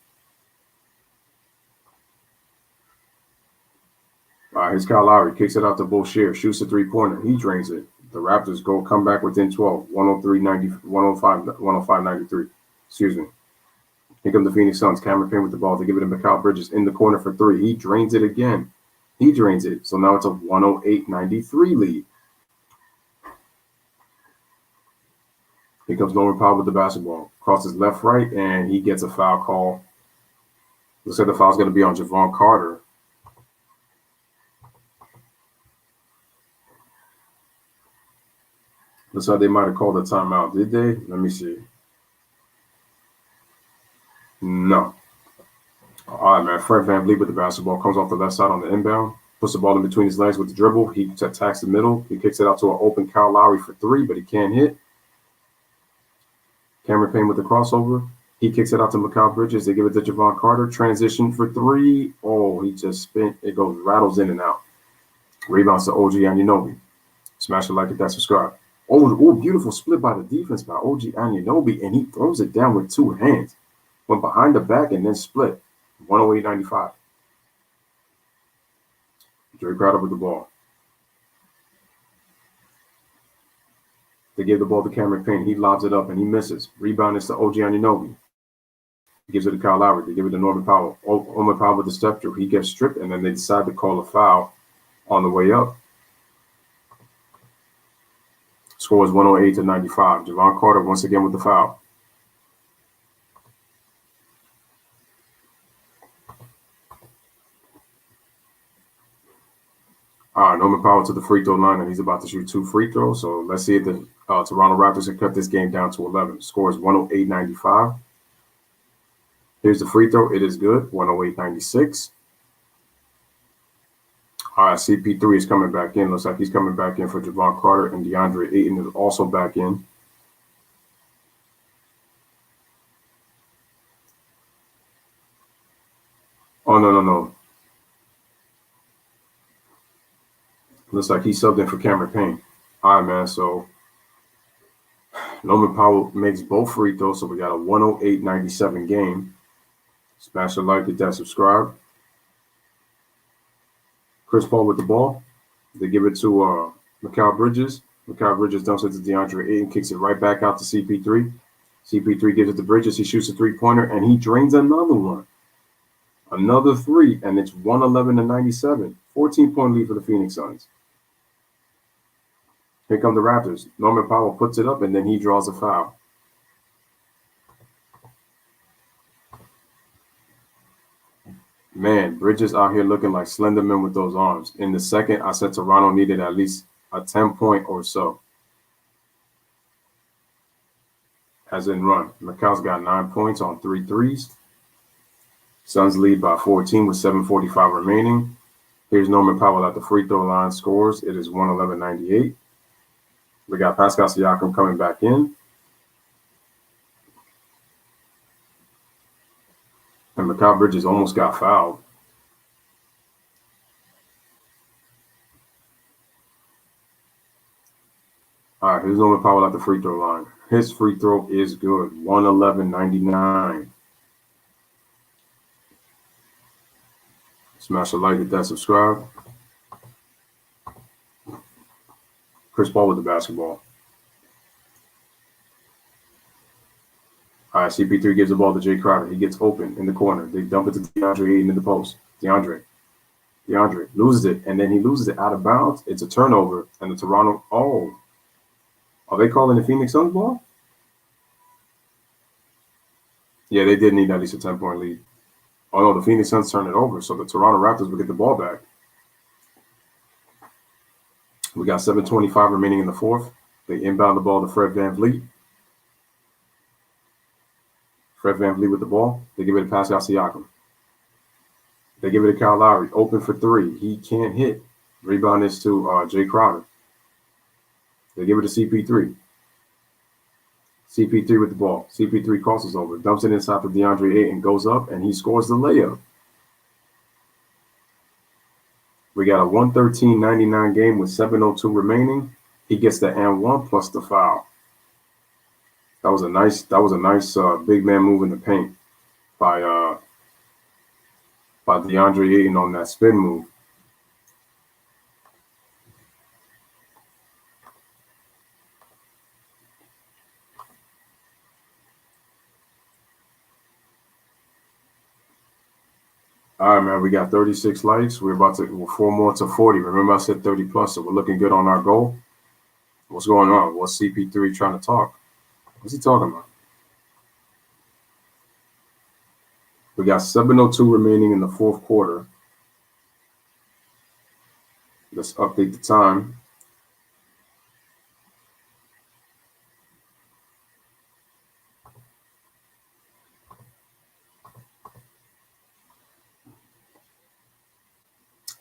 D: right, here's Kyle Lowry. Kicks it out to Boucher. Shoots a three-pointer. He drains it. The Raptors come back within 12. 105-93. Excuse me. Here come the Phoenix Suns. Cameron Payne with the ball. They give it to Mikal Bridges in the corner for three. He drains it again. He drains it. So now it's a 108-93 lead. Here comes Norman Powell with the basketball. Crosses left, right, and he gets a foul call. Looks like the foul's going to be on Javon Carter. Looks like they might have called a timeout. Did they? Let me see. No. All right, man. Fred VanVleet with the basketball. Comes off the left side on the inbound. Puts the ball in between his legs with the dribble. He attacks the middle. He kicks it out to an open Kyle Lowry for three, but he can't hit. Cameron Payne with the crossover. He kicks it out to Mikal Bridges. They give it to Javon Carter. Transition for three. Oh, he just spin. It goes, rattles in and out. Rebounds to OG Anunoby. Smash it, like it, that, subscribe. Oh, beautiful split by the defense by OG Anunoby, and he throws it down with two hands. Went behind the back and then split. 108.95. Dre Crowder with the ball. They give the ball to Cameron Payne. He lobs it up and he misses. Rebound is to OG Anunoby. He gives it to Kyle Lowry. They give it to Norman Powell. Norman Powell with the step through. He gets stripped, and then they decide to call a foul on the way up. Score is 108-95. Javon Carter once again with the foul. All right, Norman Powell to the free throw line, and he's about to shoot 2 free throws. So let's see if the Toronto Raptors can cut this game down to 11. Score is 108-95. Here's the free throw. It is good. 108-96. All right, CP3 is coming back in. Looks like he's coming back in for Javon Carter, and DeAndre Ayton is also back in. Oh, no. Looks like he subbed in for Cameron Payne. All right, man. So Norman Powell makes both free throws, so we got a 108-97 game. Smash the like, hit that subscribe. Chris Paul with the ball. They give it to Mikal Bridges. Mikal Bridges dumps it to DeAndre Ayton, kicks it right back out to CP3. CP3 gives it to Bridges. He shoots a three-pointer, and he drains another one. Another three, and it's 111-97. 14-point lead for the Phoenix Suns. Here come the Raptors. Norman Powell puts it up, and then he draws a foul. Man, Bridges out here looking like Slenderman with those arms. In the second, I said Toronto needed at least a 10-point or so. As in run. Mikal's got 9 points on 3 threes. Suns lead by 14 with 7:45 remaining. Here's Norman Powell at the free throw line, scores. It is 111-98. We got Pascal Siakam coming back in. And Mikal Bridges almost got fouled. All right, here's Norman Powell at the free throw line. His free throw is good. 111-99. Smash a like, hit that subscribe. Chris Paul with the basketball. All right, CP3 gives the ball to Jay Crowder. He gets open in the corner. They dump it to DeAndre Ayton in the post. DeAndre loses it, and then he loses it out of bounds. It's a turnover, and the Toronto, are they calling the Phoenix Suns ball? Yeah, they did need at least a 10-point lead. Oh, no, the Phoenix Suns turn it over, so the Toronto Raptors will get the ball back. We got 7:25 remaining in the fourth. They inbound the ball to Fred VanVleet. Fred VanVleet with the ball. They give it to Pascal Siakam. They give it to Kyle Lowry. Open for three. He can't hit. Rebound is to Jay Crowder. They give it to CP3. CP3 with the ball. CP3 crosses over. Dumps it inside for DeAndre Ayton. Goes up, and he scores the layup. We got a 113-99 game with 7:02 remaining. He gets the and-one plus the foul. That was a nice big man move in the paint by DeAndre Ayton on that spin move. All right, man, we got 36 likes. We're 4 more to 40. Remember I said 30 plus, so we're looking good on our goal. What's going on? What's CP3 trying to talk? What's he talking about? We got 7:02 remaining in the fourth quarter. Let's update the time.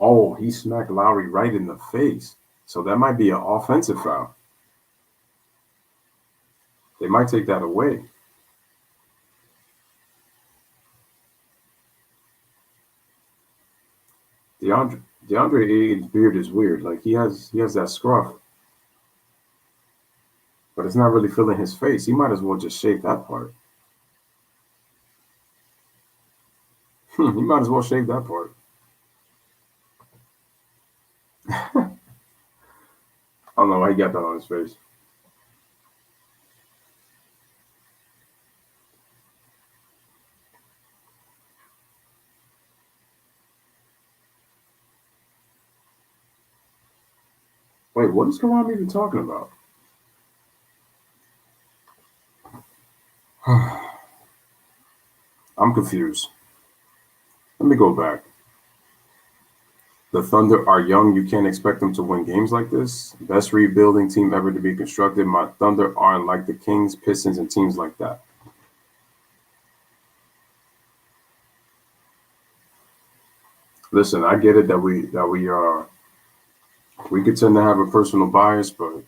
D: Oh, he smacked Lowry right in the face. So that might be an offensive foul. They might take that away. DeAndre Ayton's beard is weird. Like he has that scruff, but it's not really filling his face. He might as well just shave that part. He might as well shave that part. I don't know why he got that on his face. Wait, what is Karam even talking about? I'm confused. Let me go back. The Thunder are young. You can't expect them to win games like this. Best rebuilding team ever to be constructed. My Thunder aren't like the Kings, Pistons, and teams like that. Listen, I get it that we could tend to have a personal bias, but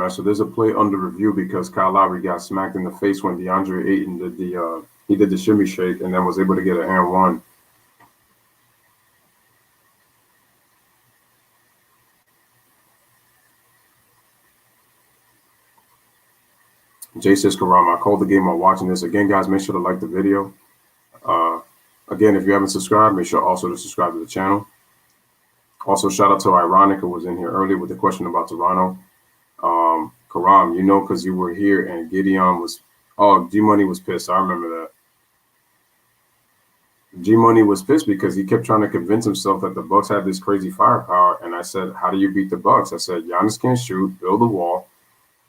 D: man. So there's a play under review because Kyle Lowry got smacked in the face when DeAndre Ayton did the shimmy shake and then was able to get an and one. Jay says, Karam, I called the game while watching this. Again, guys, make sure to like the video. Again, if you haven't subscribed, make sure also to subscribe to the channel. Also, shout out to Ironic, who was in here earlier with the question about Toronto. Karam, you know, because you were here and Gideon was, G-Money was pissed. I remember that. G-Money was pissed because he kept trying to convince himself that the Bucks had this crazy firepower. And I said, how do you beat the Bucks? I said, Giannis can't shoot, build a wall,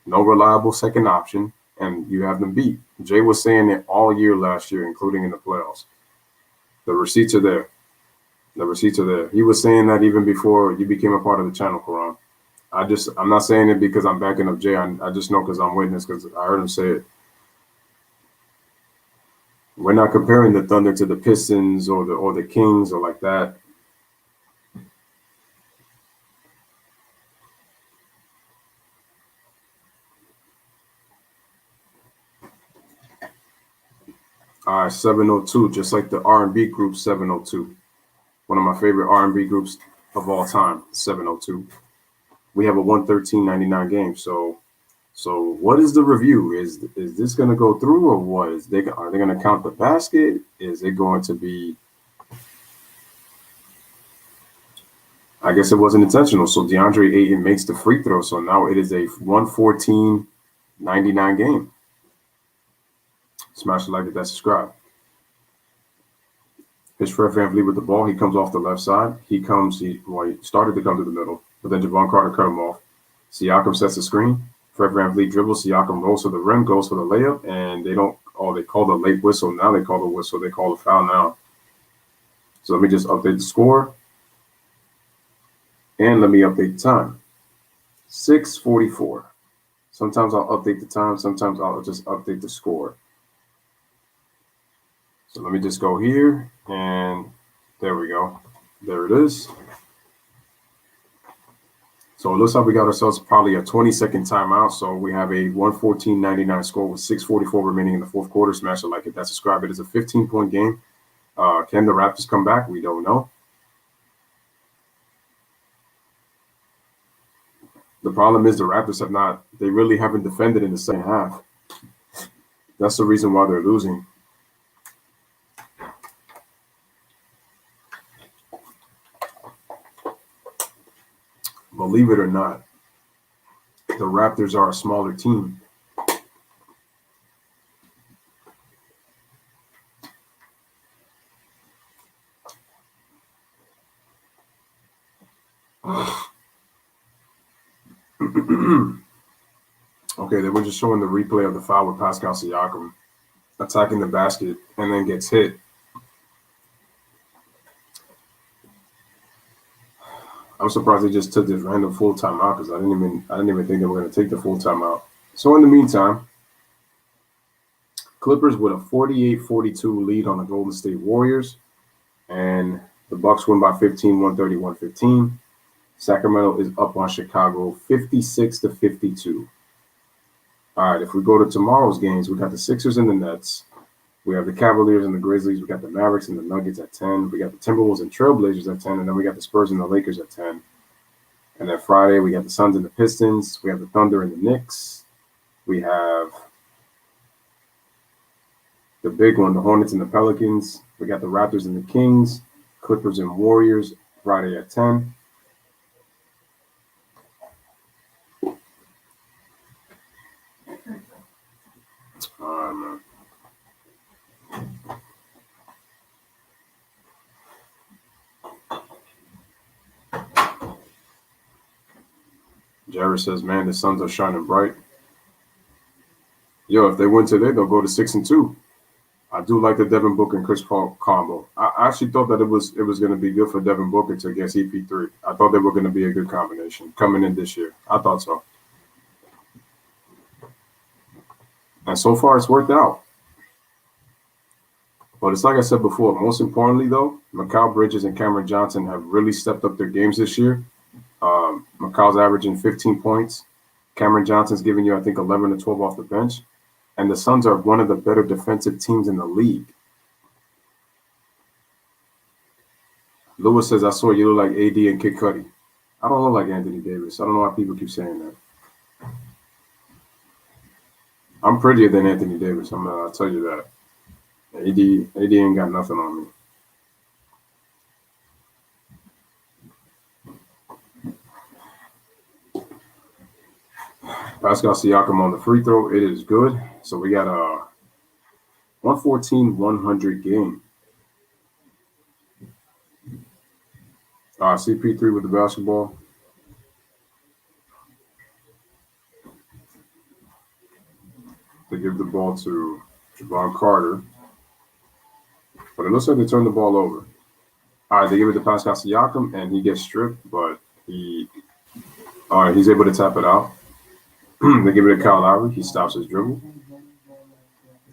D: no reliable second option, and you have them beat. Jay was saying it all year last year, including in the playoffs. The receipts are there. The receipts are there. He was saying that even before you became a part of the channel, Karam. I'm not saying it because I'm backing up Jay. I just know because I'm witness because I heard him say it. We're not comparing the Thunder to the Pistons or the Kings or like that. All right, 702, just like the R&B group 702. One of my favorite R&B groups of all time, 702. We have a 113.99 game. So what is the review? Is this going to go through or what? Are they going to count the basket? Is it going to be? I guess it wasn't intentional. So DeAndre Ayton makes the free throw. So now it is a 114.99 game. Smash the like if that's subscribe. Here's Fred VanVleet with the ball. He comes off the left side. He started to come to the middle, but then Javon Carter cut him off. Siakam sets the screen. Fred VanVleet dribbles. Siakam rolls to the rim, goes for the layup, and they call the late whistle. Now they call the whistle. They call the foul now. So let me just update the score. And let me update the time. 6:44. Sometimes I'll update the time. Sometimes I'll just update the score. So let me just go here, and there we go. There it is. So it looks like we got ourselves probably a 20-second timeout. So we have a 114.99 score with 6:44 remaining in the fourth quarter. Smash it like it. That's subscribe. It is a 15-point game. Can the Raptors come back? We don't know. The problem is the Raptors they really haven't defended in the second half. That's the reason why they're losing. Believe it or not, the Raptors are a smaller team. Okay, they were just showing the replay of the foul with Pascal Siakam attacking the basket and then gets hit. I'm surprised they just took this random full timeout because I didn't even think they were going to take the full timeout. So in the meantime, Clippers with a 48-42 lead on the Golden State Warriors, and the Bucks win by 15, 130-115. Sacramento is up on Chicago 56-52. All right, if we go to tomorrow's games, we got the Sixers and the Nets. We have the Cavaliers and the Grizzlies. We got the Mavericks and the Nuggets at 10. We got the Timberwolves and Trailblazers at 10. And then we got the Spurs and the Lakers at 10. And then Friday, we got the Suns and the Pistons. We have the Thunder and the Knicks. We have the big one, the Hornets and the Pelicans. We got the Raptors and the Kings. Clippers and Warriors Friday at 10. Man. Jared says, man, the Suns are shining bright. Yo, if they win today, they'll go to 6-2. I do like the Devin Booker and Chris Paul combo. I actually thought that it was going to be good for Devin Booker to get CP3. I thought they were going to be a good combination coming in this year. I thought so. And so far, it's worked out. But it's like I said before, most importantly, though, Mikal Bridges and Cameron Johnson have really stepped up their games this year. Mikal's averaging 15 points. Cameron Johnson's giving you, I think, 11 to 12 off the bench. And the Suns are one of the better defensive teams in the league. Lewis says, I saw you look like AD and Kid Cudi. I don't look like Anthony Davis. I don't know why people keep saying that. I'm prettier than Anthony Davis. I'll tell you that. AD ain't got nothing on me. Pascal Siakam on the free throw. It is good. So we got a 114-100 game. CP3 with the basketball. They give the ball to Javon Carter. But it looks like they turned the ball over. All right, they give it to Pascal Siakam, and he gets stripped, but he's able to tap it out. They give it to Kyle Lowry. He stops his dribble.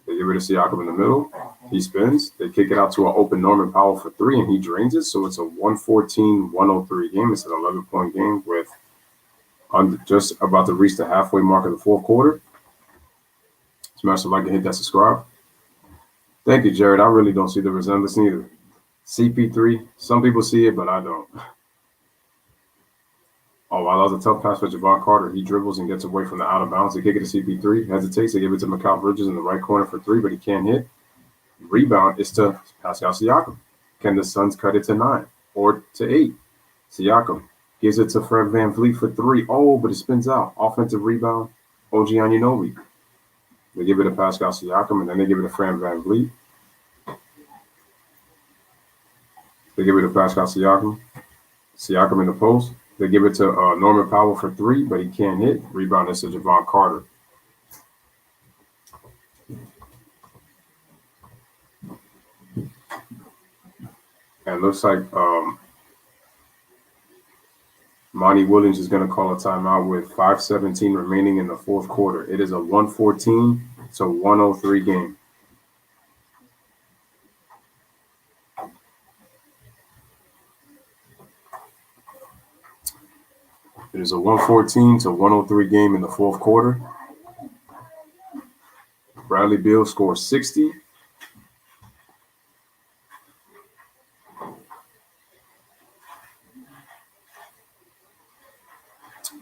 D: They give it to Siakam in the middle. He spins. They kick it out to an open Norman Powell for three, and he drains it. So it's a 114-103 game. It's an 11-point game with just about to reach the halfway mark of the fourth quarter. Smash the like and hit that subscribe. Thank you, Jared. I really don't see the resemblance either. CP3, some people see it, but I don't. Oh, wow, that was a tough pass for Javon Carter. He dribbles and gets away from the out of bounds. They kick it to CP3. Hesitates. They give it to Mikal Bridges in the right corner for three, but he can't hit. Rebound is to Pascal Siakam. Can the Suns cut it to 9 or to 8? Siakam gives it to Fred VanVleet for three. Oh, but it spins out. Offensive rebound, OG Anunoby. They give it to Pascal Siakam, and then they give it to Fred VanVleet. They give it to Pascal Siakam. Siakam in the post. They give it to Norman Powell for three, but he can't hit. Rebound is to Javon Carter. And it looks like Monty Williams is going to call a timeout with 5:17 remaining in the fourth quarter. It is a 114-103 game. It is a 114-103 game in the fourth quarter. Bradley Beal scores 60.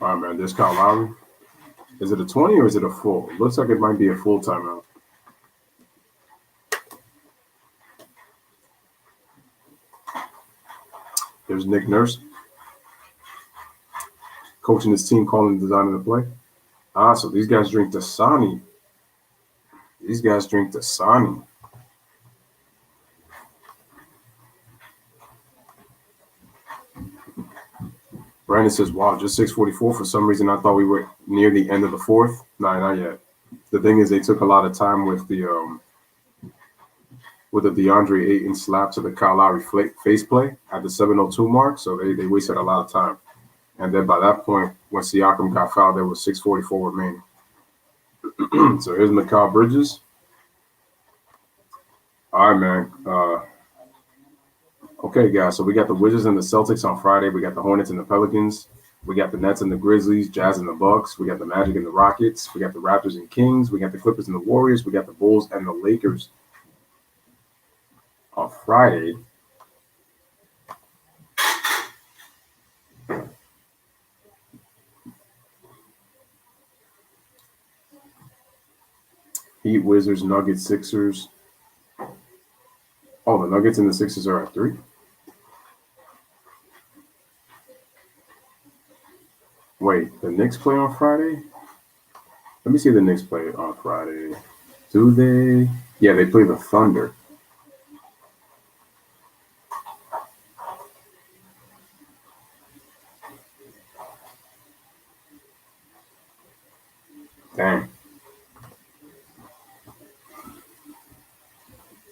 D: All right, man, there's Kyle Lowry. Is it a 20 or is it a full? Looks like it might be a full timeout. There's Nick Nurse. Coaching his team, calling and designing the play. So these guys drink Dasani. Brandon says, wow, just 6:44. For some reason, I thought we were near the end of the fourth. No, not yet. The thing is, they took a lot of time with the with a DeAndre Ayton slap to the Kyle Lowry face play at the 7:02 mark. So they wasted a lot of time. And then by that point, when Siakam got fouled, there was 6:44 remaining. So here's Mikal Bridges. All right, man. Okay, guys. So we got the Wizards and the Celtics on Friday. We got the Hornets and the Pelicans. We got the Nets and the Grizzlies, Jazz and the Bucks. We got the Magic and the Rockets. We got the Raptors and Kings. We got the Clippers and the Warriors. We got the Bulls and the Lakers on Friday. Heat, Wizards, Nuggets, Sixers. Oh, the Nuggets and the Sixers are at 3. Wait, the Knicks play on Friday? Let me see the Knicks play on Friday. Do they? Yeah, they play the Thunder. Dang.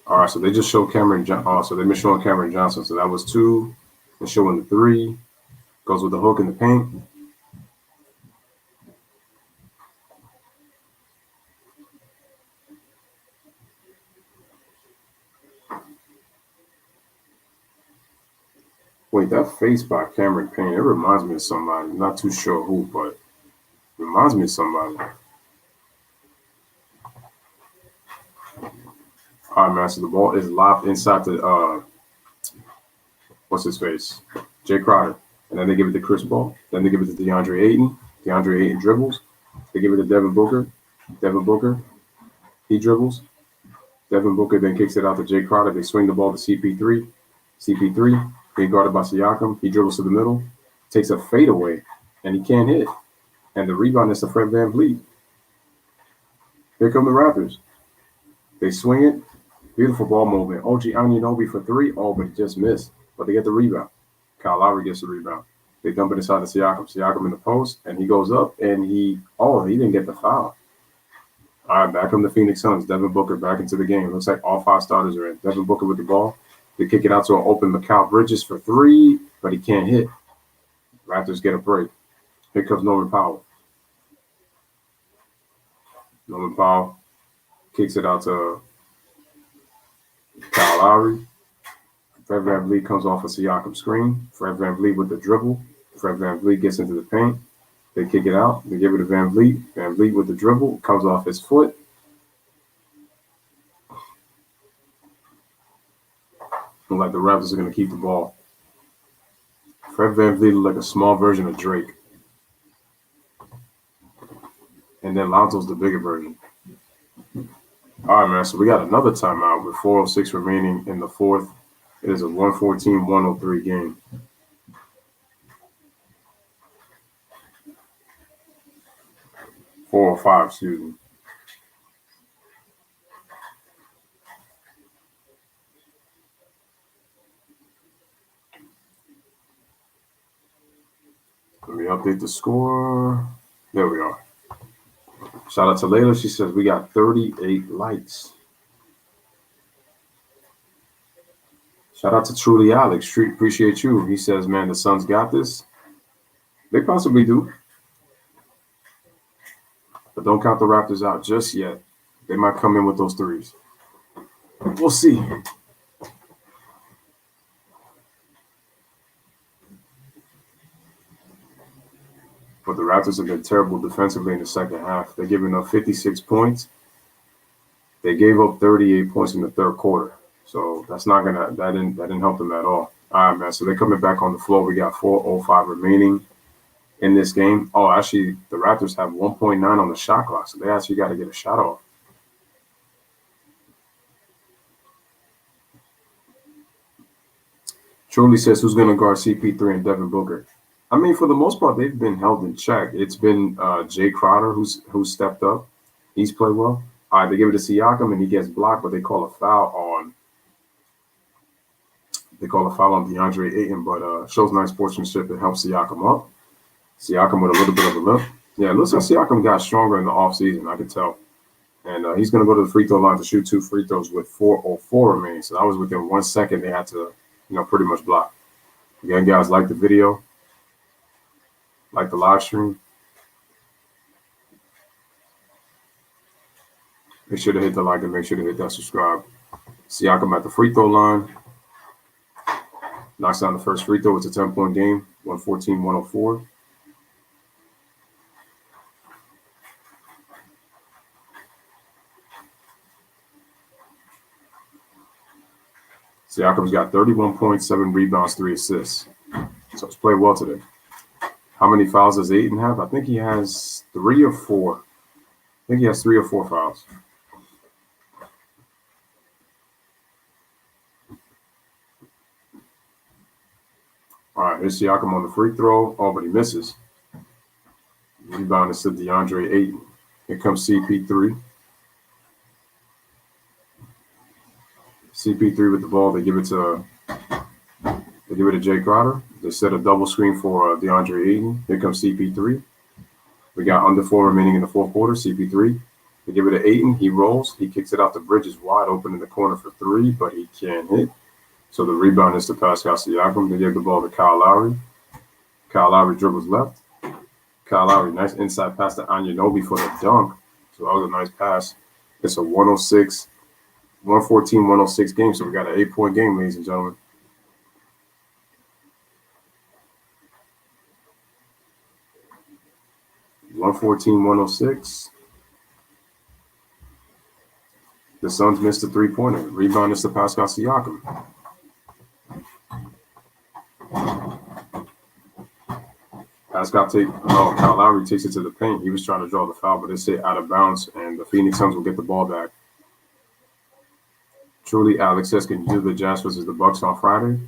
D: All right, so they just showed Cameron. So they've been showing Cameron Johnson. So that was 2. They're showing the 3. Goes with the hook in the paint. Wait, that face by Cameron Payne, it reminds me of somebody. I'm not too sure who, but it reminds me of somebody. All right, man. So the ball is lobbed inside the what's his face? Jay Crowder. And then they give it to Chris Paul. Then they give it to DeAndre Ayton. DeAndre Ayton dribbles. They give it to Devin Booker. Devin Booker. He dribbles. Devin Booker then kicks it out to Jay Crowder. They swing the ball to CP3. CP3 being guarded by Siakam. He dribbles to the middle. Takes a fadeaway. And he can't hit. And the rebound is to Fred VanVleet. Here come the Raptors. They swing it. Beautiful ball movement. OG Anunoby for 3. Oh, but he just missed. But they get the rebound. Kyle Lowry gets the rebound. They dump it inside to Siakam. Siakam in the post, and he goes up, and he didn't get the foul. All right, back from the Phoenix Suns. Devin Booker back into the game. Looks like all 5 starters are in. Devin Booker with the ball. They kick it out to an open Mikal Bridges for 3, but he can't hit. Raptors get a break. Here comes Norman Powell. Norman Powell kicks it out to Kyle Lowry. Fred VanVleet comes off a Siakam screen. Fred VanVleet with the dribble. Fred VanVleet gets into the paint. They kick it out. They give it to VanVleet. VanVleet with the dribble. Comes off his foot. Look like the Raptors are going to keep the ball. Fred VanVleet looked like a small version of Drake. And then Lonzo's the bigger version. All right, man. So we got another timeout with 4:06 remaining in the fourth. It is a 114-103 game. Four or five, excuse me. Let me update the score. There we are. Shout out to Layla. She says we got 38 likes. Shout out to Truly Alex. Appreciate you. He says, man, the Suns got this. They possibly do. But don't count the Raptors out just yet. They might come in with those threes. We'll see. But the Raptors have been terrible defensively in the second half. They're giving up 56 points. They gave up 38 points in the third quarter. So that didn't help them at all. All right, man. So they're coming back on the floor. We got 4:05 remaining in this game. Oh, actually, the Raptors have 1.9 on the shot clock, so they actually got to get a shot off. Truly says, who's going to guard CP3 and Devin Booker? I mean, for the most part, they've been held in check. It's been Jay Crowder who's stepped up. He's played well. All right, they give it to Siakam, and he gets blocked, but they call a foul on DeAndre Ayton, but shows nice sportsmanship. It helps Siakam up. Siakam with a little bit of a limp. Yeah, it looks like Siakam got stronger in the offseason, I could tell. And he's going to go to the free throw line to shoot 2 free throws with 4:04 remaining. So that was within 1 second they had to, pretty much block. Again, guys, like the video, like the live stream. Make sure to hit the like and make sure to hit that subscribe. Siakam at the free throw line. Knocks down the first free throw. It's a 10-point game, 114-104. Siakam's got 31 points, 7 rebounds, 3 assists. So he's played well today. How many fouls does Ayton have? I think he has 3 or 4. I think he has 3 or 4 fouls. All right, here's Siakam on the free throw. Oh, but he misses. Rebound is to DeAndre Ayton. Here comes CP3. CP3 with the ball. They give it to Jay Crowder. They set a double screen for DeAndre Ayton. Here comes CP3. We got under 4 remaining in the fourth quarter. CP3. They give it to Ayton. He rolls. He kicks it out. The Bridges wide open in the corner for 3, but he can't hit. So the rebound is to Pascal Siakam. They give the ball to Kyle Lowry. Kyle Lowry dribbles left. Kyle Lowry, nice inside pass to Anunoby for the dunk. So that was a nice pass. It's a 114-106 game. So we got an 8-point game, ladies and gentlemen. (114-106). The Suns missed a 3-pointer. Rebound is to Pascal Siakam. Kyle Lowry takes it to the paint. He was trying to draw the foul, but it's hit out of bounds, and the Phoenix Suns will get the ball back. Truly, Alex says, can you do the Jazz versus the Bucks on Friday?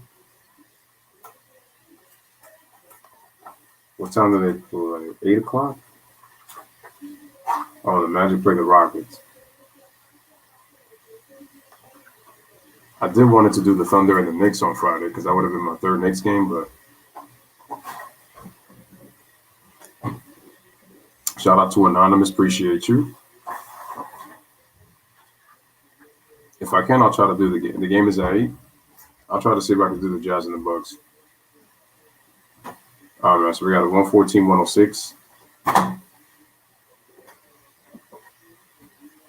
D: What time do they play? 8 o'clock? Oh, the Magic play the Rockets. I did want to do the Thunder and the Knicks on Friday because that would have been my third Knicks game, but shout out to Anonymous. Appreciate you. If I can, I'll try to do the game. The game is at 8. I'll try to see if I can do the Jazz and the Bucks. All right, so we got a 114-106.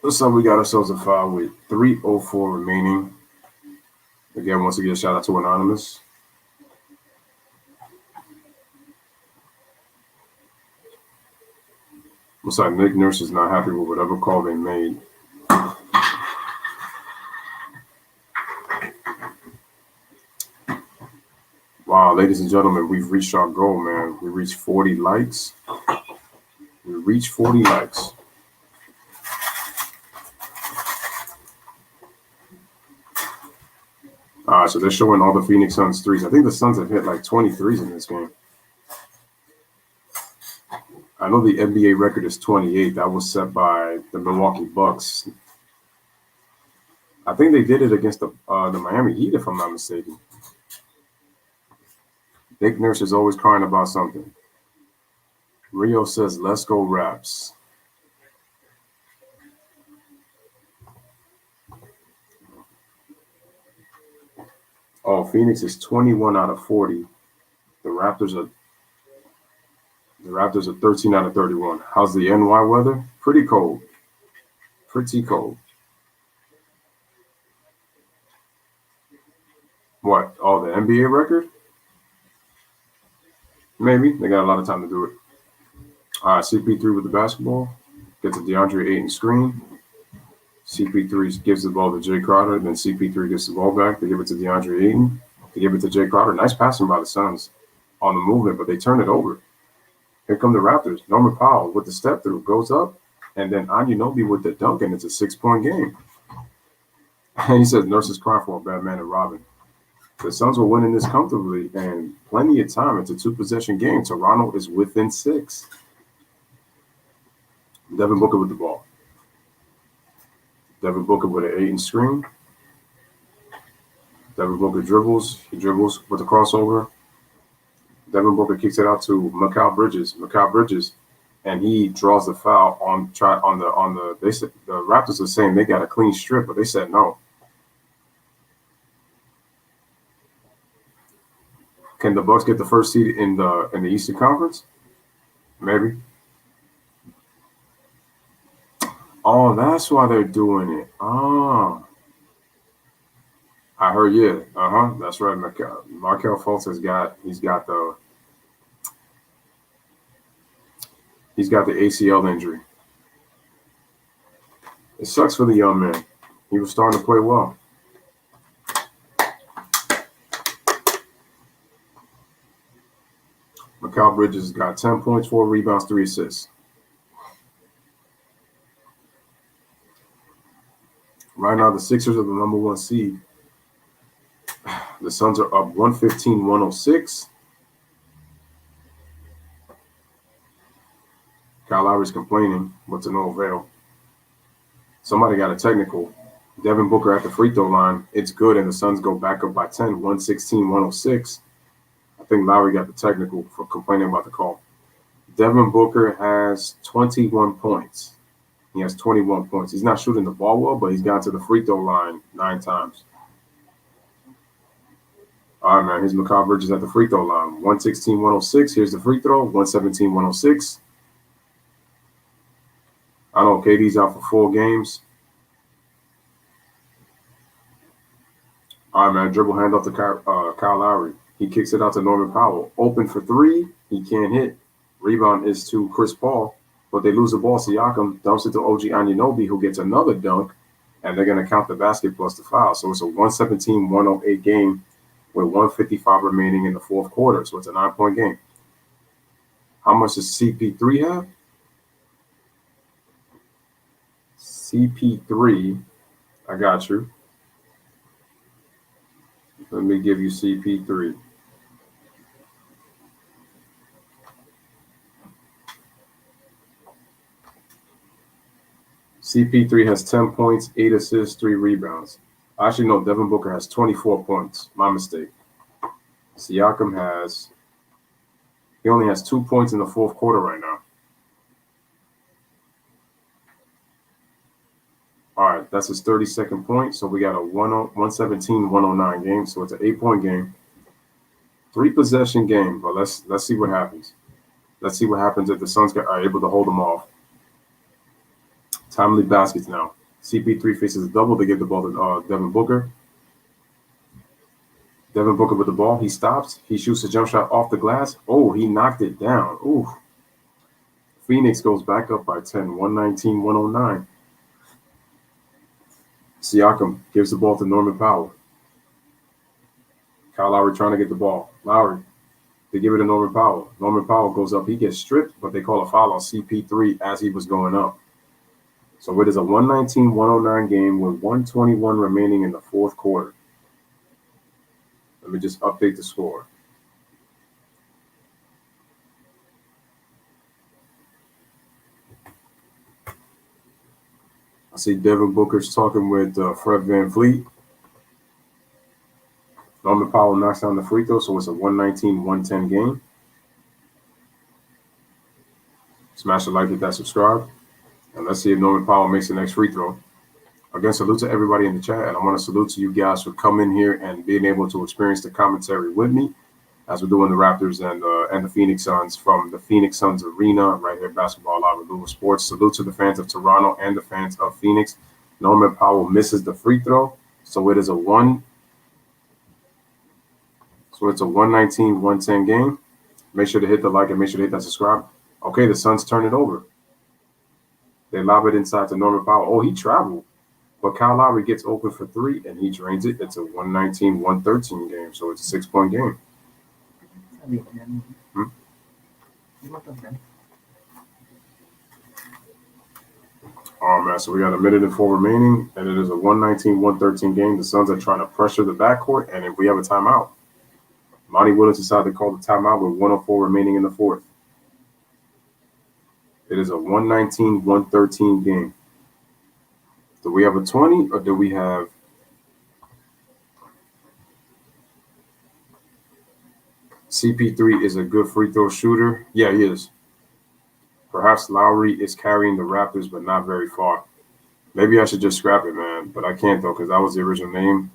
D: Looks like we got ourselves a foul with 3:04 remaining. Again, once again, shout out to Anonymous. Looks like Nick Nurse is not happy with whatever call they made. Wow, ladies and gentlemen, we've reached our goal, man. We reached 40 likes. We reached 40 likes. All right, so they're showing all the Phoenix Suns threes. I think the Suns have hit like 23s in this game. I know the NBA record is 28. That was set by the Milwaukee Bucks. I think they did it against the Miami Heat, if I'm not mistaken. Nick Nurse is always crying about something. Rio says, let's go Raps. Oh, Phoenix is 21 out of 40. The Raptors are 13 out of 31. How's the NY weather? Pretty cold. Pretty cold. What? Oh, the NBA record? Maybe. They got a lot of time to do it. All right, CP3 with the basketball. Gets a DeAndre Ayton screen. CP3 gives the ball to Jay Crowder. Then CP3 gets the ball back. They give it to DeAndre Ayton. They give it to Jay Crowder. Nice passing by the Suns on the movement, but they turn it over. Here come the Raptors. Norman Powell with the step through. Goes up. And then Anunoby with the dunk, and it's a 6-point game. And he says, Nurse is crying for a bad man and Robin. The Suns were winning this comfortably and plenty of time. It's a 2-possession game. Toronto is within 6. Devin Booker with the ball. Devin Booker with an Ayton screen. Devin Booker dribbles. He dribbles with a crossover. Devin Booker kicks it out to Mikal Bridges. Mikal Bridges and he draws the foul on the. They said the Raptors are saying they got a clean strip, but they said no. Can the Bucks get the first seed in the Eastern Conference? Maybe. Oh, that's why they're doing it. Oh, I heard. Yeah. That's right. Markel Fultz he's got the ACL injury. It sucks for the young man. He was starting to play well. Mikal Bridges got 10 points, 4 rebounds, 3 assists. Right now, the Sixers are the number 1 seed. The Suns are up 115-106. Kyle Lowry's complaining, but to no avail. Somebody got a technical. Devin Booker at the free throw line. It's good, and the Suns go back up by 10, 116-106. I think Lowry got the technical for complaining about the call. Devin Booker has 21 points. He has 21 points. He's not shooting the ball well, but he's got to the free throw line 9 times. All right, man. Here's Mikal Bridges at the free throw line. 116-106. Here's the free throw. 117-106. I know KD's out for 4 games. All right, man. Dribble handoff to Kyle Lowry. He kicks it out to Norman Powell. Open for 3. He can't hit. Rebound is to Chris Paul, but they lose the ball. Siakam dumps it to OG Anunoby, who gets another dunk, and they're going to count the basket plus the foul. So it's a 117-108 game with 155 remaining in the fourth quarter. So it's a 9-point game. How much does CP3 have? CP3, I got you. Let me give you CP3. CP3 has 10 points, 8 assists, 3 rebounds. Actually, no, Devin Booker has 24 points. My mistake. Siakam he only has 2 points in the fourth quarter right now. All right, that's his 32nd point. So we got a 117-109 game. So it's an 8-point game. 3-possession game, but let's see what happens. Let's see what happens if the Suns are able to hold them off. Timely baskets now. CP3 faces a double. They give the ball to Devin Booker. Devin Booker with the ball. He stops. He shoots a jump shot off the glass. Oh, he knocked it down. Ooh. Phoenix goes back up by 10, 119-109. Siakam gives the ball to Norman Powell. Kyle Lowry trying to get the ball. Lowry. They give it to Norman Powell. Norman Powell goes up. He gets stripped, but they call a foul on CP3 as he was going up. So it is a 119-109 game with 121 remaining in the fourth quarter. Let me just update the score. I see Devin Booker's talking with Fred VanVleet. Norman Powell knocks down the free throw, so it's a 119-110 game. Smash the like, hit that subscribe. And let's see if Norman Powell makes the next free throw. Again, salute to everybody in the chat. And I want to salute to you guys for coming here and being able to experience the commentary with me as we're doing the Raptors and the Phoenix Suns from the Phoenix Suns Arena right here, Basketball Live with Lewis Sports. Salute to the fans of Toronto and the fans of Phoenix. Norman Powell misses the free throw. So it's a 119-110 game. Make sure to hit the like and make sure to hit that subscribe. Okay, the Suns turn it over. They lob it inside to Norman Powell. Oh, he traveled. But Kyle Lowry gets open for 3, and he drains it. It's a 119-113 game, so it's a 6-point game. Oh, man, so we got 1 minute and 4 remaining, and it is a 119-113 game. The Suns are trying to pressure the backcourt, and if we have a timeout. Monty Williams decided to call the timeout with 104 remaining in the fourth. It is a 119-113 game. Do we have a 20 or do we have CP3 is a good free throw shooter? Yeah, he is. Perhaps Lowry is carrying the Raptors, but not very far. Maybe I should just scrap it, man. But I can't, though, because that was the original name.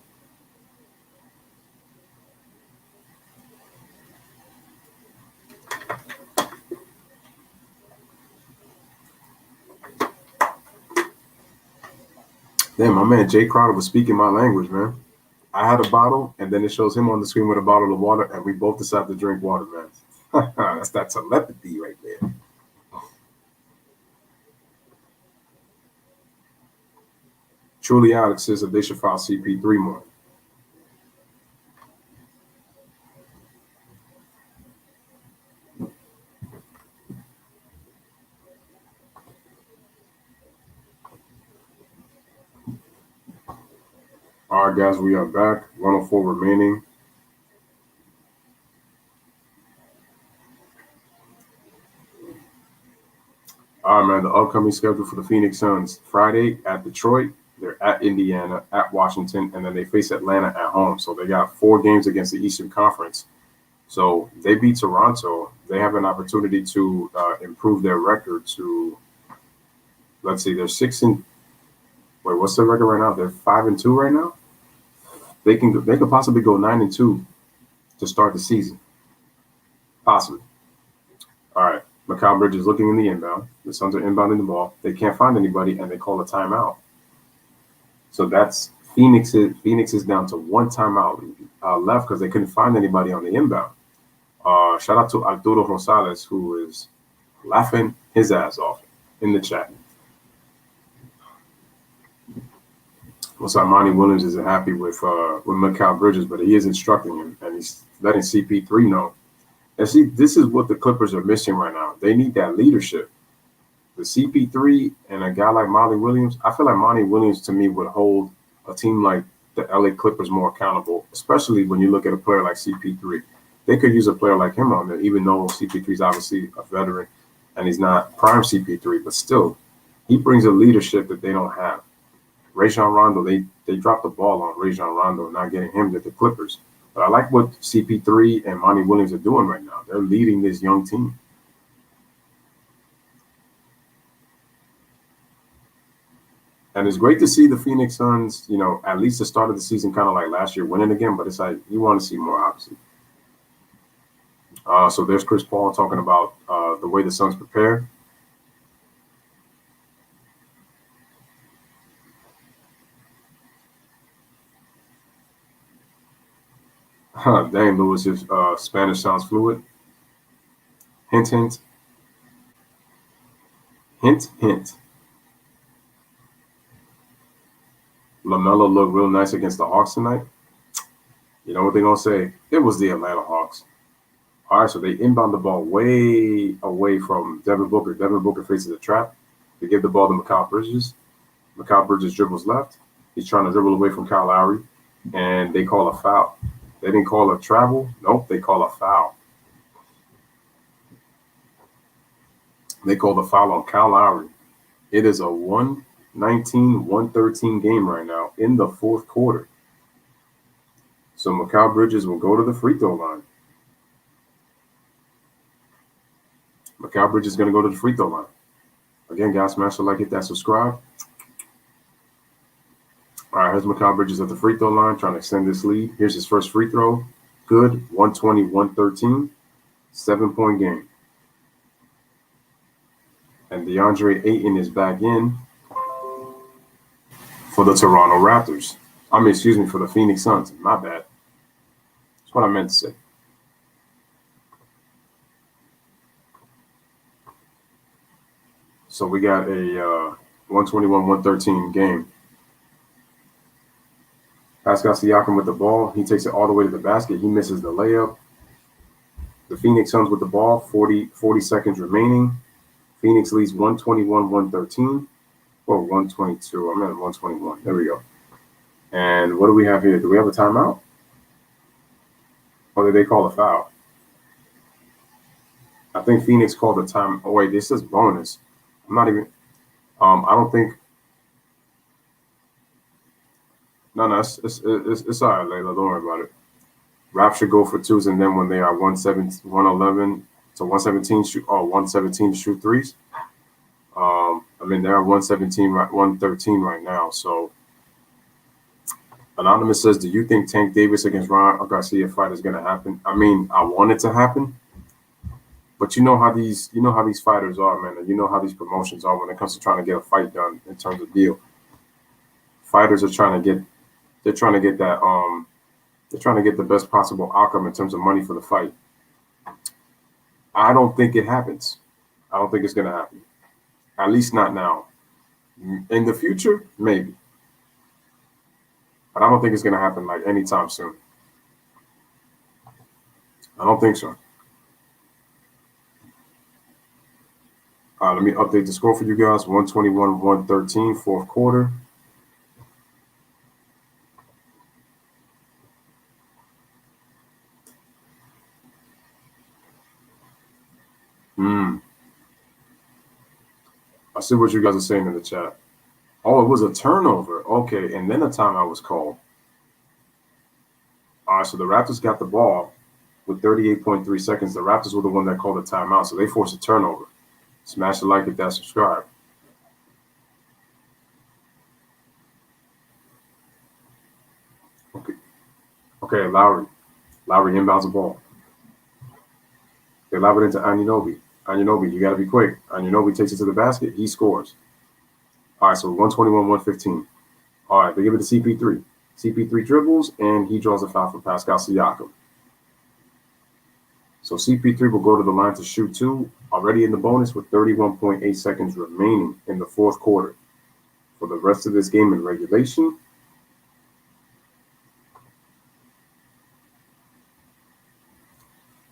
D: Damn, my man Jay Crowder was speaking my language, man. I had a bottle, and then it shows him on the screen with a bottle of water, and we both decided to drink water, man. That's that telepathy right there. Truly Alex says that they should file CP3 more. All right, guys, we are back. 104 remaining. All right, man, the upcoming schedule for the Phoenix Suns. Friday at Detroit. They're at Indiana, at Washington, and then they face Atlanta at home. So they got 4 games against the Eastern Conference. So they beat Toronto. They have an opportunity to improve their record to, let's see, they're 6 wait, what's their record right now? They're 5-2 right now. They could possibly go 9-2 to start the season. Possibly. All right. Mikal Bridges looking in the inbound. The Suns are inbounding the ball. They can't find anybody, and they call a timeout. So that's Phoenix is down to 1 timeout left because they couldn't find anybody on the inbound. Shout out to Arturo Rosales, who is laughing his ass off in the chat. What's up, Monty Williams isn't happy with Mikal Bridges, but he is instructing him, and he's letting CP3 know. And see, this is what the Clippers are missing right now. They need that leadership. The CP3 and a guy like Monty Williams, I feel like Monty Williams to me would hold a team like the LA Clippers more accountable, especially when you look at a player like CP3. They could use a player like him on there, even though CP3 is obviously a veteran and he's not prime CP3, but still, he brings a leadership that they don't have. Rajon Rondo, they dropped the ball on Rajon Rondo, not getting him to the Clippers. But I like what CP3 and Monty Williams are doing right now. They're leading this young team. And it's great to see the Phoenix Suns, at least the start of the season, kind of like last year, winning again. But it's like you want to see more, obviously. So there's Chris Paul talking about the way the Suns prepare. Dang, Lewis, if Spanish sounds fluid. Hint, hint. Hint, hint. LaMelo looked real nice against the Hawks tonight. You know what they're going to say? It was the Atlanta Hawks. All right, so they inbound the ball way away from Devin Booker. Devin Booker faces a trap. They give the ball to Mikal Bridges. Mikal Bridges dribbles left. He's trying to dribble away from Kyle Lowry, and they call a foul. They didn't call a travel. Nope, they call a foul. They called a foul on Kyle Lowry. It is a 119-113 game right now in the 4th quarter. So Mikal Bridges will go to the free throw line. Mikal Bridges is going to go to the free throw line. Again, guys, smash the like, hit that subscribe. All right, here's Mikal Bridges at the free throw line trying to extend this lead. Here's his first free throw. Good, 120-113, 7-point game. And DeAndre Ayton is back in for the Toronto Raptors. For the Phoenix Suns. My bad. That's what I meant to say. So we got a 121-113 game. Pascal Siakam with the ball. He takes it all the way to the basket. He misses the layup. The Phoenix Suns with the ball. 40 seconds remaining. Phoenix leads 121-113. Or 122. I'm at 121. There we go. And what do we have here? Do we have a timeout? Or did they call a foul? I think Phoenix called a time. Oh, wait, this is bonus. I'm not even. I don't think. No, it's all right, Layla. Don't worry about it. Rap should go for 2s, and then when they are 111, to 117 shoot 117 to shoot threes. I mean, they're at 117, 113 right now. So Anonymous says, do you think Tank Davis against Ron Garcia fight is going to happen? I mean, I want it to happen, but you know how these fighters are, man, and you know how these promotions are when it comes to trying to get a fight done in terms of deal. Fighters are trying to get the best possible outcome in terms of money for the fight. I don't think it happens. I don't think it's going to happen. At least not now. In the future, maybe. But I don't think it's going to happen like anytime soon. I don't think so. Let me update the score for you guys. 121-113, fourth quarter. I see what you guys are saying in the chat. Oh, it was a turnover. Okay, and then a timeout was called. All right, so the Raptors got the ball with 38.3 seconds. The Raptors were the one that called the timeout, so they forced a turnover. Smash the like, hit that subscribe. Okay, Lowry inbounds the ball. They lob it into Anunoby. Anunoby, you got to be quick. Anunoby takes it to the basket. He scores. All right, so 121-115. All right, they give it to CP3. CP3 dribbles, and he draws a foul for Pascal Siakam. So CP3 will go to the line to shoot two, already in the bonus with 31.8 seconds remaining in the fourth quarter. For the rest of this game in regulation,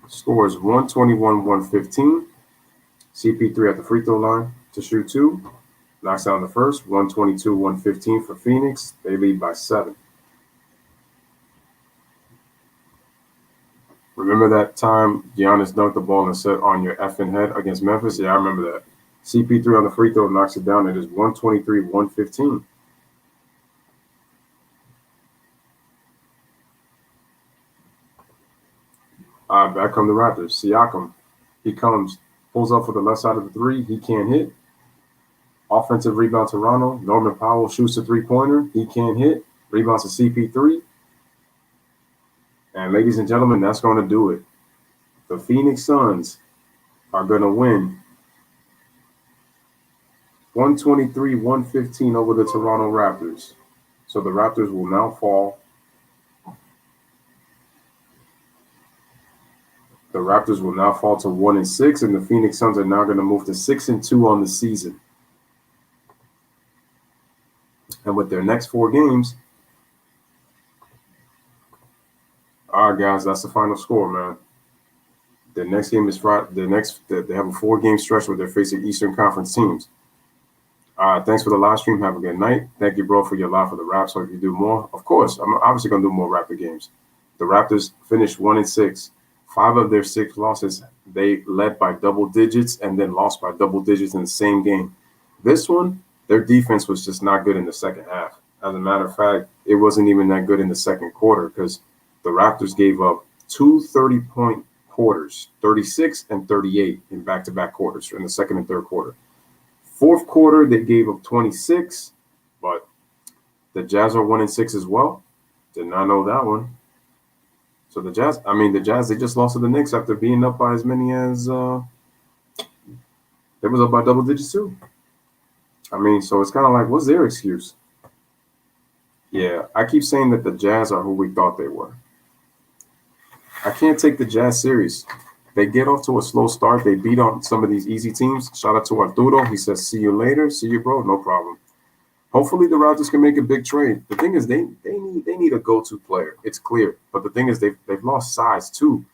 D: score is 121-115. CP3 at the free throw line to shoot two. Knocks down the first. 122-115 for Phoenix. They lead by 7. Remember that time Giannis dunked the ball and said on your effing head against Memphis? Yeah, I remember that. CP3 on the free throw knocks it down. It is 123-115. All right, back come the Raptors. Siakam, he comes, pulls up for the left side of the three. He can't hit. Offensive rebound Toronto. Norman Powell shoots a three-pointer. He can't hit. Rebounds to CP3. And ladies and gentlemen, that's going to do it. The Phoenix Suns are going to win 123-115 over the Toronto Raptors. So the Raptors will now fall. The Raptors will now fall to 1-6, and the Phoenix Suns are now going to move to 6-2 on the season. And with their next 4 games, all right, guys, that's the final score, man. The next game is Friday. They have a 4-game stretch where they're facing Eastern Conference teams. All right, thanks for the live stream. Have a good night. Thank you, bro, for your live for the Raps. So if you do more, of course, I'm obviously going to do more Raptor games. The Raptors finished 1-6. 5 of their 6 losses, they led by double digits and then lost by double digits in the same game. This one, their defense was just not good in the second half. As a matter of fact, it wasn't even that good in the second quarter because the Raptors gave up 2 30-point quarters, 36 and 38 in back-to-back quarters in the second and third quarter. Fourth quarter, they gave up 26, but the Jazz are 1-6 as well. Did not know that one. So the Jazz, they just lost to the Knicks after being up by as many as they was up by double digits too. So it's kind of like, what's their excuse? Yeah, I keep saying that the Jazz are who we thought they were. I can't take the Jazz serious. They get off to a slow start. They beat on some of these easy teams. Shout out to Arturo. He says, see you later. See you, bro. No problem. Hopefully the Raptors can make a big trade. The thing is, they need a go-to player. It's clear. But the thing is, they've lost size too.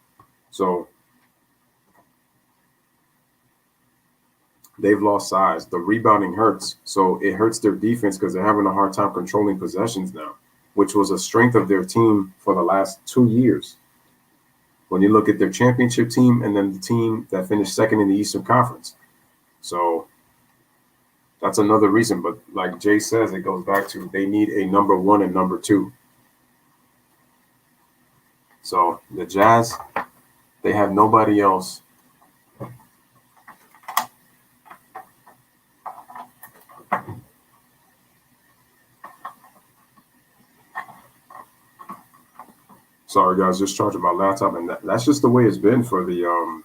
D: So they've lost size. The rebounding hurts. So it hurts their defense because they're having a hard time controlling possessions now, which was a strength of their team for the last 2 years. When you look at their championship team and then the team that finished second in the Eastern Conference. So that's another reason. But like Jay says, it goes back to they need a number 1 and number 2. So the Jazz, they have nobody else Sorry guys, just charging my laptop, and that's just the way it's been for the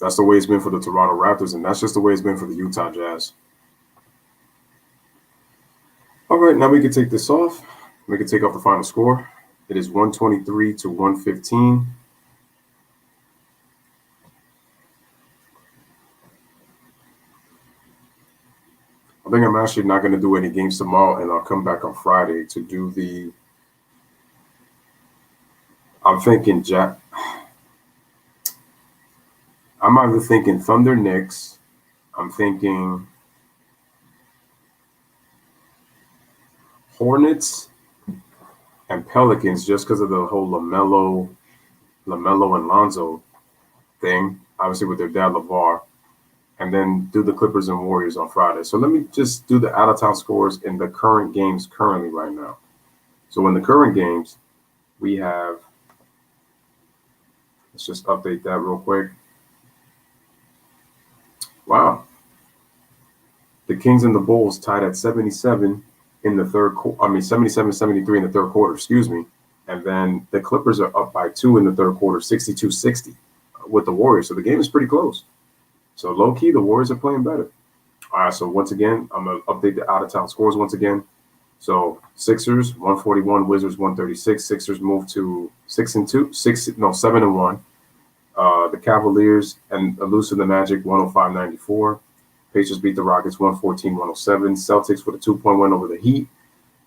D: that's the way it's been for the Toronto Raptors, and that's just the way it's been for the Utah Jazz. All right, now we can take this off. We can take off the final score. It is 123 to 115. I think I'm actually not going to do any games tomorrow, and I'll come back on Friday to do the. I'm thinking I'm either thinking Thunder Knicks. I'm thinking Hornets and Pelicans, just because of the whole LaMelo and Lonzo thing, obviously with their dad LeVar, and then do the Clippers and Warriors on Friday. So let me just do the out-of-town scores in the current games currently right now. So in the current games, we have, let's just update that real quick. Wow. The Kings and the Bulls tied at 77 in the third quarter. 77-73 in the third quarter, excuse me. And then the Clippers are up by 2 in the third quarter, 62-60 with the Warriors. So the game is pretty close. So low-key, the Warriors are playing better. All right, so once again, I'm going to update the out-of-town scores once again. So Sixers, 141, Wizards, 136. Sixers moved to 7-1. The Cavaliers and elusive the Magic, 105-94. Pacers beat the Rockets 114-107. Celtics with a 2-point win over the Heat.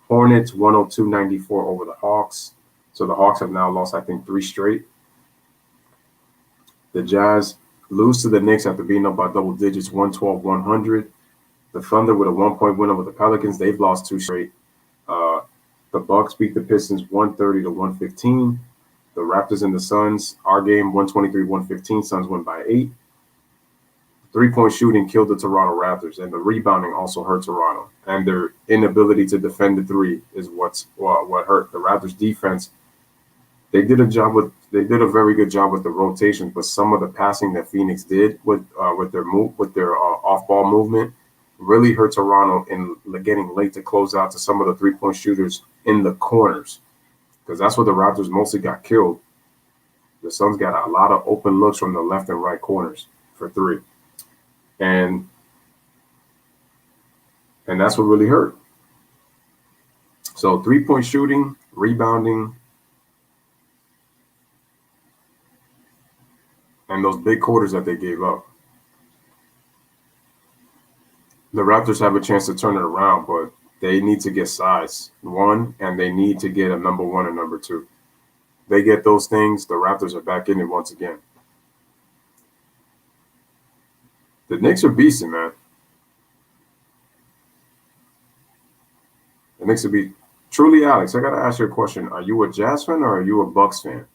D: Hornets 102-94 over the Hawks. So the Hawks have now lost, I think, 3 straight. The Jazz lose to the Knicks after being up by double digits, 112-100. The Thunder with a 1-point win over the Pelicans. They've lost 2 straight. The Bucks beat the Pistons 130-115. The Raptors and the Suns, our game, 123-115. Suns win by 8. 3-point shooting killed the Toronto Raptors, and the rebounding also hurt Toronto. And their inability to defend the 3 is what hurt the Raptors' defense. They did a very good job with the rotations, but some of the passing that Phoenix did with their off-ball movement really hurt Toronto in getting late to close out to some of the 3-point shooters in the corners, because that's where the Raptors mostly got killed. The Suns got a lot of open looks from the left and right corners for 3. And that's what really hurt. So 3-point shooting, rebounding, and those big quarters that they gave up. The Raptors have a chance to turn it around, but they need to get size, 1, and they need to get a number 1 and number 2. They get those things, the Raptors are back in it once again. The Knicks are beasting, man. The Knicks are beasting. Truly, Alex, I got to ask you a question. Are you a Jazz fan or are you a Bucks fan?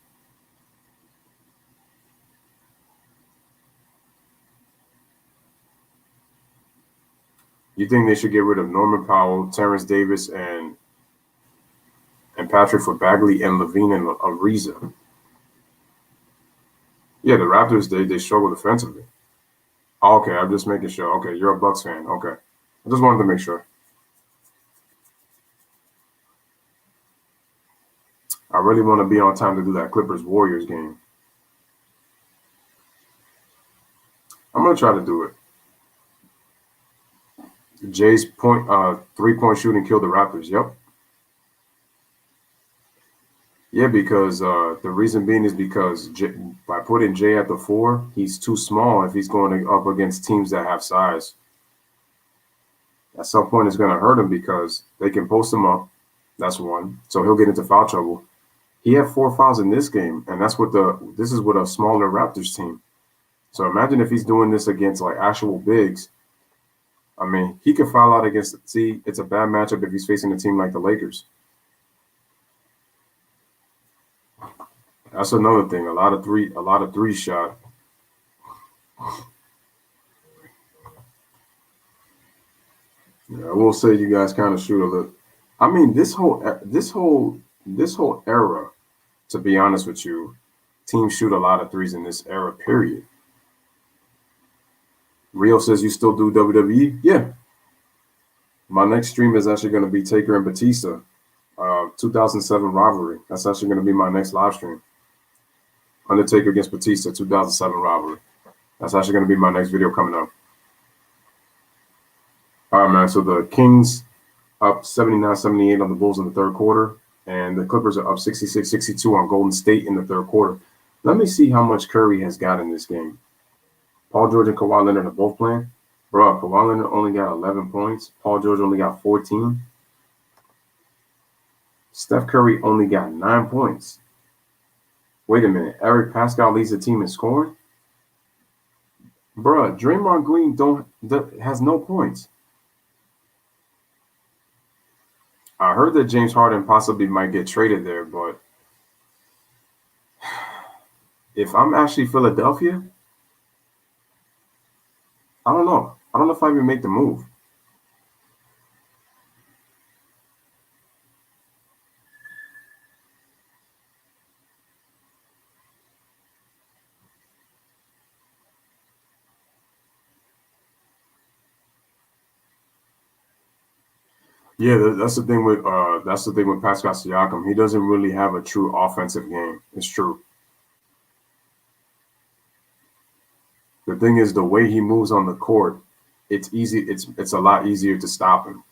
D: You think they should get rid of Norman Powell, Terrence Davis, and Patrick for Bagley and Levine and Ariza? Yeah, the Raptors, they struggle defensively. Okay, I'm just making sure. Okay, you're a Bucks fan. Okay. I just wanted to make sure. I really want to be on time to do that Clippers-Warriors game. I'm going to try to do it. Jay's 3-point shooting killed the Raptors. Yep. Yeah, because the reason being is because by putting Jay at the 4, he's too small if he's going up against teams that have size. At some point, it's going to hurt him because they can post him up. That's 1. So he'll get into foul trouble. He had 4 fouls in this game, and this is with a smaller Raptors team. So imagine if he's doing this against like actual bigs. I mean, he could foul out against. See, it's a bad matchup if he's facing a team like the Lakers. That's another thing. A lot of three shot. Yeah, I will say you guys kind of shoot a little. I mean, this whole era, to be honest with you, teams shoot a lot of threes in this era, period. Rio says you still do WWE? Yeah. My next stream is actually going to be Taker and Batista, 2007 rivalry. That's actually going to be my next live stream. Undertaker against Batista, 2007 rivalry. That's actually going to be my next video coming up. All right, man. So the Kings up 79-78 on the Bulls in the third quarter, and the Clippers are up 66-62 on Golden State in the third quarter. Let me see how much Curry has got in this game. Paul George and Kawhi Leonard are both playing. Bro, Kawhi Leonard only got 11 points. Paul George only got 14. Steph Curry only got 9 points. Wait a minute. Eric Pascal leads the team in scoring? Bro, Draymond Green has no points. I heard that James Harden possibly might get traded there, but if I'm actually Philadelphia, I don't know. I don't know if I even make the move. Yeah, that's the thing with Pascal Siakam. He doesn't really have a true offensive game. It's true. The thing is, the way he moves on the court, it's easy. It's a lot easier to stop him.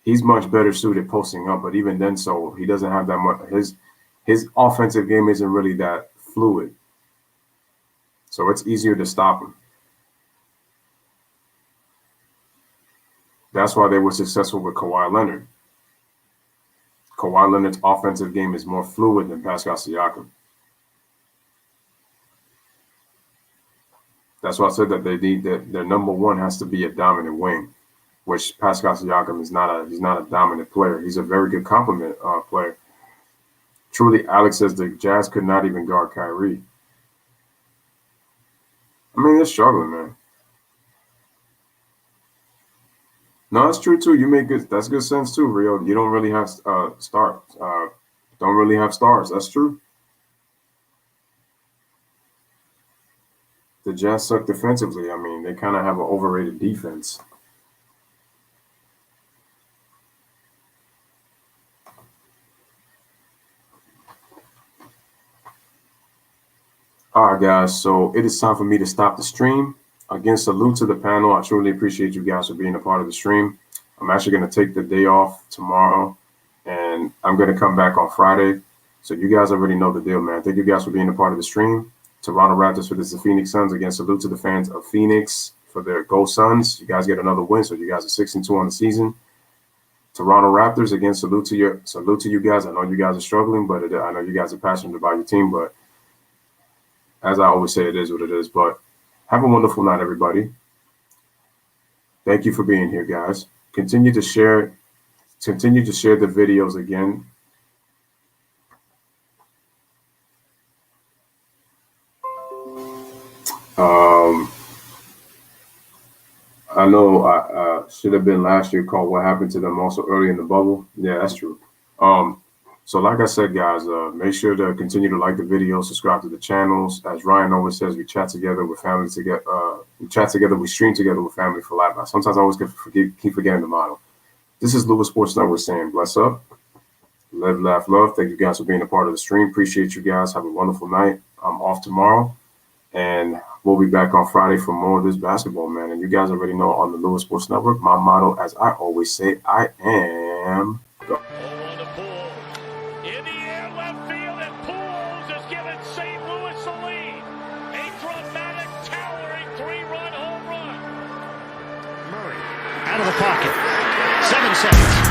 D: He's much better suited posting up, but even then, so he doesn't have that much. His offensive game isn't really that fluid, so it's easier to stop him. That's why they were successful with Kawhi Leonard. Kawhi Leonard's offensive game is more fluid than Pascal Siakam. That's why I said that they need that their number one has to be a dominant wing, which Pascal Siakam is not. He's not a dominant player. He's a very good complement player. Truly, Alex says the Jazz could not even guard Kyrie. I mean, they're struggling, man. No, that's true too. You make good. That's good sense too, Rio. You don't really have stars. Don't really have stars. That's true. The Jazz suck defensively. I mean, they kind of have an overrated defense. All right, guys. So it is time for me to stop the stream. Again, salute to the panel. I truly appreciate you guys for being a part of the stream. I'm actually going to take the day off tomorrow, and I'm going to come back on Friday. So you guys already know the deal, man. Thank you guys for being a part of the stream. Toronto Raptors for the Phoenix Suns. Again, salute to the fans of Phoenix for their Go Suns. You guys get another win, so you guys are 6-2 on the season. Toronto Raptors, again, salute to you guys. I know you guys are struggling, but I know you guys are passionate about your team. But as I always say, it is what it is. But have a wonderful night, everybody. Thank you for being here, guys. Continue to share the videos again. I know I should have been last year called What Happened to Them also early in the bubble. Yeah, that's true. So like I said, guys, make sure to continue to like the video, subscribe to the channels. As Ryan always says, we chat together with family together. We stream together with family for life. Sometimes I always keep forgetting the motto. This is Lewis Sports Network saying bless up, live, laugh, love. Thank you guys for being a part of the stream. Appreciate you guys. Have a wonderful night. I'm off tomorrow, and we'll be back on Friday for more of this basketball, man. And you guys already know on the Lewis Sports Network, my motto, as I always say, I am go.
A: In the air, left field, and Pools has given St. Louis the lead. A dramatic, towering 3-run home run.
B: Murray out of the pocket. 7 seconds.